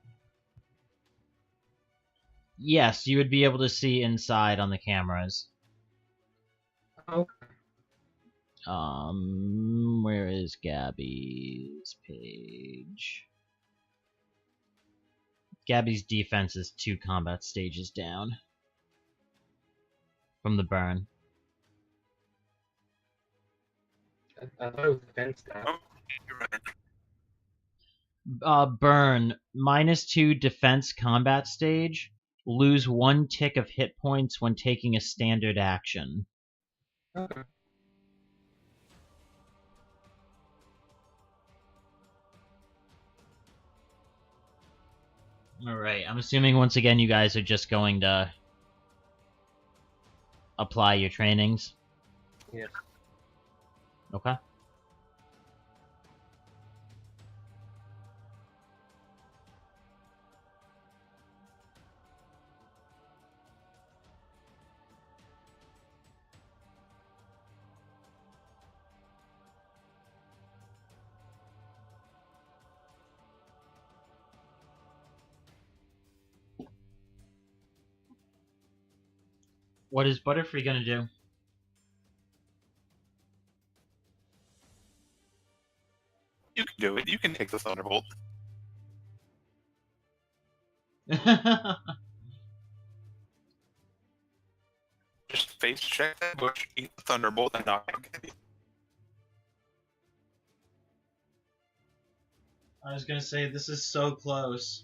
S1: Yes, you would be able to see inside on the cameras.
S3: Oh,
S1: Where is Gabby's page? Gabby's defense is 2 combat stages down from the burn.
S3: I thought it was defense stat.
S2: Oh, you're right.
S1: Burn, -2 defense combat stage. Lose 1 tick of hit points when taking a standard action.
S3: Okay.
S1: Alright, I'm assuming once again you guys are just going to apply your trainings.
S3: Yes.
S1: Okay. What is Butterfree gonna do?
S2: You can do it. You can take the Thunderbolt. Just face check that bush, eat the Thunderbolt, and knock out Gabby.
S1: I was gonna say, this is so close.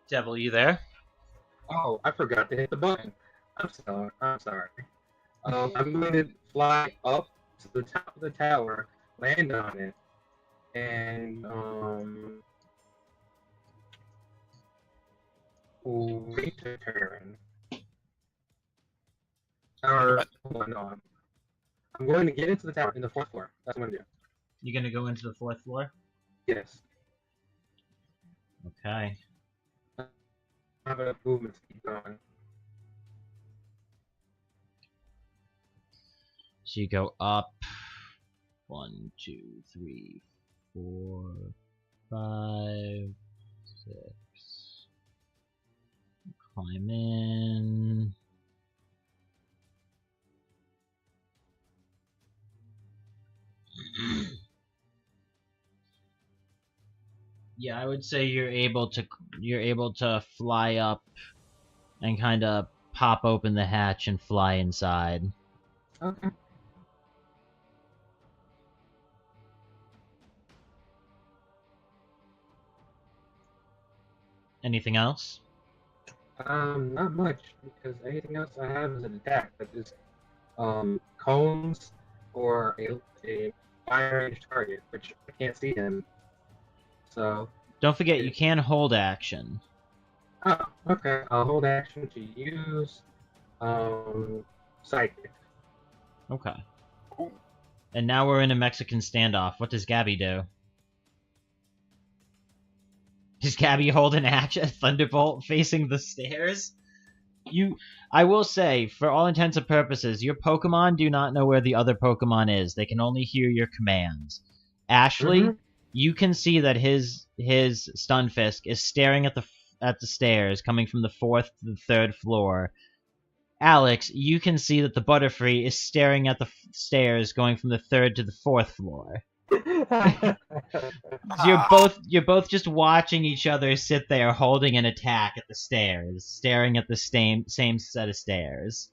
S1: Devil, you there?
S3: Oh, I forgot to hit the button. I'm sorry. I'm going to fly up to the top of the tower, land on it, and return. Or hold on, no, I'm going to get into the tower in the 4th floor. That's what I'm gonna do.
S1: You gonna go into the 4th floor?
S3: Yes.
S1: Okay.
S3: I have enough movement to keep going.
S1: So you go up 1, 2, 3, 4, 5, 6. Climb in. Yeah, I would say you're able to fly up and kind of pop open the hatch and fly inside.
S3: Okay.
S1: Anything else?
S3: Not much, because anything else I have is an attack that is cones or a fire range target, which I can't see him. So
S1: Don't forget, you can hold action.
S3: oh, okay. I'll hold action to use psychic.
S1: Okay.
S2: Ooh.
S1: And now we're in a Mexican standoff. What does Gabby do? Does Gabby hold an a thunderbolt facing the stairs? I will say, for all intents and purposes, your Pokemon do not know where the other Pokemon is. They can only hear your commands. Ashley, you can see that his Stunfisk is staring at the stairs coming from the 4th to the 3rd floor. Alex, you can see that the Butterfree is staring at the stairs going from the 3rd to the 4th floor. You're both just watching each other sit there holding an attack at the stairs, staring at the same set of stairs.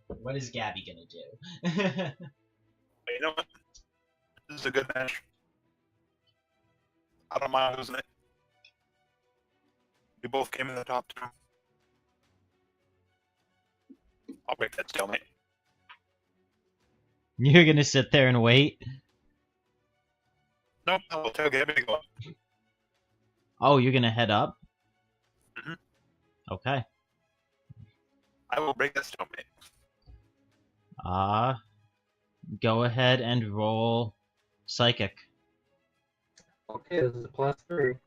S1: What is Gabby gonna do?
S2: You know what? This is a good match. I don't mind losing it. We both came in the top two. I'll break that stalemate.
S1: You're gonna sit there and wait?
S2: Nope, I will tailgate and go up.
S1: Oh, you're gonna head up?
S2: Mhm.
S1: Okay.
S2: I will break that stalemate.
S1: Go ahead and roll Psychic.
S3: Okay, this is a +3.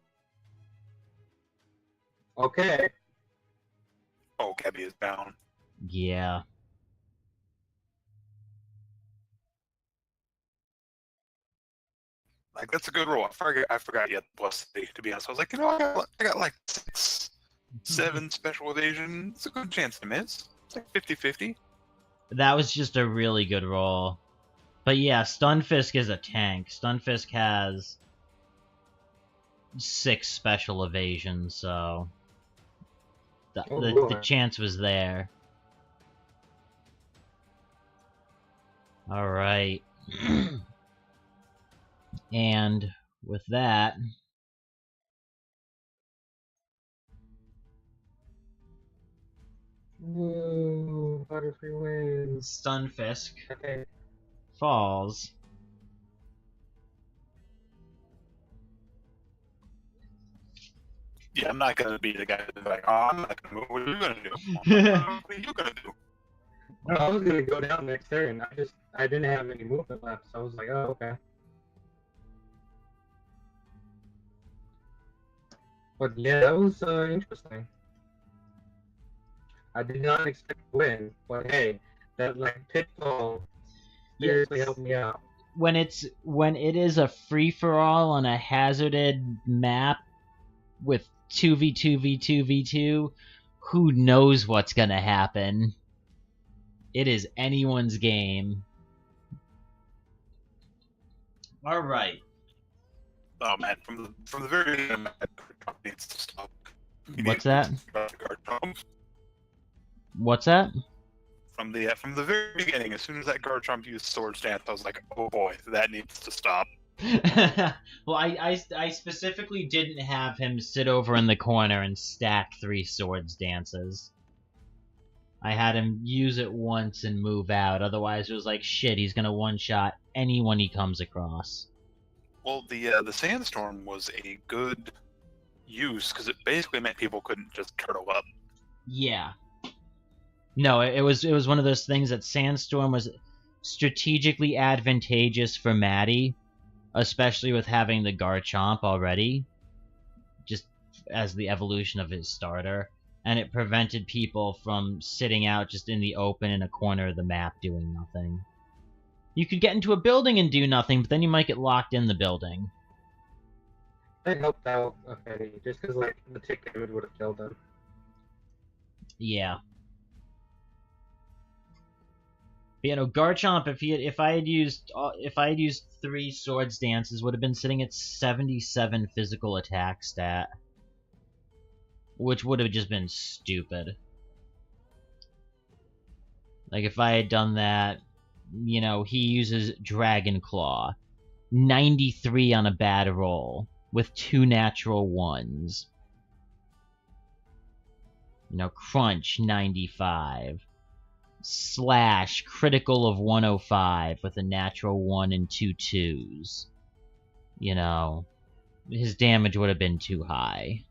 S3: Okay.
S2: Oh, Gabby is down.
S1: Yeah.
S2: Like, that's a good roll. I forgot you had +3, to be honest. I was like, you know, I got like 6, 7 special evasion. It's a good chance to miss. It's like 50-50.
S1: That was just a really good roll. But yeah, Stunfisk is a tank. Stunfisk has 6 special evasion, so the chance was there. Alright. And with that,
S3: Woo, Butterfree wins.
S1: Stunfisk
S3: Okay.
S1: falls.
S2: Yeah, I'm not gonna be the guy that's like, oh, I'm not gonna move. What are you gonna do? What are you gonna do?
S3: No, I was gonna go down next turn. I didn't have any movement left, so I was like, oh, okay. But yeah, that was interesting. I did not expect to win, but hey, that like pitfall seriously helped me out.
S1: When it is a free for all on a hazarded map with 2v2v2v2, who knows what's gonna happen? It is anyone's game. All right.
S2: Oh man, from the very beginning, Trump needs to stop.
S1: What's that?
S2: Trump.
S1: What's that?
S2: From the very beginning, as soon as that Garchomp used Sword Stance, I was like, oh boy, that needs to stop.
S1: Well, I specifically didn't have him sit over in the corner and stack 3 Swords Dances. I had him use it once and move out. Otherwise, it was like, shit, he's gonna one-shot anyone he comes across.
S2: Well, the Sandstorm was a good use, because it basically meant people couldn't just turtle up.
S1: Yeah. No, it was one of those things that Sandstorm was strategically advantageous for Maddie, especially with having the Garchomp already, just as the evolution of his starter, and it prevented people from sitting out just in the open in a corner of the map doing nothing. You could get into a building and do nothing, but then you might get locked in the building.
S3: That helped out Fetty, just because like the tick damage would have killed him.
S1: Yeah. But, you know, Garchomp, if I had used 3 Swords Dances, would have been sitting at 77 physical attack stat, which would have just been stupid. Like if I had done that, you know, he uses Dragon Claw, 93 on a bad roll with 2 natural 1s. You know, Crunch 95. Slash critical of 105 with a natural 1 and 2 2s. You know, his damage would have been too high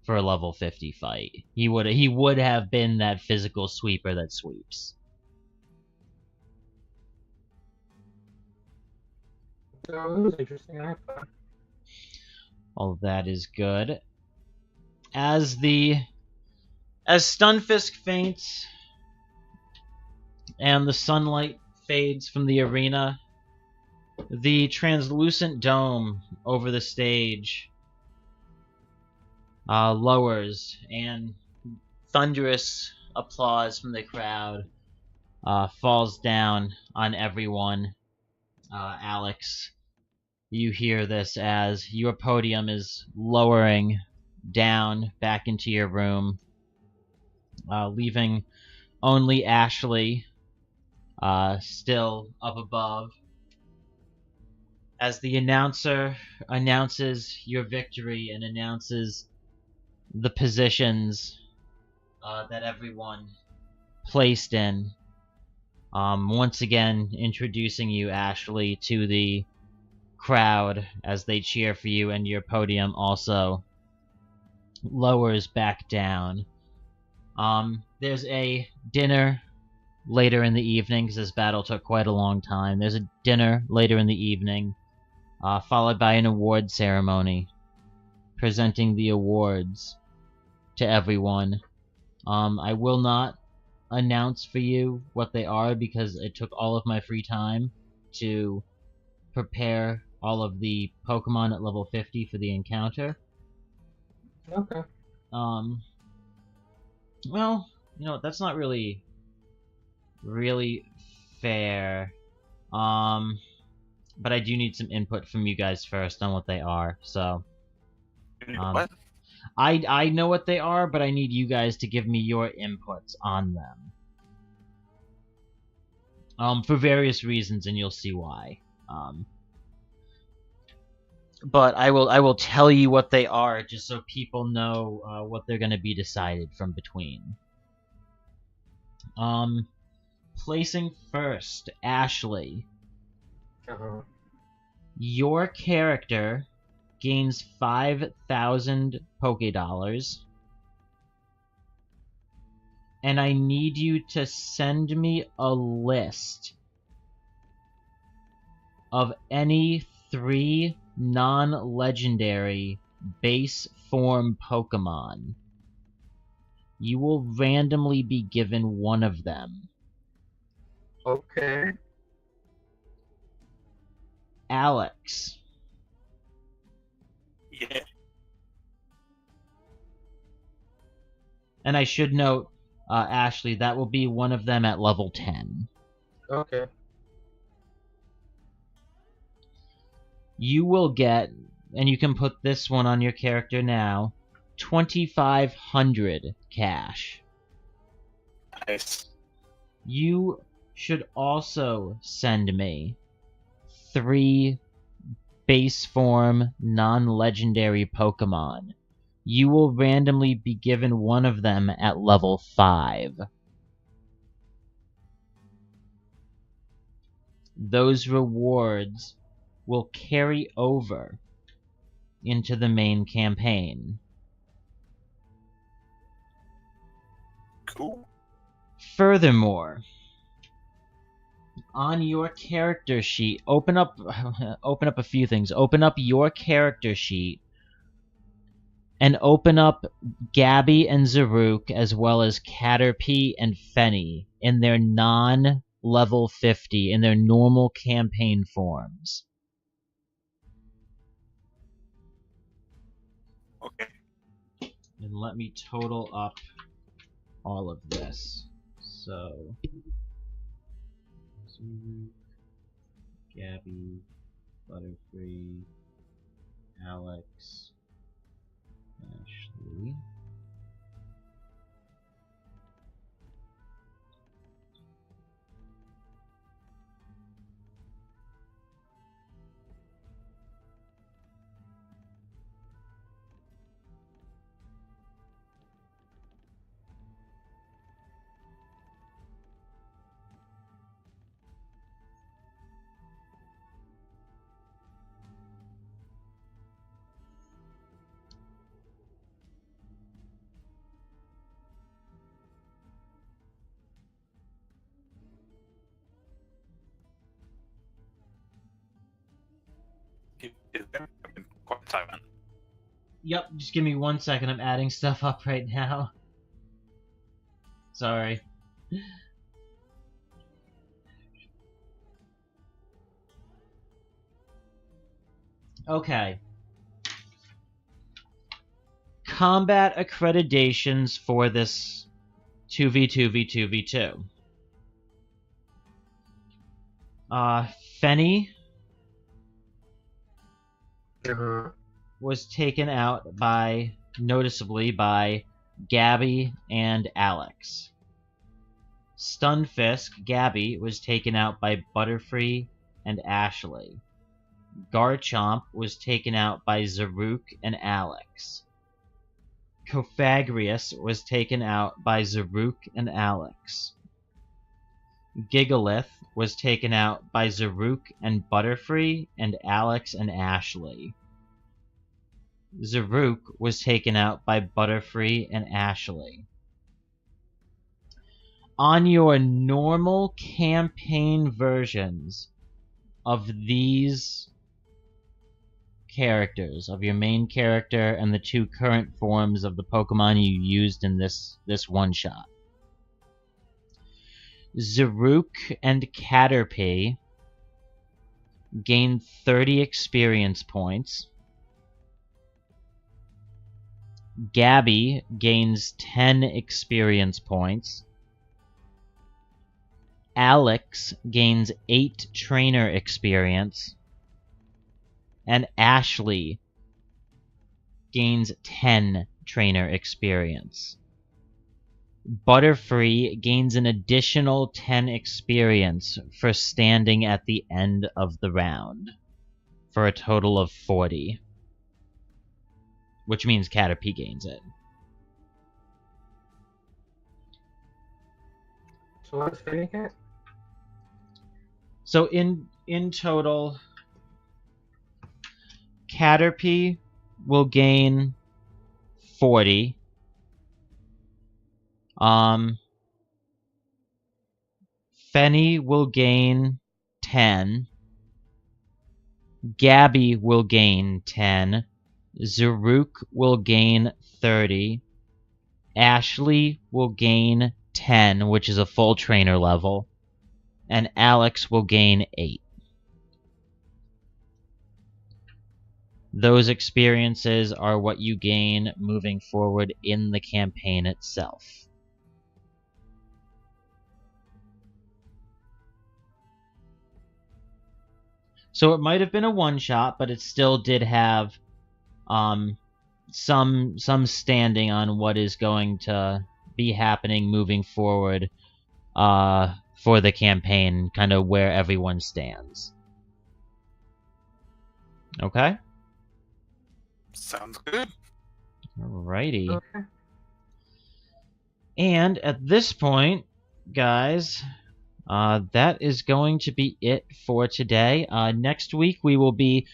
S1: for a level 50 fight. He would have been that physical sweeper that sweeps.
S3: So it was interesting. I had fun.
S1: All of that is good. As Stunfisk faints and the sunlight fades from the arena, the translucent dome over the stage lowers, and thunderous applause from the crowd falls down on everyone. Alex, you hear this as your podium is lowering down back into your room, leaving only Ashley still up above. As the announcer announces your victory and announces the positions that everyone placed in. Once again, introducing you, Ashley, to the crowd as they cheer for you, and your podium also lowers back down. There's a dinner later in the evening, because this battle took quite a long time. There's a dinner later in the evening, followed by an award ceremony, presenting the awards to everyone. I will not announce for you what they are, because it took all of my free time to prepare all of the Pokemon at level 50 for the encounter.
S3: Okay.
S1: Well, you know, that's not really fair. But I do need some input from you guys first on what they are, so...
S2: What?
S1: I know what they are, but I need you guys to give me your inputs on them. For various reasons, and you'll see why. But I will tell you what they are, just so people know what they're going to be decided from between. Placing first, Ashley.
S3: Uh-huh.
S1: Your character gains 5,000 Pokédollars. And I need you to send me a list of any 3 non-legendary base form Pokemon. You will randomly be given one of them.
S3: Okay.
S1: Alex.
S2: Yeah.
S1: And I should note, Ashley, that will be one of them at level 10.
S3: Okay.
S1: You will get, and you can put this one on your character now, 2,500 cash.
S2: Nice.
S1: You should also send me 3 base form non-legendary Pokemon. You will randomly be given one of them at level 5. Those rewards will carry over into the main campaign.
S2: Cool.
S1: Furthermore, on your character sheet, open up a few things. Open up your character sheet and open up Gabby and Zaruk, as well as Caterpie and Fenny in their non-level 50, in their normal campaign forms.
S2: Okay.
S1: And let me total up all of this. So, Zaruk, Gabby, Butterfree, Alex, Ashley.
S2: I've been quite silent.
S1: Yep, just give me 1 second. I'm adding stuff up right now. Sorry. Okay. Combat accreditations for this 2v2v2v2. Fenny
S3: Uh-huh.
S1: was taken out noticeably by Gabby and Alex. Stunfisk, Gabby, was taken out by Butterfree and Ashley. Garchomp was taken out by Zaruk and Alex. Cofagrius was taken out by Zaruk and Alex. Gigalith was taken out by Zaruk and Butterfree and Alex and Ashley. Zaruk was taken out by Butterfree and Ashley. On your normal campaign versions of these characters, of your main character and the two current forms of the Pokemon you used in this one-shot, Zaruk and Caterpie gain 30 experience points. Gabby gains 10 experience points. Alex gains 8 trainer experience. And Ashley gains 10 trainer experience. Butterfree gains an additional 10 experience for standing at the end of the round, for a total of 40. Which means Caterpie gains it.
S3: So what's Fanny Cat?
S1: So in total, Caterpie will gain 40. Fenny will gain 10. Gabby will gain 10. Zaruk will gain 30. Ashley will gain 10, which is a full trainer level. And Alex will gain 8. Those experiences are what you gain moving forward in the campaign itself. So it might have been a one-shot, but it still did have some standing on what is going to be happening moving forward for the campaign, kind of where everyone stands. Okay?
S2: Sounds good.
S1: Alrighty.
S3: Okay.
S1: And at this point, guys, that is going to be it for today. Next week, we will be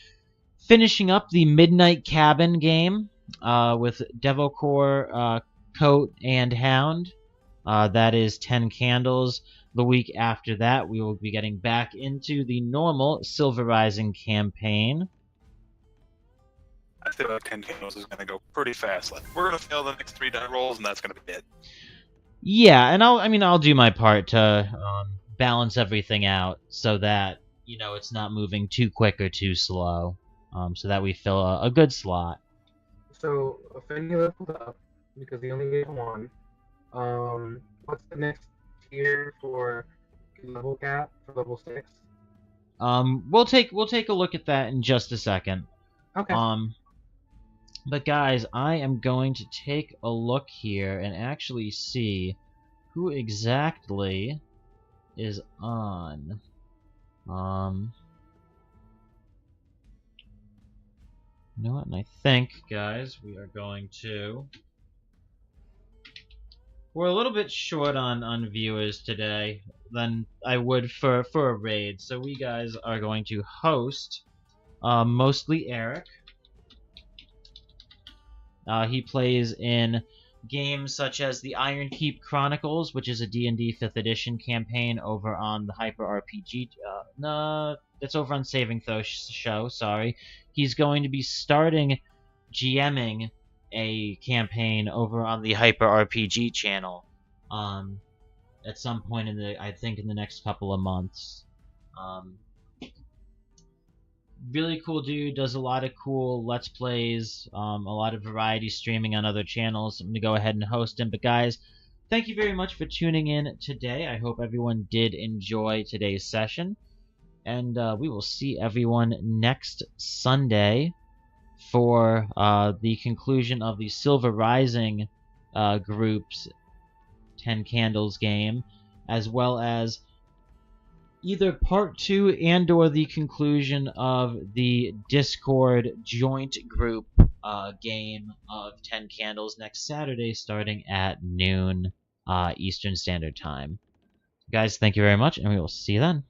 S1: finishing up the Midnight Cabin game with Devilcore, Coat, and Hound. That is 10 candles. The week after that, we will be getting back into the normal Sylva Rising campaign.
S2: I feel like 10 candles is going to go pretty fast. Like, we're going to fail the next 3 die rolls, and that's going to be it.
S1: Yeah, and I'll do my part to balance everything out so that, you know, it's not moving too quick or too slow, so that we fill a good slot.
S3: So Fanny leveled up because he only gave 1. What's the next tier for level cap for level 6?
S1: We'll take a look at that in just a second.
S3: Okay.
S1: But guys, I am going to take a look here and actually see who exactly is on. You know what? And I think, guys, we are going to. We're a little bit short on viewers today than I would for a raid, so we guys are going to host mostly Eric. He plays in games such as the Iron Keep Chronicles, which is a D&D 5th edition campaign over on the Hyper RPG. No, that's over on Saving Throw show. Sorry, he's going to be starting GMing a campaign over on the Hyper RPG channel. At some point in the, I think, in the next couple of months. Really cool dude, does a lot of cool Let's Plays, a lot of variety streaming on other channels. I'm going to go ahead and host him. But guys, thank you very much for tuning in today. I hope everyone did enjoy today's session. And we will see everyone next Sunday for the conclusion of the Sylva Rising group's 10 Candles game, as well as either part 2 and or the conclusion of the Discord joint group game of 10 Candles next Saturday starting at noon Eastern Standard Time. Guys, thank you very much, and we will see you then.